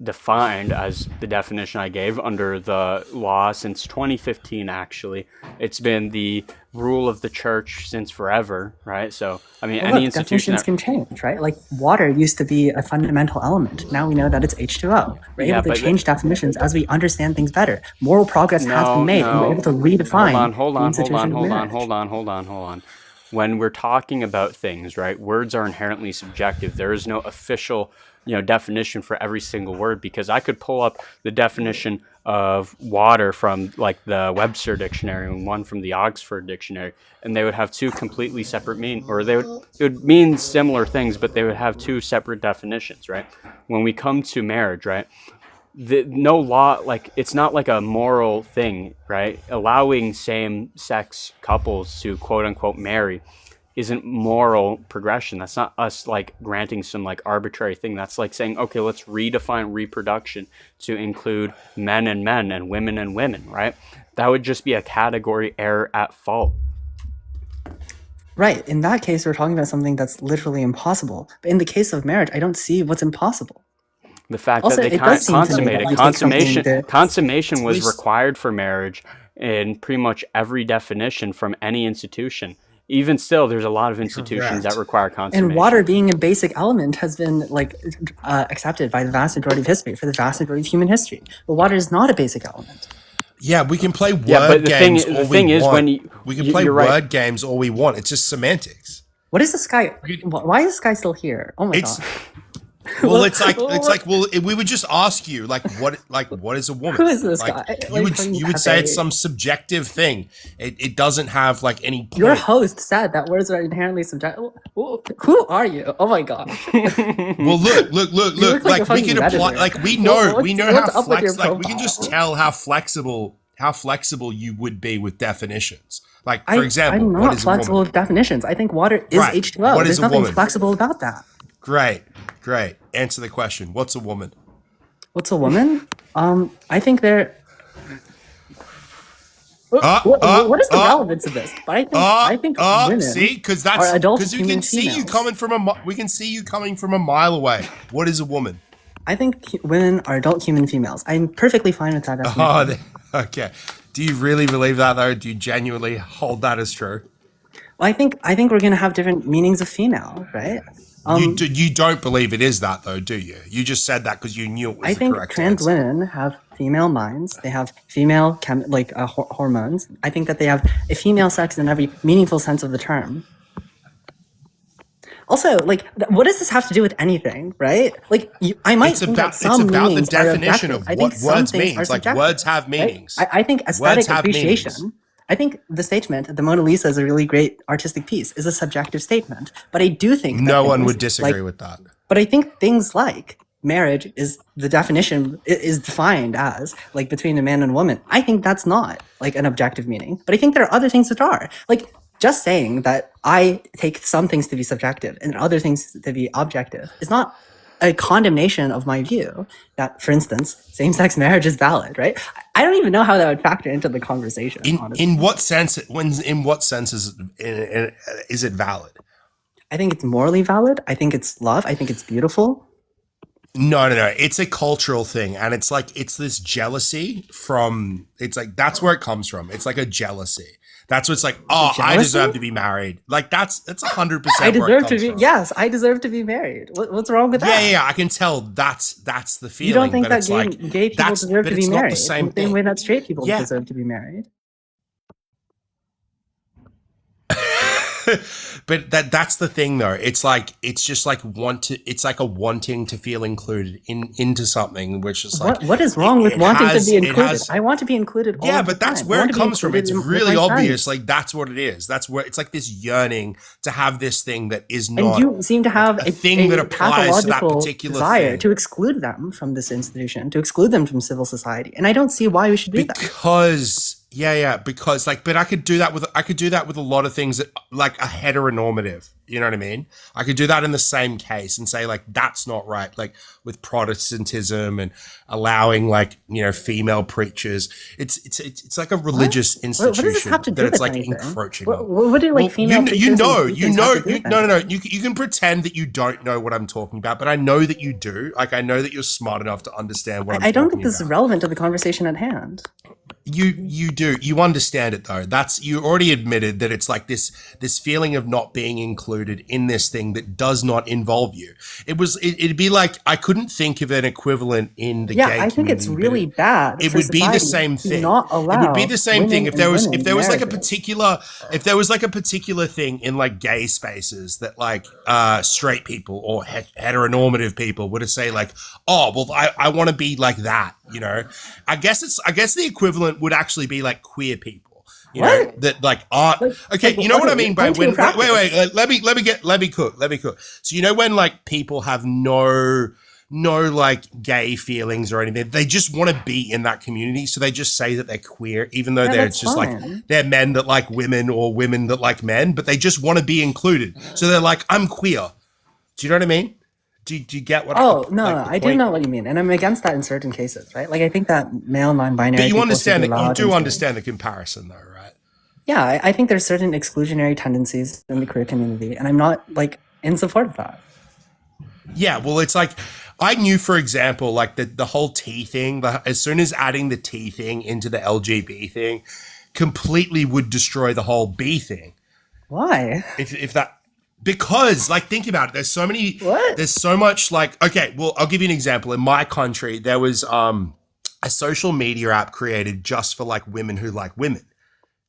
defined as the definition I gave under the law since 2015. Actually, it's been the rule of the church since forever, right? So I mean, any institution definitions can change, right? Like water used to be a fundamental element. Now we know that it's H2O. We're able to change definitions as we understand things better. Moral progress has been made, and we're able to redefine. Hold on. When we're talking about things, right? Words are inherently subjective. There is no official definition for every single word, because I could pull up the definition of water from like the Webster dictionary and one from the Oxford dictionary, and they would have two completely separate it would mean similar things, but they would have two separate definitions, right? When we come to marriage, right? No law, like, it's not like a moral thing, right? Allowing same-sex couples to quote unquote marry isn't moral progression. That's not us like granting some like arbitrary thing. That's like saying, okay, let's redefine reproduction to include men and men and women, right? That would just be a category error at fault. Right. In that case, we're talking about something that's literally impossible. But in the case of marriage, I don't see what's impossible. The fact that they consummated consummation was required for marriage in pretty much every definition from any institution. Even still, there's a lot of institutions that require consummation. And water being a basic element has been accepted by the vast majority of history, for the vast majority of human history. But water is not a basic element. Yeah, we can play word games all we want. We can play word games all we want. It's just semantics. What is this guy? Why is this guy still here? Oh my god. Well, we would just ask you what is a woman? Who is this like, guy? You would say it's some subjective thing. It doesn't have any point. Your host said that words are inherently subjective. Who are you? Oh my god. Well, look. Like we can apply. We know how flexible. We can just tell how flexible you would be with definitions. For example, I'm not flexible with definitions. I think water is H2O. There's nothing flexible about that. Great. Answer the question. What's a woman? What's a woman? I think they're. What is the relevance of this? But I think women see, because are adult we can see you coming from a mile away. What is a woman? I think women are adult human females. I'm perfectly fine with that definition. Okay. Do you really believe that though? Do you genuinely hold that as true? Well, I think we're gonna have different meanings of female, right? You don't believe it is that though, do you? You just said that because you knew it was the correct answer. I think trans women have female minds. They have female hormones. I think that they have a female sex in every meaningful sense of the term. Also, what does this have to do with anything, right? I might think that some meanings are objective. It's about the definition of what words means. Words have meanings. Right? I think aesthetic appreciation. I think the statement, the Mona Lisa is a really great artistic piece, is a subjective statement. But I do think no one would disagree with that. But I think things like marriage is the definition is defined as between a man and a woman. I think that's not an objective meaning. But I think there are other things that are just saying that I take some things to be subjective and other things to be objective is not a condemnation of my view that, for instance, same-sex marriage is valid, right? I don't even know how that would factor into the conversation. In what sense? In what sense is it valid? I think it's morally valid. I think it's love. I think it's beautiful. No. It's a cultural thing, and it's this jealousy from. That's where it comes from. It's a jealousy. That's what's I deserve to be married. That's 100%. I deserve to be. Yes, I deserve to be married. What's wrong with that? Yeah. I can tell that's the feeling. You don't think that gay people deserve to be married? The same way that straight people deserve to be married. But that's the thing though. It's just it's a wanting to feel included into something, which is what is wrong with wanting to be included? I want to be included all the time. But that's where it comes from. It's really obvious. That's what it is. That's where it's this yearning to have this thing that is not. And you seem to have a thing that applies to that particular desire thing. To exclude them from this institution, to exclude them from civil society. And I don't see why we should do that. Because but I could do that with a lot of things that are heteronormative. You know what I mean? I could do that in the same case and say that's not right. With Protestantism and allowing female preachers, it's a religious institution what does this have to do that with it's encroaching. What do female preachers? You can pretend that you don't know what I'm talking about, but I know that you do. I know that you're smart enough to understand what I'm talking about. I don't think this is relevant to the conversation at hand. You do. You understand it though. You already admitted that it's this feeling of not being included in this thing that does not involve you. It'd be I couldn't think of an equivalent in the gay community. I think it's really bad. It would be the same thing. It would be the same thing if there was a particular thing in guay spaces that straight people or heteronormative people were to say I want to be like that. I guess the equivalent would actually be queer people, know, that aren't okay. You know what I mean by when? Wait. Let me cook. So when people have no gay feelings or anything, they just want to be in that community, so they just say that they're queer, even though they're just they're men that like women or women that like men, but they just want to be included. So they're I'm queer. Do you know what I mean? Do you get what? I do know what you mean, and I'm against that in certain cases, right? I think that male non-binary. But you understand that you do understand the comparison, though, right? Yeah, I think there's certain exclusionary tendencies in the queer community, and I'm not in support of that. Yeah, well, it's I knew, for example, the whole T thing. As soon as adding the T thing into the LGB thing, completely would destroy the whole B thing. Why? If that. Because, think about it. There's so many. What? There's so much. Okay, well, I'll give you an example. In my country, there was a social media app created just for women who like women,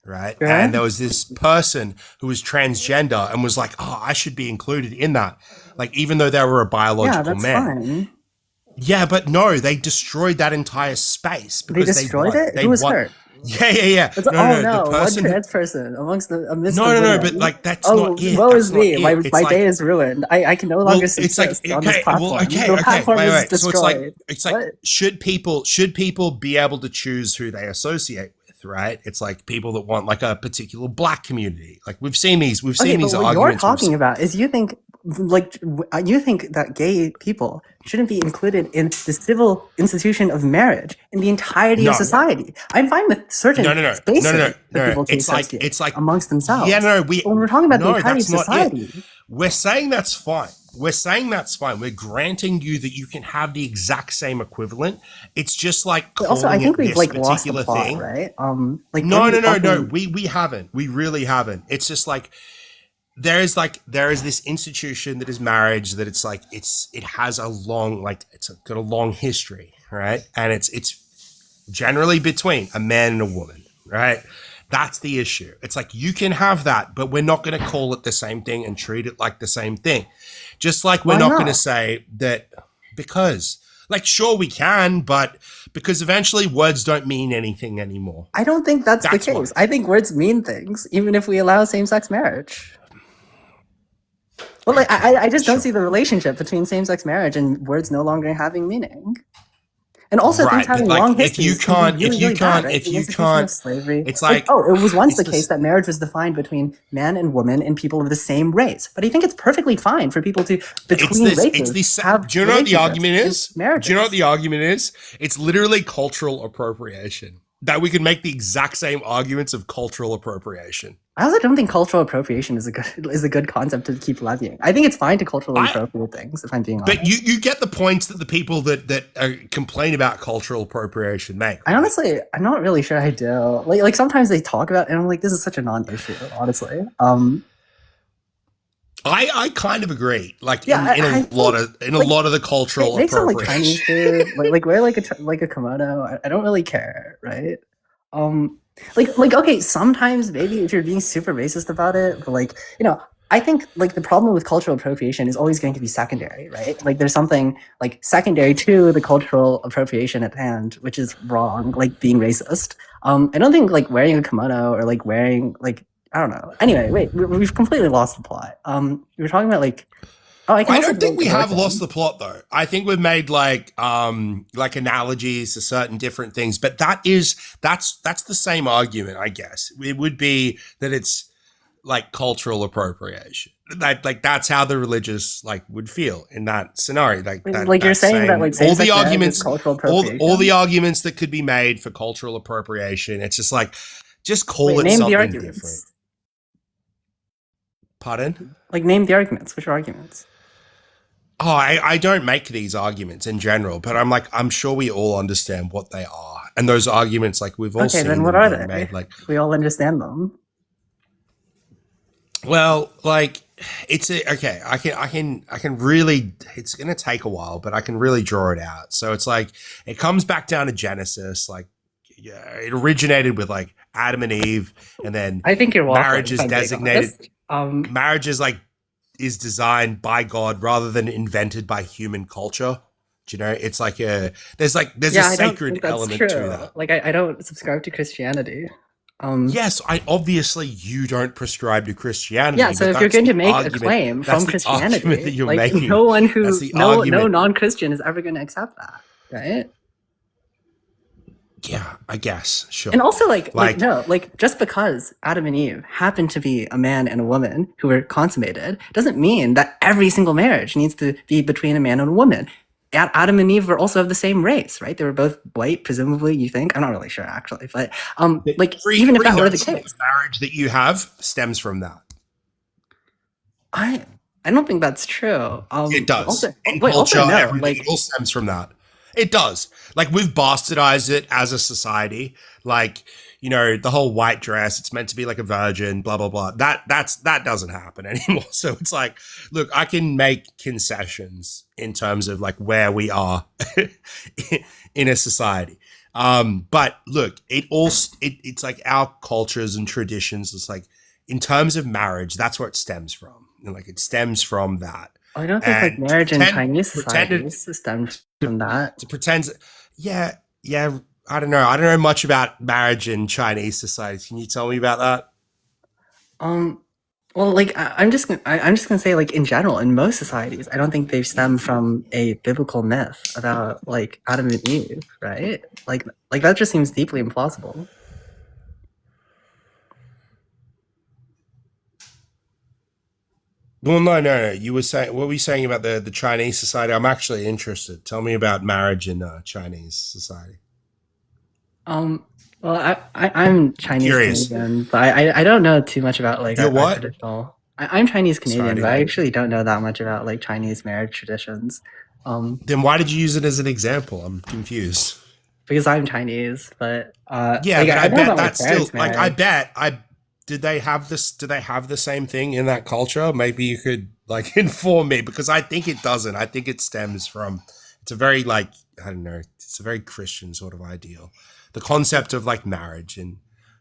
right? Sure. And there was this person who was transgender and was like, oh, I should be included in that. Like, even though they were a biological that's man. fine. Yeah, but no, they destroyed that entire space They because destroyed won. it? They Who was won. hurt? Yeah. It's, The person one trans person amongst the amidst no, the no, women. but like that's Oh, not it. woe That's is not me. it. My It's day like, is ruined. I can no longer well, it's like subsist on this okay, platform. well, okay, The platform is wait. So destroyed. it's like should people be able to choose who they associate with, right? It's like people that want like a particular black community. Like we've seen these But arguments. what you're talking about is you think that gay people shouldn't be included in the civil institution of marriage in the entirety of society. I'm fine with certain spaces for people to associate it's like amongst themselves. Yeah, no, but when we're talking about the entirety of that's not society, it. We're saying that's fine. We're granting you that you can have the exact same equivalent. It's just like but also I think we've this lost the particular plot, thing. right? No. We haven't. We really haven't. It's just like there is this institution that is marriage that it has a long got a long history, right? And it's generally between a man and a woman, right? That's the issue. It's like you can have that, but we're not going to call it the same thing and treat it like the same thing. Just like we're not going to say that because like sure we can, but because eventually words don't mean anything anymore. I don't think that's the case. I think words mean things, even if we allow same-sex marriage. Well, like I just don't see the relationship between same-sex marriage and words no longer having meaning. And also things having long histories. If you can't, slavery. It's like it was once the case that marriage was defined between man and woman and people of the same race. But I think it's perfectly fine for people to between races have. Do you know what the argument is? Do you know what the argument is? It's literally cultural appropriation. That we can make the exact same arguments of cultural appropriation. I also don't think cultural appropriation is a good concept to keep levying. I think it's fine to culturally appropriate things, if I'm being honest. But you get the points that the people that complain about cultural appropriation make. I'm not really sure I do. Like sometimes they talk about it and I'm like, this is such a non-issue, honestly. I kind of agree. Like in a lot of the cultural make some appropriation. Chinese food, like wear like a kimono. I don't really care, right? Okay, sometimes maybe if you're being super racist about it, but I think the problem with cultural appropriation is always going to be secondary, right? Like there's something like secondary to the cultural appropriation at hand, which is wrong, like being racist. I don't think wearing a kimono or wearing I don't know. Anyway, wait, we've completely lost the plot. We were talking about I don't think we have lost the plot though. I think we've made analogies to certain different things, but that's the same argument, I guess. It would be that it's cultural appropriation. That's how the religious would feel in that scenario. You're saying that all the arguments, cultural appropriation? all the arguments that could be made for cultural appropriation. It's just just call it something different. Pardon? Name the arguments. Which arguments? Oh, I don't make these arguments in general, but I'm sure we all understand what they are. And those arguments, we've all seen. Okay, then what are they? Made, we all understand them. Well, it's okay. I can really. It's gonna take a while, but I can really draw it out. So it's it comes back down to Genesis. It originated with Adam and Eve, and then I think you're marriage is designated. Marriage is designed by God rather than invented by human culture. Do you know? It's there's a sacred element to that. I don't subscribe to Christianity. Yes, obviously you don't prescribe to Christianity. Yeah, so if you're going to make a claim from Christianity, no one no non-Christian is ever going to accept that, right? Yeah, I guess, sure. And also, just because Adam and Eve happen to be a man and a woman who were consummated doesn't mean that every single marriage needs to be between a man and a woman. Adam and Eve were also of the same race, right? They were both white, presumably, you think? I'm not really sure, actually. But, even if that were the case. Marriage that you have stems from that. I don't think that's true. It does. Everything all stems from that. It does. We've bastardized it as a society. The whole white dress, it's meant to be a virgin, blah, blah, blah. That doesn't happen anymore. So it's look, I can make concessions in terms of where we are in a society. But look, it's like our cultures and traditions. It's like in terms of marriage, that's where it stems from. And like it stems from that. I don't think like And marriage in Chinese pretend societies stems from that. to pretend, yeah. I don't know. I don't know much about marriage in Chinese societies. Can you tell me about that? Well, like I'm just gonna say, like in general, in most societies, I don't think they stem from a biblical myth about like Adam and Eve, right? Like that just seems deeply implausible. Well, no. You were saying, what were you saying about the Chinese society? I'm actually interested. Tell me about marriage in Chinese society. Well, I'm Chinese Curious. Canadian, but I don't know too much about like You're our what? traditional. I'm Chinese Sorry, Canadian, I but I didn't- actually don't know that much about like Chinese marriage traditions. Then why did you use it as an example? I'm confused. Because I'm Chinese, but Yeah, like but I know bet about my that's still parents' like marriage. did they have this? Do they have the same thing in that culture? Maybe you could like inform me because I think it doesn't. I think it stems from. It's a very like I don't know. It's a very Christian sort of ideal. The concept of like marriage in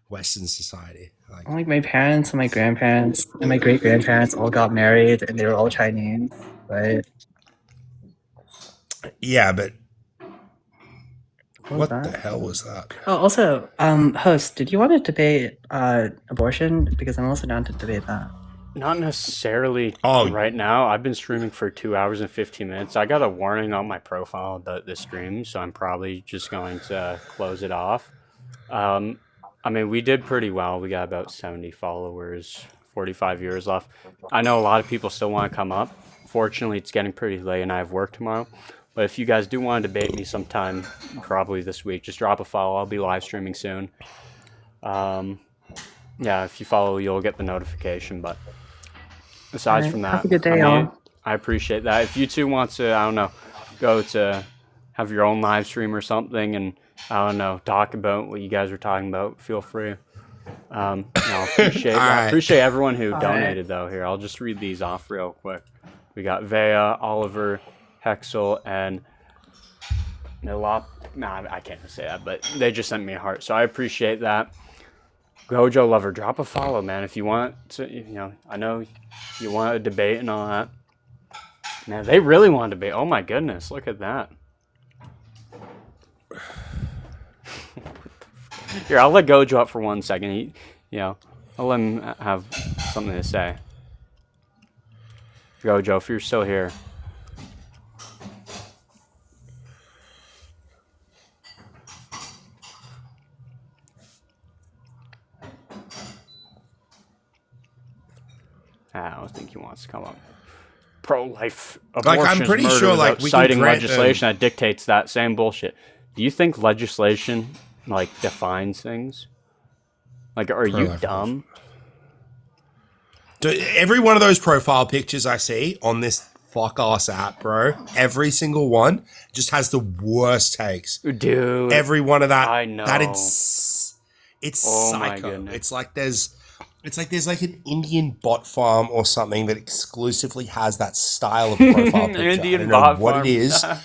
Western society. Like my parents and my grandparents and my great grandparents all got married, and they were all Chinese, right? Yeah, but What was what the that? hell was that? Oh, also, host, did you want to debate abortion? Because I'm also down to debate that. Not necessarily right now. I've been streaming for 2 hours and 15 minutes. I got a warning on my profile about this stream, so I'm probably just going to close it off. I mean, we did pretty well. We got about 70 followers, 45 viewers left. I know a lot of people still want to come up. Fortunately, it's getting pretty late and I have work tomorrow. But if you guys do want to debate me sometime, probably this week, just drop a follow. I'll be live streaming soon. Yeah, if you follow, you'll get the notification. But aside from that, have a good day, y'all. I appreciate that. If you two want to, I don't know, go to have your own live stream or something and, I don't know, talk about what you guys were talking about, feel free. I appreciate everyone who donated, though. Here, I'll just read these off real quick. We got Vea, Oliver, Hexel, and Nilop. Nah, I can't say that, but they just sent me a heart, so I appreciate that. Gojo Lover, drop a follow, man, if you want to, you know, I know you want a debate and all that. Man, they really want to debate. Oh my goodness, look at that. Here, I'll let Gojo up for 1 second. I'll let him have something to say. Gojo, if you're still here. I don't think he wants to come up. Pro-life abortion Like, I'm pretty is murder sure, like, without we can citing grant legislation that dictates that same bullshit. Do you think legislation, like, defines things? Like, are you dumb? Every one of those profile pictures I see on this fuck-ass app, bro, every single one just has the worst takes. Dude. Every one of that. I know. It's Oh my psycho. goodness. It's like there's like an Indian bot farm or something that exclusively has that style of profile picture. Indian I don't bot know what farm. it is, Dude.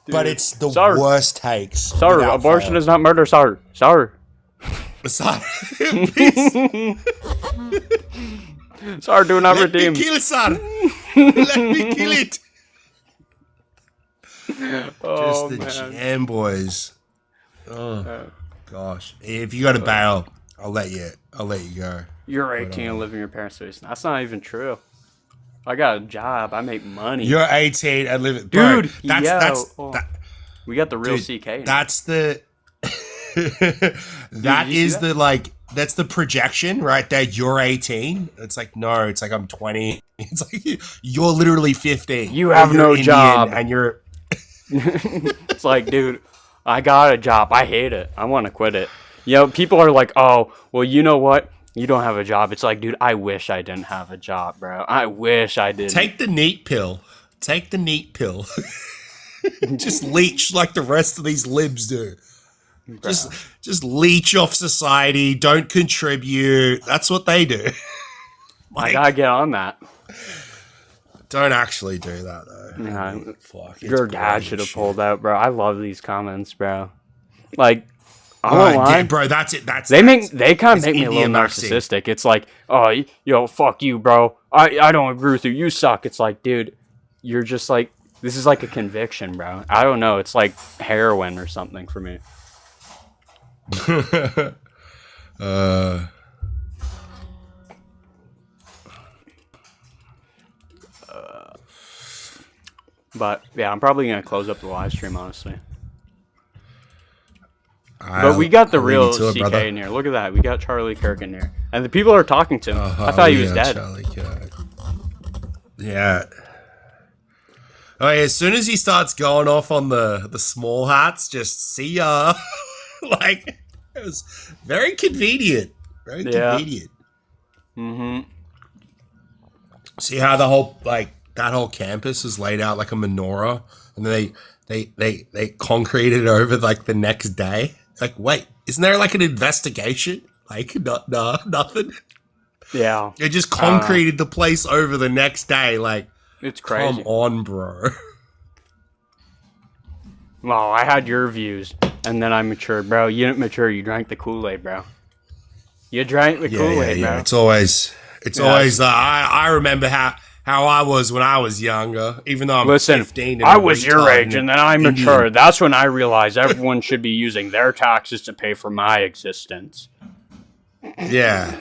but it's the Sir. worst takes. Sir, without abortion fail. is not murder, sir. Sir. Sorry. Sir, do not Let redeem. me kill, sir. Let me kill it. Oh, Just the man. jam boys. Oh gosh. If you got a bail, I'll let you go. You're 18 and live in your parents' place. That's not even true. I got a job. I make money. You're 18 and live it. Dude, Bro, we got the real dude, CK. That's the that you see is that? the like that's the projection right there. You're 18. It's like no, it's like I'm 20. It's like you're literally 15. You have You're no Indian job. and you're It's like, dude, I got a job. I hate it. I want to quit it. You know, people are like, oh, well, you know what? You don't have a job. It's like, dude, I wish I didn't have a job, bro. I wish I didn't. Take the neat pill. Take the neat pill. Just leech like the rest of these libs do. Bro. Just leech off society. Don't contribute. That's what they do. I gotta get on that. Don't actually do that though. Yeah, Fuck, your it's dad boring should have shit. pulled out, bro. I love these comments, bro. Like, I won't lie, bro. That's it. They kind of make me a little Indian vaccine. narcissistic. It's like, oh, yo, fuck you, bro. I don't agree with you. You suck. It's like, dude, you're just like, this is like a conviction, bro. I don't know. It's like heroin or something for me. But yeah, I'm probably gonna close up the live stream, honestly. But we got the real CK in here. Look at that. We got Charlie Kirk in here, and the people are talking to him. I thought he was dead. Charlie Kirk. Yeah. Oh, yeah, as soon as he starts going off on the small hats, just see ya. Like, it was very convenient. Very convenient. Mm-hmm. See how the whole that whole campus is laid out like a menorah, and then they concreted it over like the next day. Like, wait, isn't there like an investigation? Like, nothing. Yeah, they just concreted the place over the next day. Like, it's crazy. Come on, bro. Well, I had your views, and then I matured, bro. You didn't mature. You drank the Kool-Aid, bro. You drank the Kool-Aid, bro. It's always. I remember how I was when I was younger. Even though I'm 15. I was your age, and then I matured. That's when I realized everyone should be using their taxes to pay for my existence. Yeah.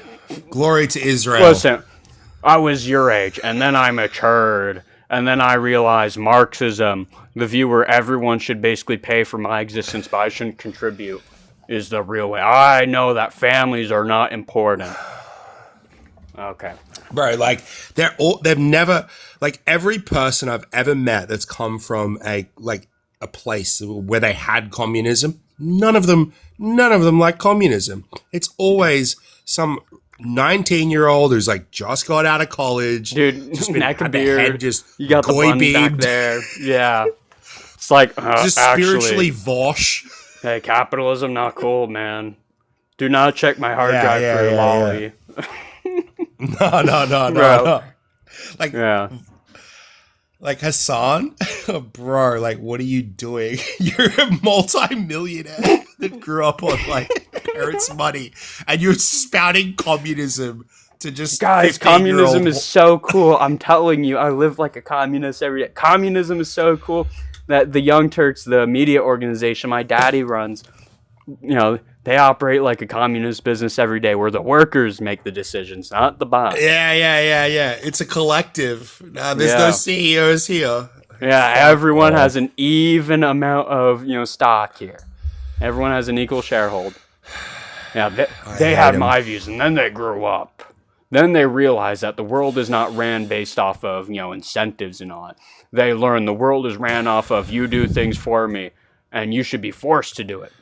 Glory to Israel. Listen, I was your age, and then I matured, and then I realized Marxism, the view where everyone should basically pay for my existence, but I shouldn't contribute, is the real way. I know that families are not important. Okay. Bro, like, they've never, like, every person I've ever met that's come from a place where they had communism, none of them like communism. It's always some 19-year-old who's like just got out of college, dude, just neck and beard, just you got the bun back there. Yeah, it's like just spiritually vosh. Hey, capitalism not cool, man. Do not check my hard drive for your lolly. No. Like Hassan, bro, like, what are you doing? You're a multi-millionaire that grew up on like parents' money, and you're spouting communism to just guys. Communism is so cool. I'm telling you, I live like a communist every day. Communism is so cool that the Young Turks, the media organization my daddy runs, they operate like a communist business every day, where the workers make the decisions, not the boss. Yeah. It's a collective. There's no CEOs here. Yeah, everyone has an even amount of stock here. Everyone has an equal sharehold. Yeah, they had my views, and then they grew up. Then they realized that the world is not ran based off of incentives and all that. They learn the world is ran off of you do things for me, and you should be forced to do it.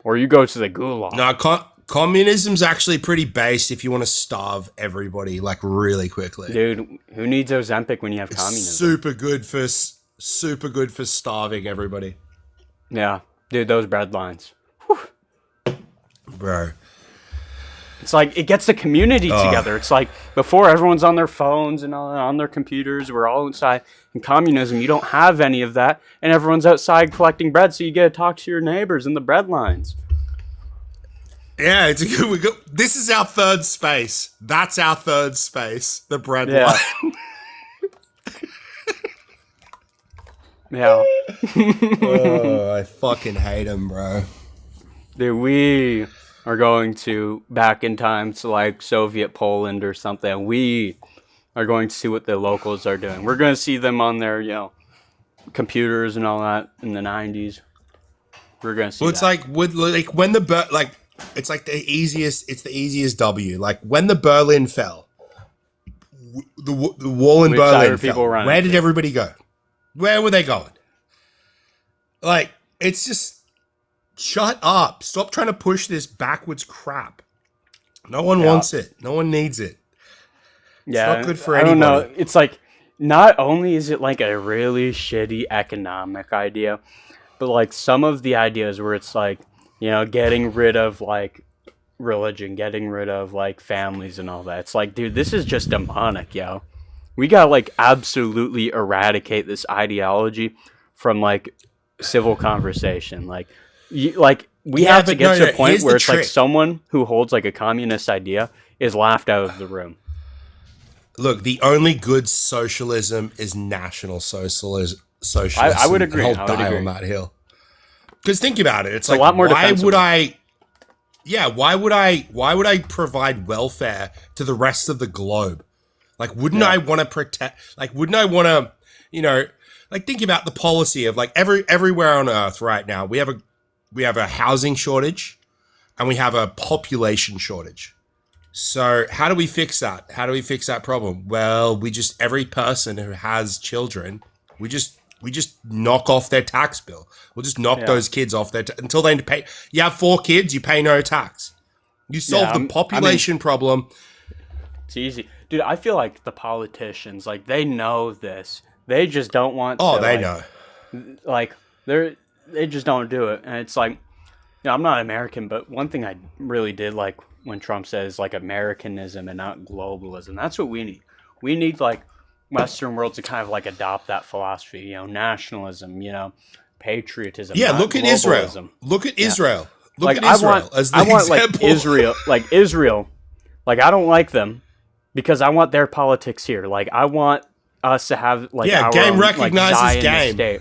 Or you go to the gulag. No, communism's actually pretty based if you want to starve everybody like really quickly. Dude, who needs Ozempic when you have communism? Super good for starving everybody. Yeah, dude, those bread lines. Whew. Bro. It's like, it gets the community together. It's like, before everyone's on their phones and on their computers, we're all inside. In communism, you don't have any of that, and everyone's outside collecting bread, so you get to talk to your neighbors in the bread lines. Yeah, it's a good. This is our third space. That's our third space. The bread line. Yeah. I fucking hate him, bro. Dude, we are going to back in time to like Soviet Poland or something. We are going to see what the locals are doing. We're going to see them on their, computers and all that in the 90s. We're going to see. Well, it's like when the it's like the easiest W. Like when the Berlin fell, the wall in Berlin fell. Where did everybody go? Where were they going? Like, it's just. Shut up. Stop trying to push this backwards crap. No one wants it. No one needs it. It's not good for anybody. I don't know. It's like, not only is it like a really shitty economic idea, but like some of the ideas where it's like, getting rid of like religion, getting rid of like families and all that. It's like, dude, this is just demonic, yo. We gotta like absolutely eradicate this ideology from like civil conversation. Like we have to get to a point where it's like someone who holds like a communist idea is laughed out of the room. Look, the only good socialism is national socialism. I would agree. Hold die on that hill. Because think about it, it's like, a lot more why defensible. would I? Yeah, why would I provide welfare to the rest of the globe? Like, wouldn't I want to protect? Like, wouldn't I want to? You know, like think about the policy of like everywhere on Earth right now. We have a housing shortage, and we have a population shortage. So how do we fix that? How do we fix that problem? Well, every person who has children, we just knock off their tax bill. We'll just knock those kids off until they pay. You have 4 kids, you pay no tax. You solve the population problem. It's easy. Dude, I feel like the politicians, like, they know this. They just don't want to. Oh, they know. Like, they just don't do it. And it's like, I'm not American, but one thing I really did like when Trump says, like, Americanism and not globalism. That's what we need. We need, like, Western world to kind of, like, adopt that philosophy, nationalism, patriotism. Yeah, look at Israel. Look at Israel. Look at Israel as the example. Israel. Like, I don't like them because I want their politics here. Like, I want us to have, like, our game own, recognizes like, game. State.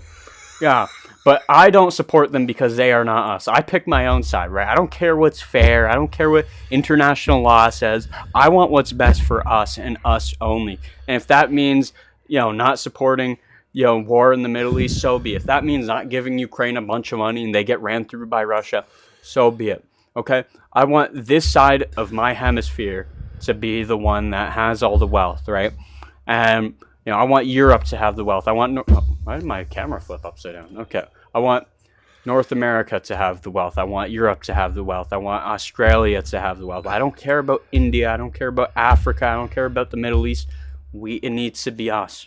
Yeah. But I don't support them because they are not us. I pick my own side, right? I don't care what's fair. I don't care what international law says. I want what's best for us and us only. And if that means, not supporting, war in the Middle East, so be it. If that means not giving Ukraine a bunch of money and they get ran through by Russia, so be it. Okay? I want this side of my hemisphere to be the one that has all the wealth, right? And I want Europe to have the wealth. I want why did my camera flip upside down? Okay. I want North America to have the wealth. I want Europe to have the wealth. I want Australia to have the wealth. I don't care about India. I don't care about Africa. I don't care about the Middle East. It needs to be us.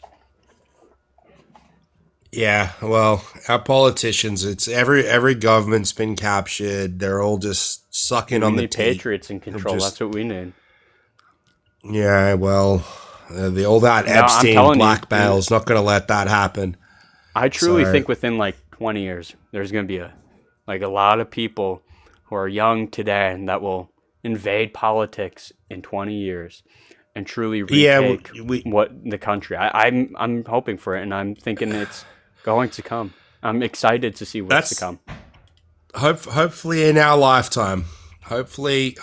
Yeah, well, our politicians, it's every government's been captured. They're all just sucking on the teat. Patriots in control. That's what we need. Yeah, well, all that Epstein blackmail is not going to let that happen. I truly think within like 20 years, there's going to be a lot of people who are young today and that will invade politics in 20 years and truly retake what the country. I'm hoping for it, and I'm thinking it's going to come. I'm excited to see what's to come. Hopefully in our lifetime. Hopefully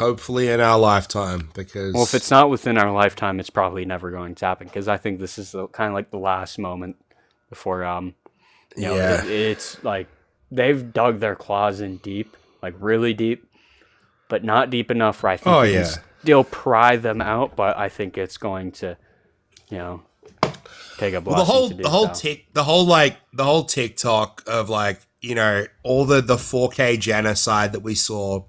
in our lifetime, because if it's not within our lifetime, it's probably never going to happen, because I think this is kind of like the last moment before it's like they've dug their claws in deep, like really deep, but not deep enough where I think we can still pry them out. But I think it's going to, take a blessing. The whole TikTok of like, all the 4K genocide that we saw,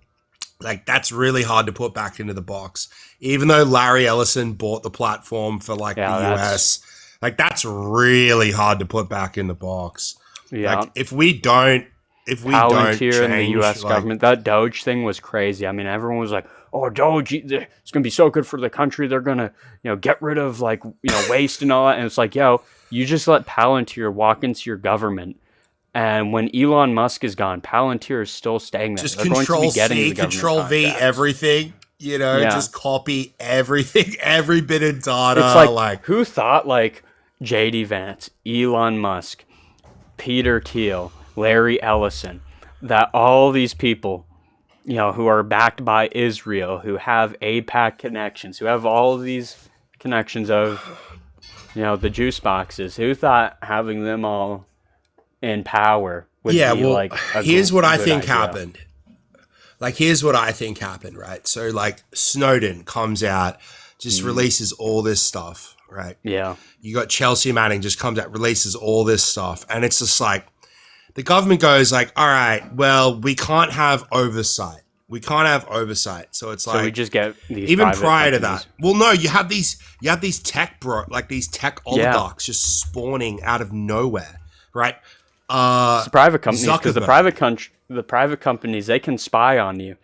like, that's really hard to put back into the box. Even though Larry Ellison bought the platform for like the US. Like, that's really hard to put back in the box. Yeah. Like, if we don't change, in the U.S. government, that Doge thing was crazy. I mean, everyone was like, "Oh, Doge, it's gonna be so good for the country. They're gonna, get rid of waste and all that." And it's like, you just let Palantir walk into your government, and when Elon Musk is gone, Palantir is still staying there. Just Control C, Control V, everything. Just copy everything, every bit of data. It's like who thought J.D. Vance, Elon Musk, Peter Thiel, Larry Ellison, that all these people, who are backed by Israel, who have AIPAC connections, who have all of these connections of, the juice boxes, who thought having them all in power would be here's what I think happened. Here's what I think happened, right? So, Snowden comes out, just releases all this stuff. Right. Yeah. You got Chelsea Manning just comes out, releases all this stuff. And it's just like, the government goes all right, well, we can't have oversight. So it's we just get these even prior to that. Well, no, you have these tech these tech oligarchs just spawning out of nowhere. Right. It's the private companies, because the private companies, they can spy on you.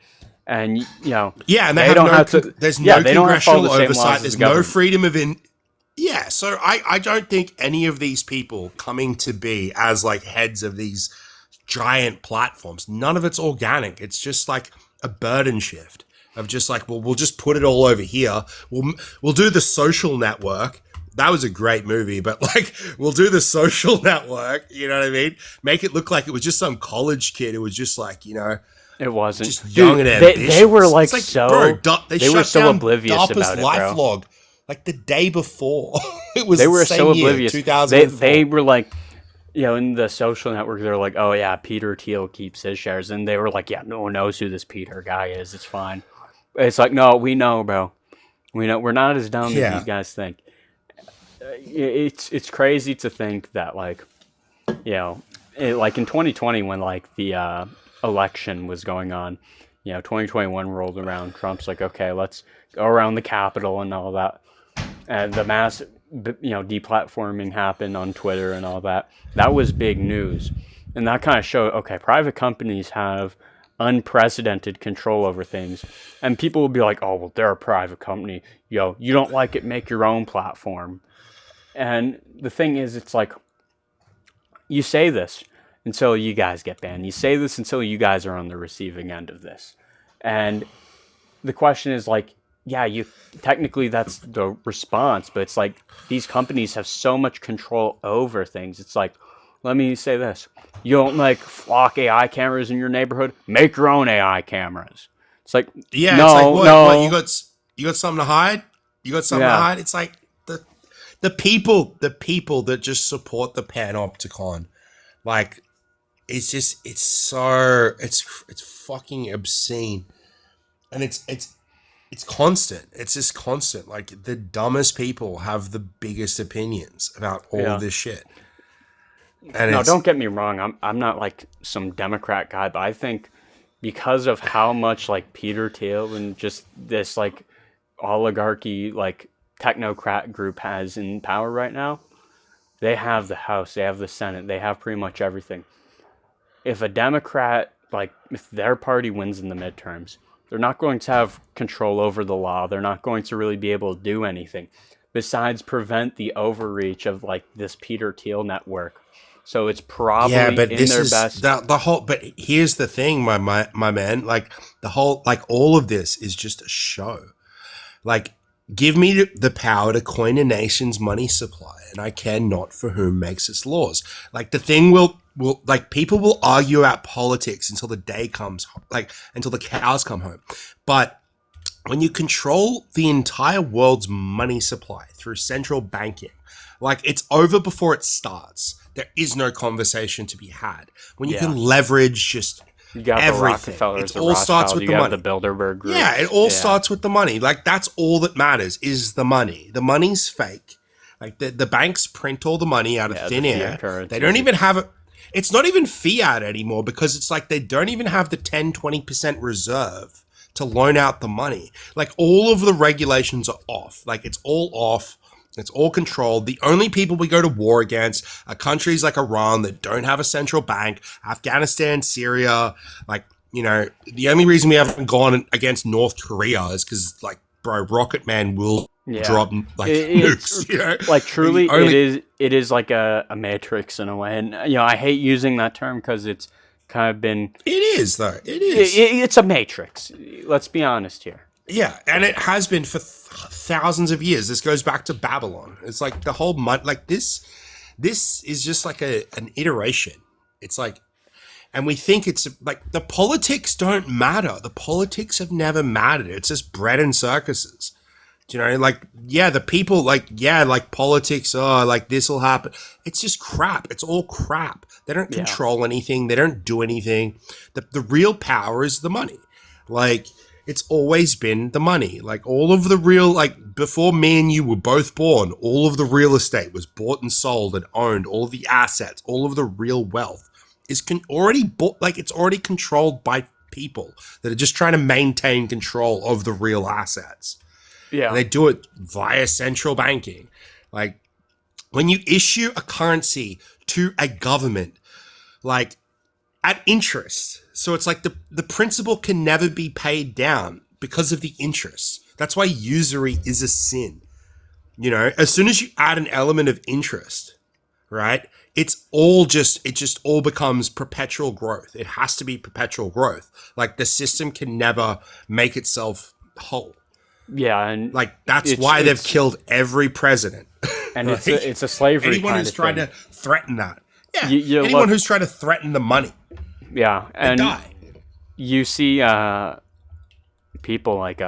And, and they don't have to, there's no congressional oversight. There's no freedom of Yeah, so I don't think any of these people coming to be as heads of these giant platforms. None of it's organic. It's just like a burden shift of just like, well, we'll just put it all over here. We'll do The Social Network. That was a great movie, but like, we'll do The Social Network. You know what I mean? Make it look like it was just some college kid who was just like, you know, it wasn't just young and ambitious. They were like so. They were shut so down oblivious DARPA's about it, bro. LifeLog like the day before. It was they were the so same year, oblivious. 2004. They were like, you know, in The Social Network, they're like, oh yeah, Peter Thiel keeps his shares, and they were like, yeah, no one knows who this Peter guy is. It's fine. It's like, no, we know, bro. We know. We're not as dumb as you guys think. It's crazy to think that, like, you know, like in 2020 when like the election was going on, you know, 2021 rolled around. Trump's like, okay, let's go around the Capitol and all that, and the mass, you know, deplatforming happened on Twitter and all that. That was big news, and that kind of showed, okay, private companies have unprecedented control over things, and people will be like, oh, well, they're a private company. Yo, you don't like it, make your own platform. And the thing is, it's like, you say this until you guys get banned. You say this until you guys are on the receiving end of this. And the question is like, yeah, you technically that's the response, but it's like these companies have so much control over things. It's like, let me say this. You don't like flock AI cameras in your neighborhood? Make your own AI cameras. It's like, yeah, no, it's like, what, no. what, you got something to hide? You got something to hide? It's like the people that just support the panopticon, like, it's fucking obscene, and it's constant. It's just constant. Like, the dumbest people have the biggest opinions about all of this shit. And no, don't get me wrong. I'm not like some Democrat guy, but I think because of how much like Peter Thiel and just this like oligarchy, like technocrat group has in power right now, they have the House, they have the Senate, they have pretty much everything. If a Democrat, like if their party wins in the midterms, they're not going to have control over the law. They're not going to really be able to do anything besides prevent the overreach of like this Peter Thiel network. So it's probably in their best. The whole. But here's the thing, my man. Like the whole, like all of this is just a show. Like, give me the power to coin a nation's money supply, and I care not for whom makes its laws. Like, the thing will like, people will argue about politics until the day comes, like until the cows come home. But when you control the entire world's money supply through central banking, like, it's over before it starts. There is no conversation to be had. When you can leverage just you got everything. It all starts with the money. The Bilderberg group. Yeah, it all starts with the money. Like, that's all that matters is the money. The money's fake. Like, the banks print all the money out of thin air. They don't even have it. It's not even fiat anymore, because it's like they don't even have the 10-20% reserve to loan out the money. Like, all of the regulations are off. Like, it's all off. It's all controlled. The only people we go to war against are countries like Iran that don't have a central bank, Afghanistan, Syria. Like, you know, the only reason we haven't gone against North Korea is because, like, bro, Rocket Man will drop like nukes. You know? Like, truly, it is like a matrix in a way. And, you know, I hate using that term because it's kind of been. It is, though. It is. It's a matrix. Let's be honest here. Yeah, and it has been for thousands of years. This goes back to Babylon. It's like the whole like this is just like an iteration. It's like, and we think it's like the politics don't matter. The politics have never mattered. It's just bread and circuses. Do you know, like, yeah, the people, like, yeah, like politics, oh, like this will happen. It's just crap. It's all crap. They don't control anything. They don't do anything. The real power is the money. Like, it's always been the money. Like, all of the real, like, before me and you were both born, all of the real estate was bought and sold and owned. All of the assets, all of the real wealth is already bought. Like, it's already controlled by people that are just trying to maintain control of the real assets. Yeah. And they do it via central banking. Like, when you issue a currency to a government, like, at interest. So it's like the principal can never be paid down because of the interest. That's why usury is a sin. You know, as soon as you add an element of interest, right, it just all becomes perpetual growth. It has to be perpetual growth. Like the system can never make itself whole. Yeah, and like that's why they've killed every president. And like, it's a slavery. Anyone kind who's of trying thing. to threaten that. Yeah. Anyone who's trying to threaten the money. Yeah, and die. You see people like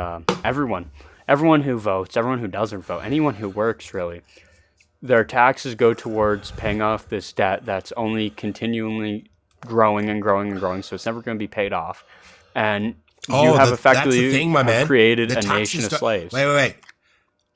everyone who votes, everyone who doesn't vote, anyone who works really, their taxes go towards paying off this debt that's only continually growing and growing and growing, so it's never going to be paid off. And you have effectively that's the thing, my man. Created a nation of slaves. Wait.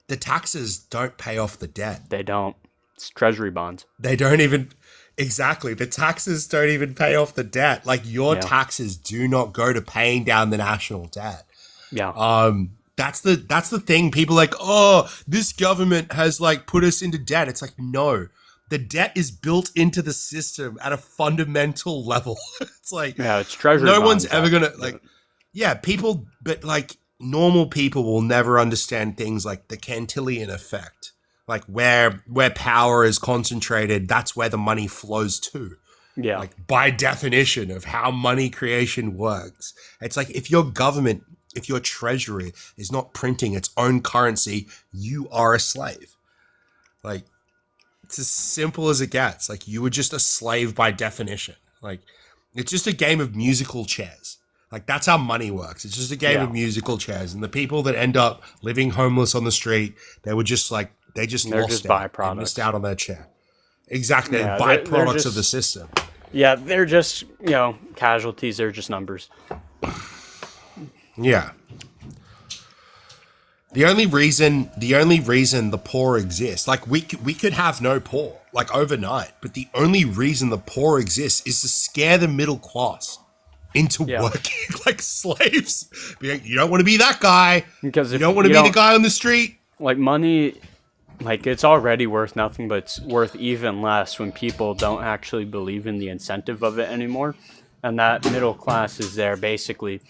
The taxes don't pay off the debt. They don't. It's treasury bonds. They don't even... Exactly. The taxes don't even pay off the debt. Like your taxes do not go to paying down the national debt. Yeah. That's the thing. People are like, oh, this government has like put us into debt. It's like, no, the debt is built into the system at a fundamental level. It's like, it's treasury. No one's ever gonna people, but like normal people will never understand things like the Cantillon effect. Like where power is concentrated, that's where the money flows to. Yeah. Like by definition of how money creation works. It's like if your government, if your treasury is not printing its own currency, you are a slave. Like it's as simple as it gets. Like you were just a slave by definition. Like it's just a game of musical chairs. Like that's how money works. It's just a game of musical chairs. And the people that end up living homeless on the street, they were just like, they're just byproducts. They missed out on their chair. Exactly. Yeah, byproducts of the system. Yeah, they're just, casualties. They're just numbers. Yeah. The only reason the poor exist, like we could have no poor, like overnight, but the only reason the poor exists is to scare the middle class into working like slaves. Be like, you don't want to be that guy. Because you don't want to be the guy on the street. Like money... Like, it's already worth nothing, but it's worth even less when people don't actually believe in the incentive of it anymore. And that middle class is there basically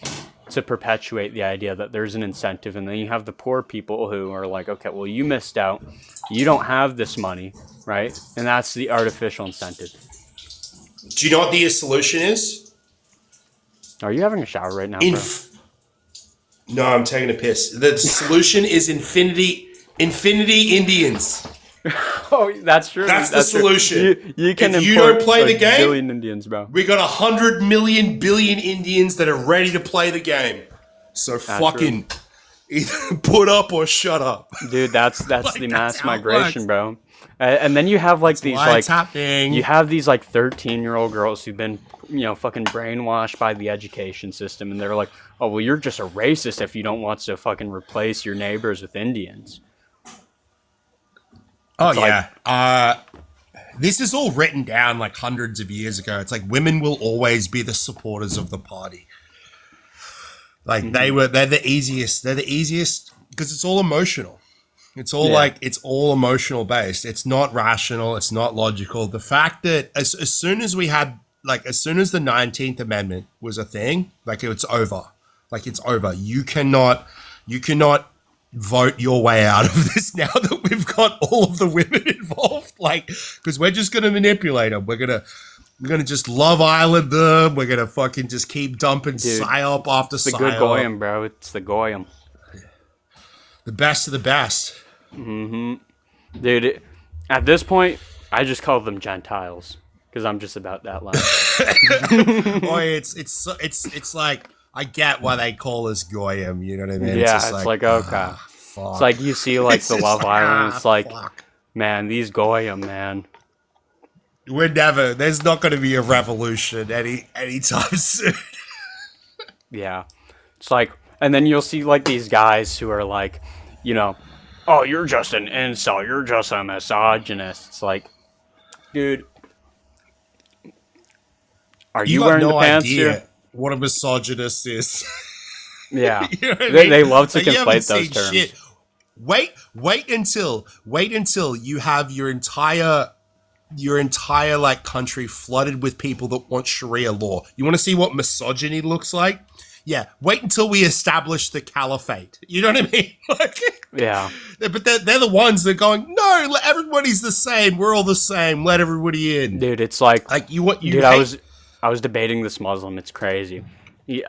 to perpetuate the idea that there's an incentive. And then you have the poor people who are like, okay, well, you missed out. You don't have this money, right? And that's the artificial incentive. Do you know what the solution is? Are you having a shower right now, bro? No, I'm taking a piss. The solution is Infinity Indians. Oh, that's true. That's the solution. You can if you don't play the game, billion Indians, bro. We got 100 million billion Indians that are ready to play the game. So that's fucking either put up or shut up. Dude, that's like, the mass migration, bro. And then you have like these like happening. You have these like 13-year-old girls who've been fucking brainwashed by the education system, and they're like, oh well, you're just a racist if you don't want to fucking replace your neighbors with Indians. Oh yeah. This is all written down like hundreds of years ago. It's like women will always be the supporters of the party. Like they're the easiest because it's all emotional. It's all it's all emotional based. It's not rational. It's not logical. The fact that as soon as the 19th Amendment was a thing, like it's over. Like it's over. You cannot vote your way out of this now that we've got all of the women involved. Like, because we're just gonna manipulate them. We're gonna just Love Island them. We're gonna fucking just keep dumping psyop after psyop. It's the good goyim, bro. It's the goyim. The best of the best. Mm-hmm. Dude, at this point, I just call them Gentiles because I'm just about that life. Boy, it's like I get why they call us goyim. You know what I mean? Yeah, it's like okay. It's like you see like the Love Island. It's like, man, these goyim, man. There's not going to be a revolution anytime soon. Yeah, it's like, and then you'll see like these guys who are like, oh, you're just an incel, you're just a misogynist. It's like, dude, are you wearing the pants here? What a misogynist is. Yeah, they love to conflate those terms. Shit. Wait until you have your entire like country flooded with people that want Sharia law. You want to see what misogyny looks like? Yeah, wait until we establish the caliphate. You know what I mean? Like, Yeah. But they're the ones that are going, no, everybody's the same. We're all the same. Let everybody in. Dude, it's like dude, I was debating this Muslim. It's crazy.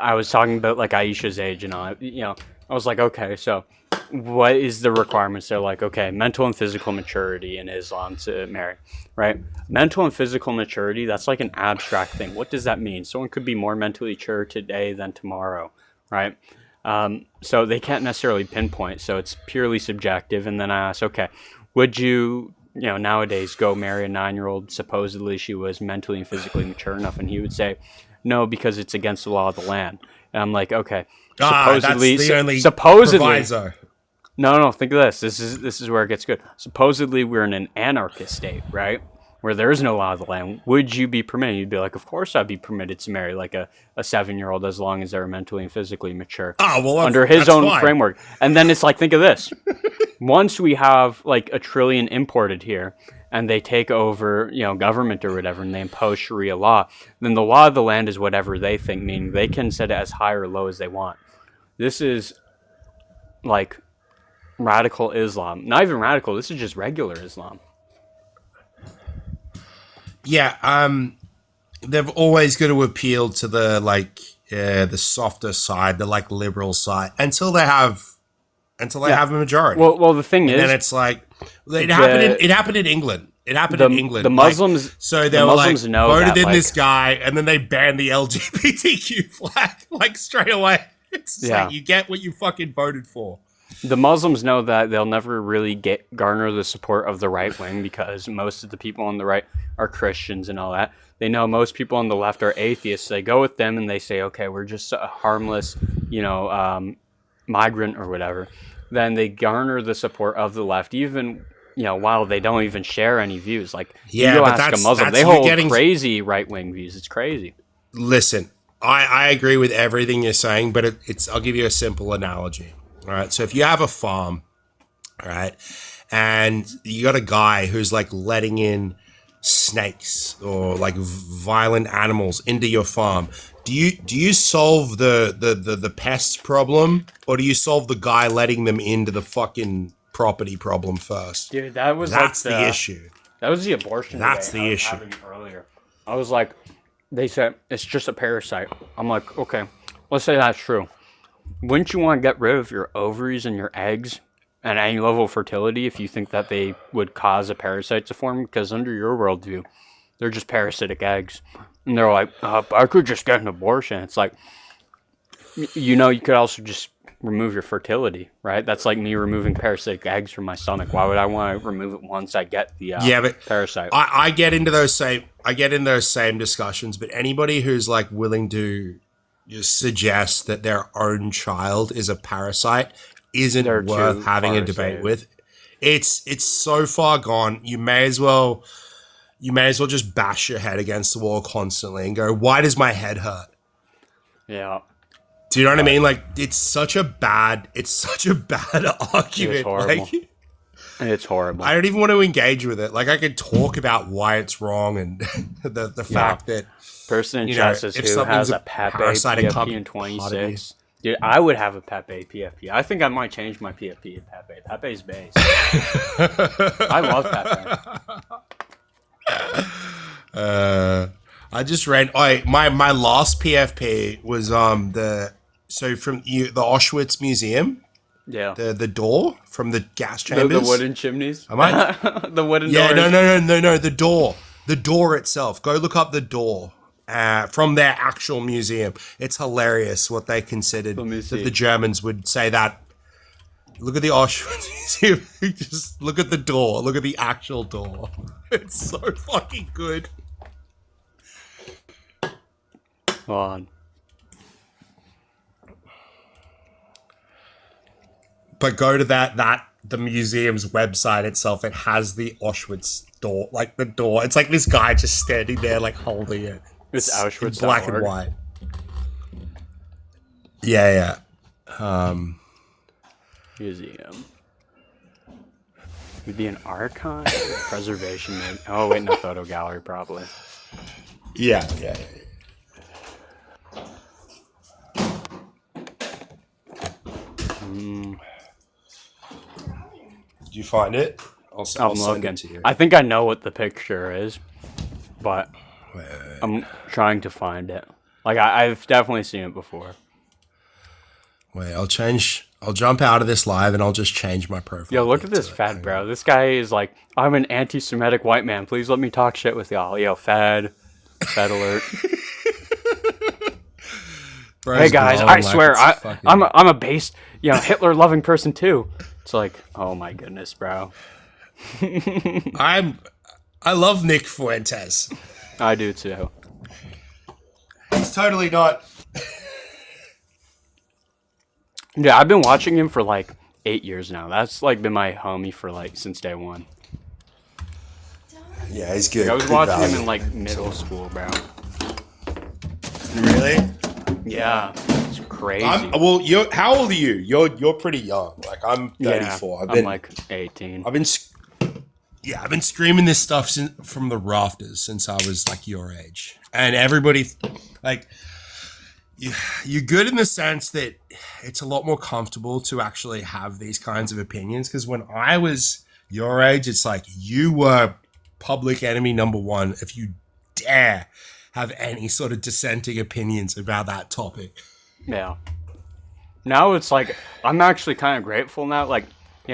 I was talking about like Aisha's age and all. I was like, okay, so what is the requirements? They're like, okay, mental and physical maturity in Islam to marry, right? Mental and physical maturity, that's like an abstract thing. What does that mean? Someone could be more mentally mature today than tomorrow, right? So they can't necessarily pinpoint. So it's purely subjective. And then I asked, okay, would you nowadays go marry a 9-year-old? Supposedly she was mentally and physically mature enough. And he would say, no, because it's against the law of the land. And I'm like, okay, supposedly, that's the only supposedly, proviso. No, think of this. This is where it gets good. Supposedly we're in an anarchist state, right? Where there is no law of the land. Would you be permitted? You'd be like, of course I'd be permitted to marry like a 7-year-old as long as they're mentally and physically mature. Oh, well, under his own fine. framework. And then it's like, think of this. Once we have like 1 trillion imported here and they take over, government or whatever, and they impose Sharia law, then the law of the land is whatever they think, meaning they can set it as high or low as they want. This is like radical Islam. Not even radical, this is just regular Islam. Yeah, they've always got to appeal to the the softer side, the like liberal side, until they have a majority. Well, the thing is, then it's like it happened in England. It happened in England. The Muslims, so they the were Muslims know voted that, in this guy, and then they banned the LGBTQ flag straight away. It's like you get what you fucking voted for. The Muslims know that they'll never really garner the support of the right wing because most of the people on the right are Christians and all that. They know most people on the left are atheists. They go with them and they say, okay, we're just a harmless, migrant or whatever. Then they garner the support of the left, even while they don't even share any views. Like, you go ask a Muslim, they hold crazy right wing views. It's crazy. Listen, I agree with everything you're saying, but I'll give you a simple analogy. All right. So if you have a farm, all right, and you got a guy who's like letting in snakes or like violent animals into your farm, do you solve the pest problem, or do you solve the guy letting them into the fucking property problem first? Dude, that's the issue. That was the abortion. That's the issue. Earlier, I was like, they said it's just a parasite. I'm like, okay, let's say that's true. Wouldn't you want to get rid of your ovaries and your eggs and any level of fertility if you think that they would cause a parasite to form? Because under your worldview, they're just parasitic eggs. And they're like, I could just get an abortion. It's like, you could also just remove your fertility, right? That's like me removing parasitic eggs from my stomach. Why would I want to remove it once I get the parasite? I get into those same discussions, but anybody who's like willing to suggest that their own child is a parasite isn't worth having a debate with. It's so far gone. You may as well just bash your head against the wall constantly and go, why does my head hurt? Yeah. Do you know what I mean? Like, it's such a bad argument. It's horrible. It's horrible. I don't even want to engage with it. Like, I could talk about why it's wrong and the fact that person in justice who has a Pepe PFP in 26. Dude, I would have a Pepe PFP. I think I might change my PFP to Pepe. Pepe's base. I love Pepe. I just ran. My last PFP was from the Auschwitz Museum. Yeah. The door from the gas chambers. The wooden chimneys. Am I? The wooden doors. No. The door. The door itself. Go look up the door. From their actual museum. It's hilarious what they considered that the Germans would say that. Look at the Auschwitz Museum. Just look at the door. Look at the actual door. It's so fucking good. Hold on. But go to the museum's website itself. It has the Auschwitz door, like the door. It's like this guy just standing there, like holding it. It's Auschwitz. Black and white. Yeah. Museum. Would be an archive, preservation. Oh wait, no, photo gallery probably. Yeah. Did you find it? I'll I'm send looking. it to you. I think I know what the picture is, but Wait. I'm trying to find it. Like I've definitely seen it before. Wait, I'll jump out of this live and I'll just change my profile. Yo, look at this fed, bro. This guy is like, I'm an anti-Semitic white man. Please let me talk shit with y'all. Yo, fed alert. Hey guys, I swear, I'm a based, Hitler-loving person too. It's like, oh my goodness, bro. I love Nick Fuentes. I do too. He's totally not. Yeah, I've been watching him for like 8 years now. That's like been my homie for like since day one. Yeah, he's good. I was watching him in like middle school, bro. Really? Yeah, it's crazy. How old are you? You're pretty young. Like I'm 34. I'm like 18. I've been screaming this stuff from the rafters since I was like your age, and everybody like. You're good in the sense that it's a lot more comfortable to actually have these kinds of opinions. Because when I was your age, it's like you were public enemy number one if you dare have any sort of dissenting opinions about that topic. Yeah. Now it's like, I'm actually kind of grateful now. Like, I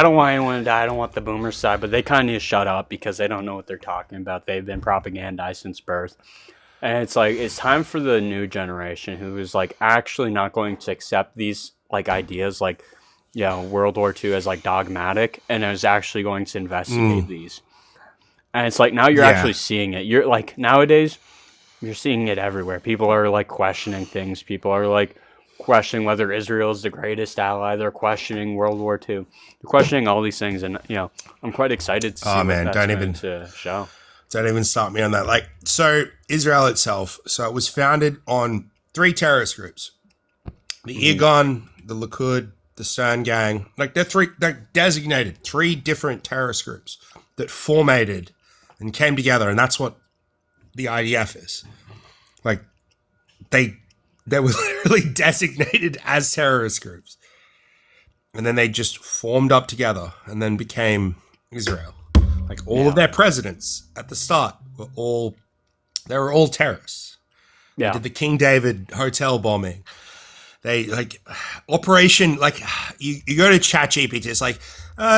don't want anyone to die. I don't want the boomer side, but they kind of need to shut up because they don't know what they're talking about. They've been propagandized since birth. And it's like, it's time for the new generation who is like actually not going to accept these like ideas like, World War II as like dogmatic and is actually going to investigate these. And it's like, now you're actually seeing it. You're like, nowadays, you're seeing it everywhere. People are like questioning things. People are like questioning whether Israel is the greatest ally. They're questioning World War II. They're questioning all these things. And, I'm quite excited to see what that's going to show. Don't even start me on that. Like, so Israel itself, so it was founded on 3 terrorist groups. The Irgun, the Likud, the Stern Gang. Like they're designated 3 different terrorist groups that formated and came together. And that's what the IDF is. Like they were literally designated as terrorist groups. And then they just formed up together and then became Israel. Like all of their presidents at the start were all terrorists. Yeah. They did the King David hotel bombing. They like Operation, like you go to ChatGPT, it's like,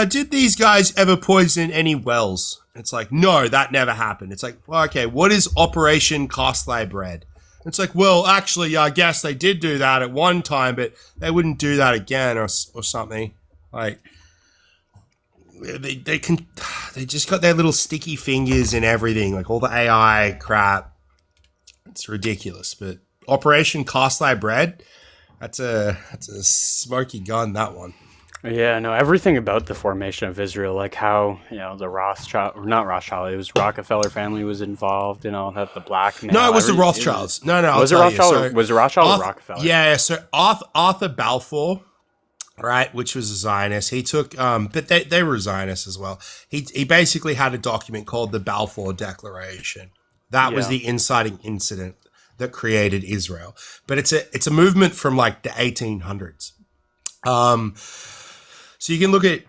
did these guys ever poison any wells? It's like, no, that never happened. It's like, well, okay, what is Operation Costlay Bread? It's like, well, actually, I guess they did do that at one time, but they wouldn't do that again or something. Like, they just got their little sticky fingers in everything, like all the AI crap. It's ridiculous. But Operation Costlay Bread, that's a smoky gun, that one. Yeah, no, everything about the formation of Israel, like how, the it was Rockefeller family was involved and all that, the blackmail. No, it was the Rothschilds. No, was it Rothschild? Was it Rothschild or Rockefeller? Yeah, so Arthur Balfour, right, which was a Zionist. He took, but they were Zionists as well. He basically had a document called the Balfour Declaration. That was the inciting incident that created Israel. But it's a movement from like the 1800s. So you can look at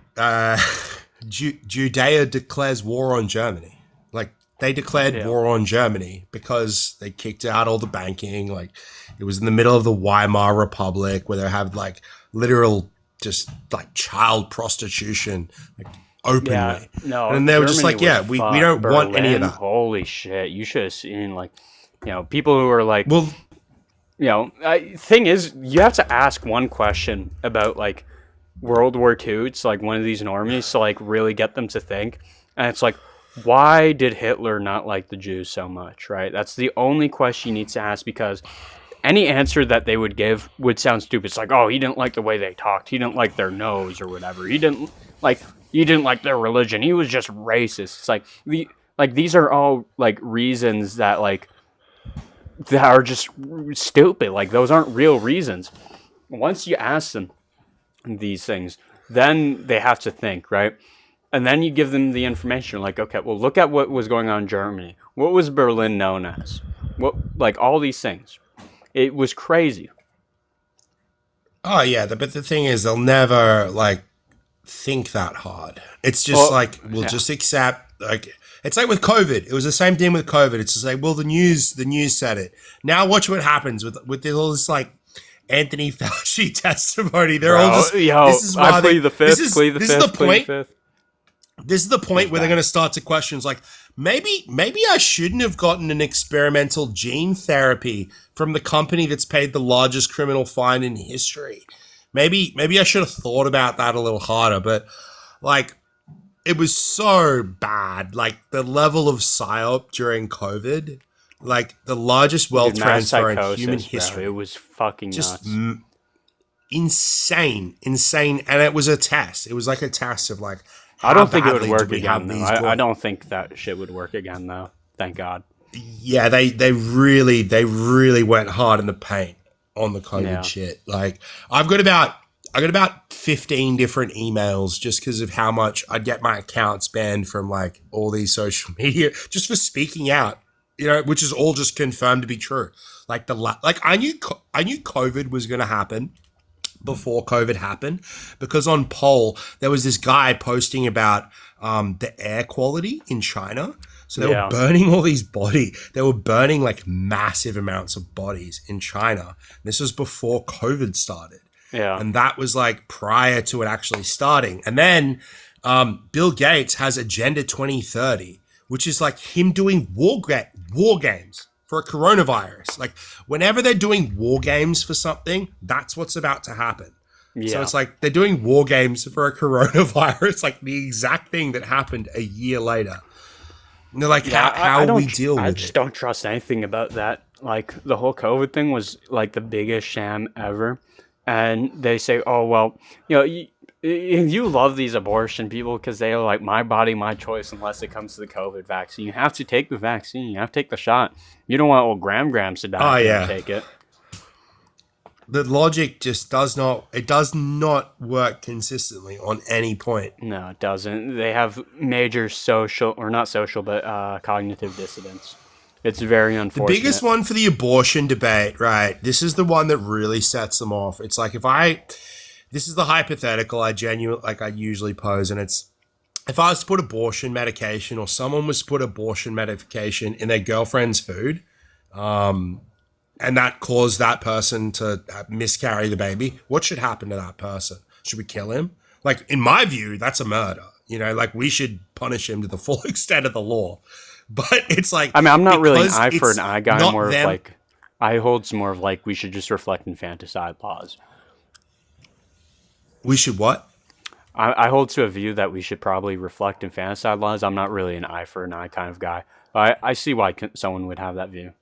Judea declares war on Germany. Like they declared war on Germany because they kicked out all the banking. Like it was in the middle of the Weimar Republic where they have like literal just like child prostitution like openly. Yeah, no, and they were just like, we don't want any of that. Holy shit. You should have seen like, people who are like, well, thing is, you have to ask one question about like World War II. It's like one of these normies to like really get them to think. And it's like, why did Hitler not like the Jews so much, right? That's the only question you need to ask because any answer that they would give would sound stupid. It's like, oh, he didn't like the way they talked. He didn't like their nose or whatever. He didn't like their religion. He was just racist. It's like these are all like reasons that like that are just stupid. Like those aren't real reasons. Once you ask them these things, then they have to think, right? And then you give them the information. Like, okay, well, look at what was going on in Germany. What was Berlin known as? What, like all these things. It was crazy. Oh yeah, but the thing is, they'll never like think that hard. It's just like we'll just accept. Like it's like with COVID. It was the same thing with COVID. It's just like, well, the news said it. Now watch what happens with all this like Anthony Fauci testimony. They're all just. This is why This is the point. This is the point where they're going to start to question. Like maybe I shouldn't have gotten an experimental gene therapy from the company that's paid the largest criminal fine in history. Maybe I should have thought about that a little harder, but like it was so bad. Like the level of psyop during COVID, like the largest wealth transfer in human history. Bro, it was fucking just nuts. Insane. And it was a test. It was like a test of like, I don't think it would work again. I don't think that shit would work again though. Thank God. Yeah, they really went hard in the paint on the COVID shit. Like I got about 15 different emails just because of how much I'd get my accounts banned from like all these social media just for speaking out, you know, which is all just confirmed to be true. Like I knew COVID was going to happen before COVID happened, because on Poll there was this guy posting about the air quality in China. So they were burning all these bodies. They were burning like massive amounts of bodies in China. This was before COVID started. Yeah. And that was like prior to it actually starting. And then Bill Gates has Agenda 2030, which is like him doing war games for a coronavirus. Like whenever they're doing war games for something, that's what's about to happen. Yeah. So it's like they're doing war games for a coronavirus, like the exact thing that happened a year later. And they're like, how we deal with it. I just don't trust anything about that. Like the whole COVID thing was like the biggest sham ever. And they say, oh, well, you know, you love these abortion people because they are like, my body, my choice, unless it comes to the COVID vaccine. You have to take the vaccine. You have to take the shot. You don't want old grams to die if you take it. The logic just does not work consistently on any point. No, it doesn't. They have major cognitive dissonance. It's very unfortunate. The biggest one for the abortion debate, right? This is the one that really sets them off. It's like this is the hypothetical I usually pose, and it's if I was to put abortion medication or someone was to put abortion medication in their girlfriend's food, and that caused that person to miscarry the baby, what should happen to that person? Should we kill him? Like, in my view, that's a murder. You know, like we should punish him to the full extent of the law. But it's like, I mean, I'm not really an eye for an eye guy. I'm more of like, I hold more of like we should just reflect infanticide laws. We should what? I hold to a view that we should probably reflect infanticide laws. I'm not really an eye for an eye kind of guy. I see why someone would have that view.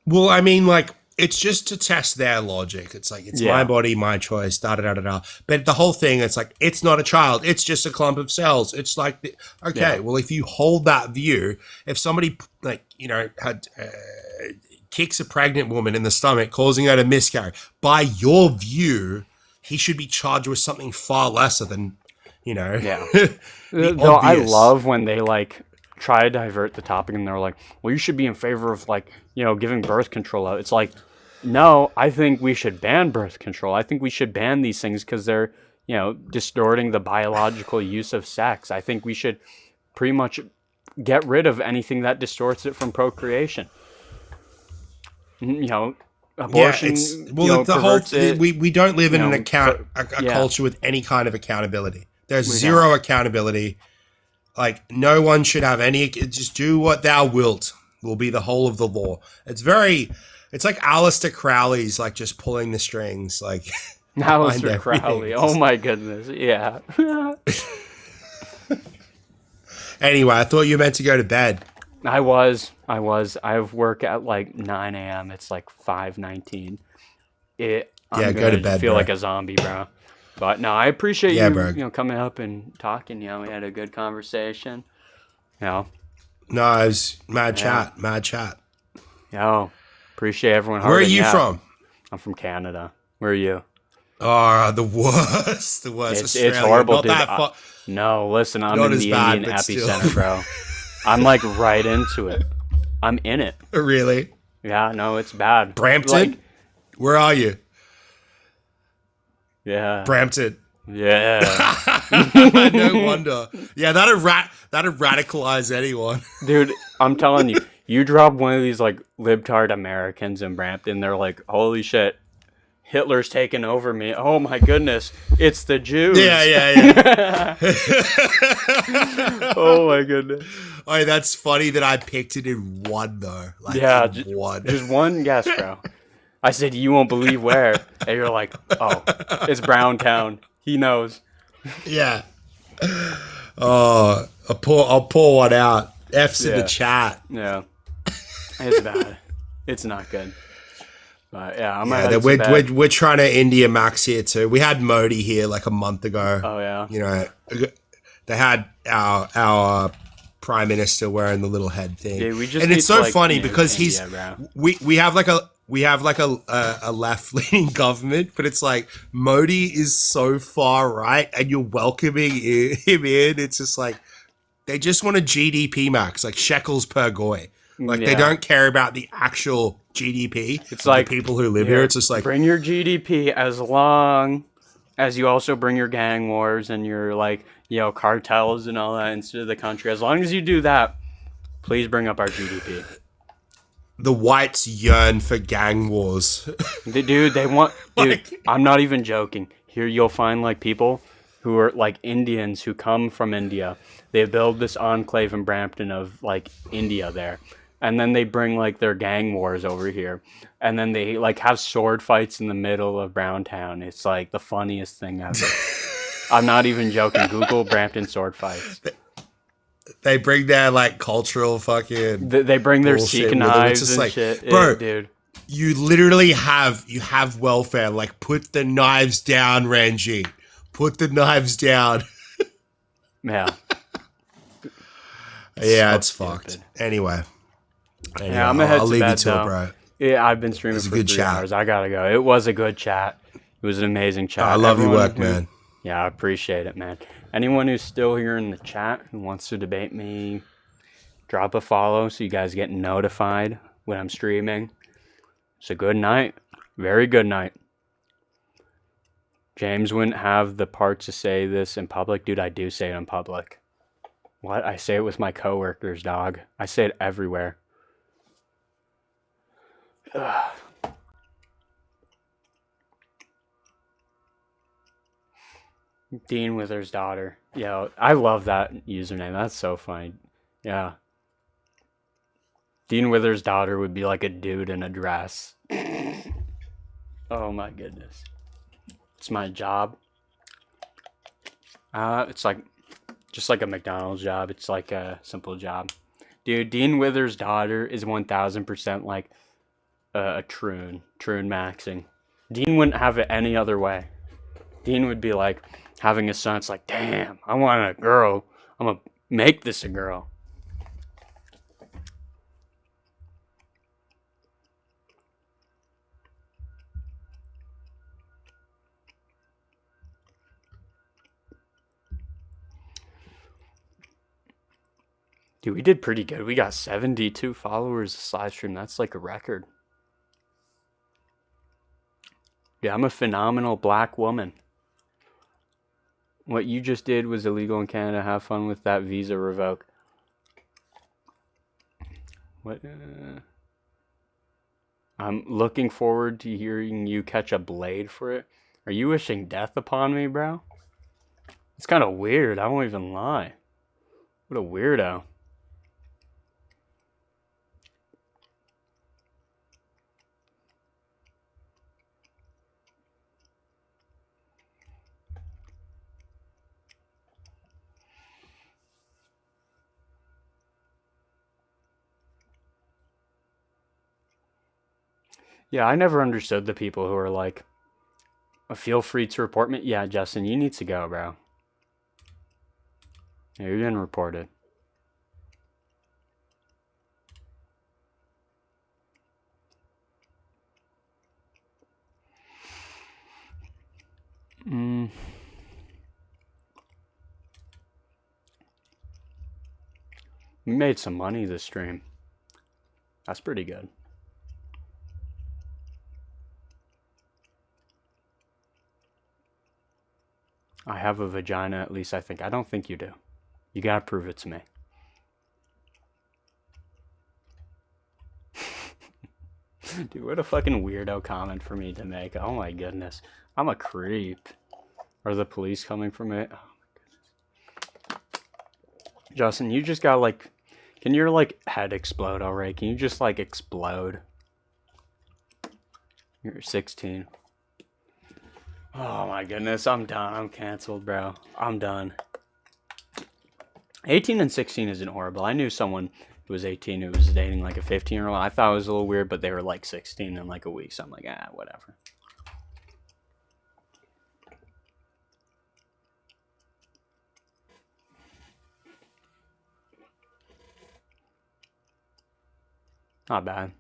Well, I mean, like, it's just to test their logic. It's like, it's my body, my choice, da-da-da-da-da. But the whole thing, it's like, it's not a child. It's just a clump of cells. It's like, well, if you hold that view, if somebody, like, you know, had kicks a pregnant woman in the stomach, causing her to miscarry, by your view, he should be charged with something far lesser than, you know. Yeah. Though I love when they, like, try to divert the topic and they're like, well, you should be in favor of, like, you know, giving birth control out. It's like, no, I think we should ban birth control. I think we should ban these things because they're, you know, distorting the biological use of sex. I think we should pretty much get rid of anything that distorts it from procreation. You know, abortion. The whole we don't live in a culture with any kind of accountability. There's zero accountability. Like, no one should have any. Just do what thou wilt will be the whole of the law. It's like Aleister Crowley's like just pulling the strings. Like Aleister Crowley. Oh my goodness. Yeah. Anyway, I thought you meant to go to bed. I was. I have work at like 9 a.m. It's like 5:19. I'm go to bed. Feel like a zombie, bro. But no, I appreciate you coming up and talking. You know, we had a good conversation. You know. No, it was mad chat. Yo, appreciate everyone. Where are you from? I'm from Canada. Where are you? Oh, the worst. It's horrible, dude. No, listen, I'm in the Indian epicenter, bro. I'm like right into it. I'm in it. Really? Yeah, no, it's bad. Brampton? Where are you? Yeah. Brampton. Yeah. No wonder. Yeah, that'd radicalize anyone. Dude, I'm telling you, you drop one of these like libtard Americans in Brampton, they're like, holy shit, Hitler's taken over me. Oh my goodness, it's the Jews. Yeah. Oh my goodness. Oh, that's funny that I picked it in one though. Like Yeah, one. Just one guess, bro. I said you won't believe where, and you're like, oh, it's Browntown. He knows. Yeah. Oh, I'll pull one out. F's in the chat. Yeah. It's bad. It's not good. But yeah, we're trying to India Max here too. We had Modi here like a month ago. Oh yeah. You know, they had our prime minister wearing the little head thing. Yeah, and it's so funny because we have like a left leaning government, but it's like Modi is so far right, and you're welcoming him in. It's just like they just want a GDP max, like shekels per goy. Like they don't care about the actual GDP. It's like the people who live here. It's just like bring your GDP as long as you also bring your gang wars and your like cartels and all that into the country. As long as you do that, please bring up our GDP. The whites yearn for gang wars. Dude, they want. Dude, I'm not even joking. Here you'll find like people who are like Indians who come from India. They build this enclave in Brampton of like India there. And then they bring like their gang wars over here. And then they like have sword fights in the middle of Browntown. It's like the funniest thing ever. I'm not even joking. Google Brampton sword fights. They bring their like cultural fucking. They bring their Sikh knives and like, shit. Bro, dude. You literally have welfare. Like put the knives down, Ranji. Put the knives down. Yeah. Yeah, it's fucked. Anyway. Yeah, I'm gonna head I'll to leave bed, you to though. it, bro. Yeah, I've been streaming for 3 hours. I gotta go. It was a good chat. It was an amazing chat. I love your work, man. Yeah, I appreciate it, man. Anyone who's still here in the chat who wants to debate me, drop a follow so you guys get notified when I'm streaming. It's a good night. Very good night. James wouldn't have the part to say this in public. Dude, I do say it in public. What? I say it with my coworkers, dog. I say it everywhere. Ugh. Dean Wither's daughter. Yo, I love that username. That's so funny. Yeah. Dean Wither's daughter would be like a dude in a dress. Oh my goodness. It's my job. It's like just like a McDonald's job. It's like a simple job. Dude, Dean Wither's daughter is 1000% like a troon maxing. Dean wouldn't have it any other way. Dean would be like having a son. It's like, damn, I want a girl. I'm gonna make this a girl. Dude, we did pretty good. We got 72 followers this live stream. That's like a record. Yeah, I'm a phenomenal black woman. What you just did was illegal in Canada. Have fun with that visa revoke. What? I'm looking forward to hearing you catch a blade for it. Are you wishing death upon me, bro? It's kind of weird. I won't even lie. What a weirdo. Yeah, I never understood the people who are like, feel free to report me. Yeah, Justin, you need to go, bro. Yeah, you're getting reported. We made some money this stream. That's pretty good. I have a vagina, at least I think. I don't think you do. You gotta prove it to me. Dude, what a fucking weirdo comment for me to make. Oh my goodness. I'm a creep. Are the police coming for me? Oh my goodness. Justin, you just got like... Can your like head explode already? Can you just like explode? You're 16. Oh my goodness, I'm done. I'm canceled, bro. I'm done. 18 and 16 isn't horrible. I knew someone who was 18 who was dating like a 15-year-old. I thought it was a little weird, but they were like 16 in like a week. So I'm like, whatever. Not bad.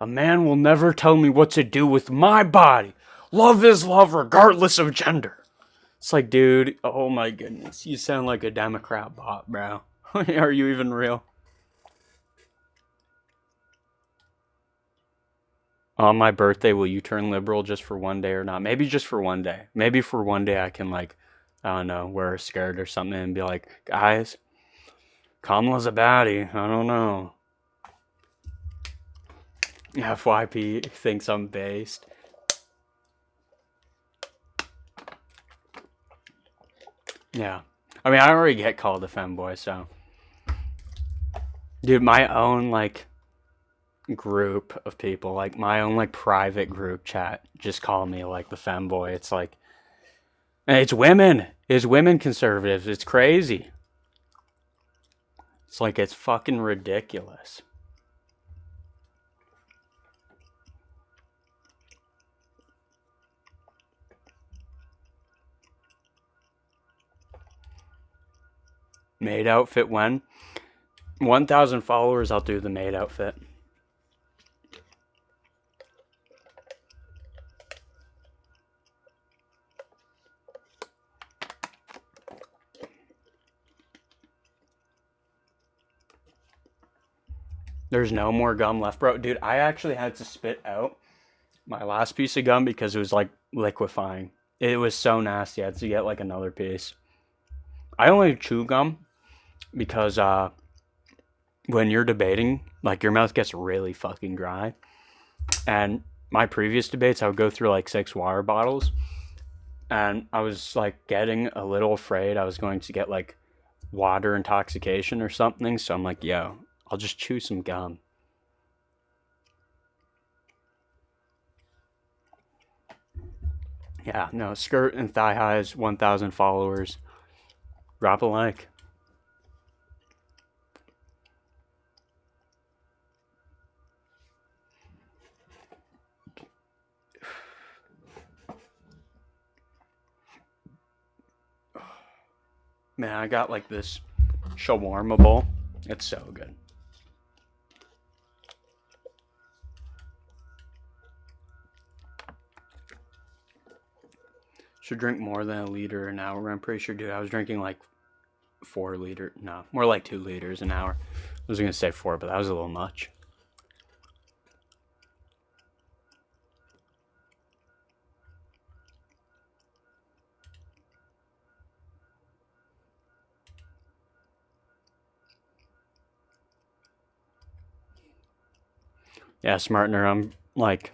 A man will never tell me what to do with my body. Love is love regardless of gender. It's like, dude, oh my goodness. You sound like a Democrat bot, bro. Are you even real? On my birthday, will you turn liberal just for one day or not? Maybe just for one day. Maybe for one day I can, like, I don't know, wear a skirt or something and be like, guys, Kamala's a baddie. I don't know. FYP thinks I'm based. Yeah. I mean, I already get called a femboy, so. Dude, my own, like, group of people, like, my own, like, private group chat just call me, like, the femboy. It's like, it's women. It's women conservatives. It's crazy. It's like, it's fucking ridiculous. Maid outfit when? 1,000 followers, I'll do the maid outfit. There's no more gum left, bro. Dude, I actually had to spit out my last piece of gum because it was like liquefying. It was so nasty. I had to get like another piece. I only chew gum because when you're debating, like your mouth gets really fucking dry. And my previous debates, I would go through like 6 water bottles. And I was like getting a little afraid I was going to get like water intoxication or something. So I'm like, yo, I'll just chew some gum. Yeah, no, skirt and thigh highs, 1,000 followers. Drop a like. Man, I got like this shawarma bowl. It's so good. Should drink more than a liter an hour. I'm pretty sure, dude, I was drinking like 4 liters. No, more like 2 liters an hour. I was going to say 4, but that was a little much. Yeah, Smartner, I'm like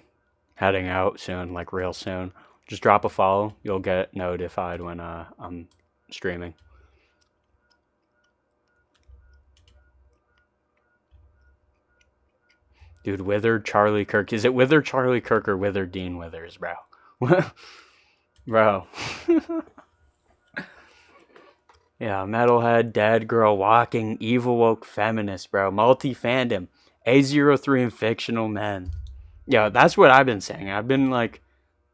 heading out soon, like real soon. Just drop a follow. You'll get notified when I'm streaming. Dude, Withered Charlie Kirk. Is it Withered Charlie Kirk or Withered Dean Withers, bro? Bro. Yeah, metalhead, dead girl, walking, evil woke feminist, bro. Multi-fandom. A03 and fictional men. Yeah, that's what I've been saying. I've been like,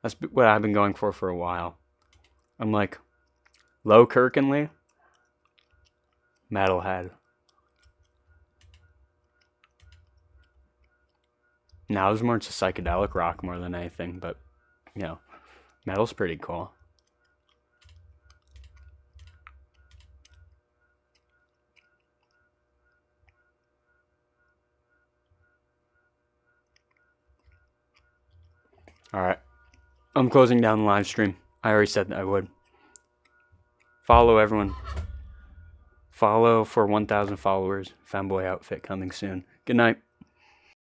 that's what I've been going for a while. I'm like, low Kirkenly, metalhead. Now I was more into psychedelic rock more than anything, but, you know, metal's pretty cool. All right. I'm closing down the live stream. I already said that I would. Follow everyone. Follow for 1,000 followers. Femboy outfit coming soon. Good night.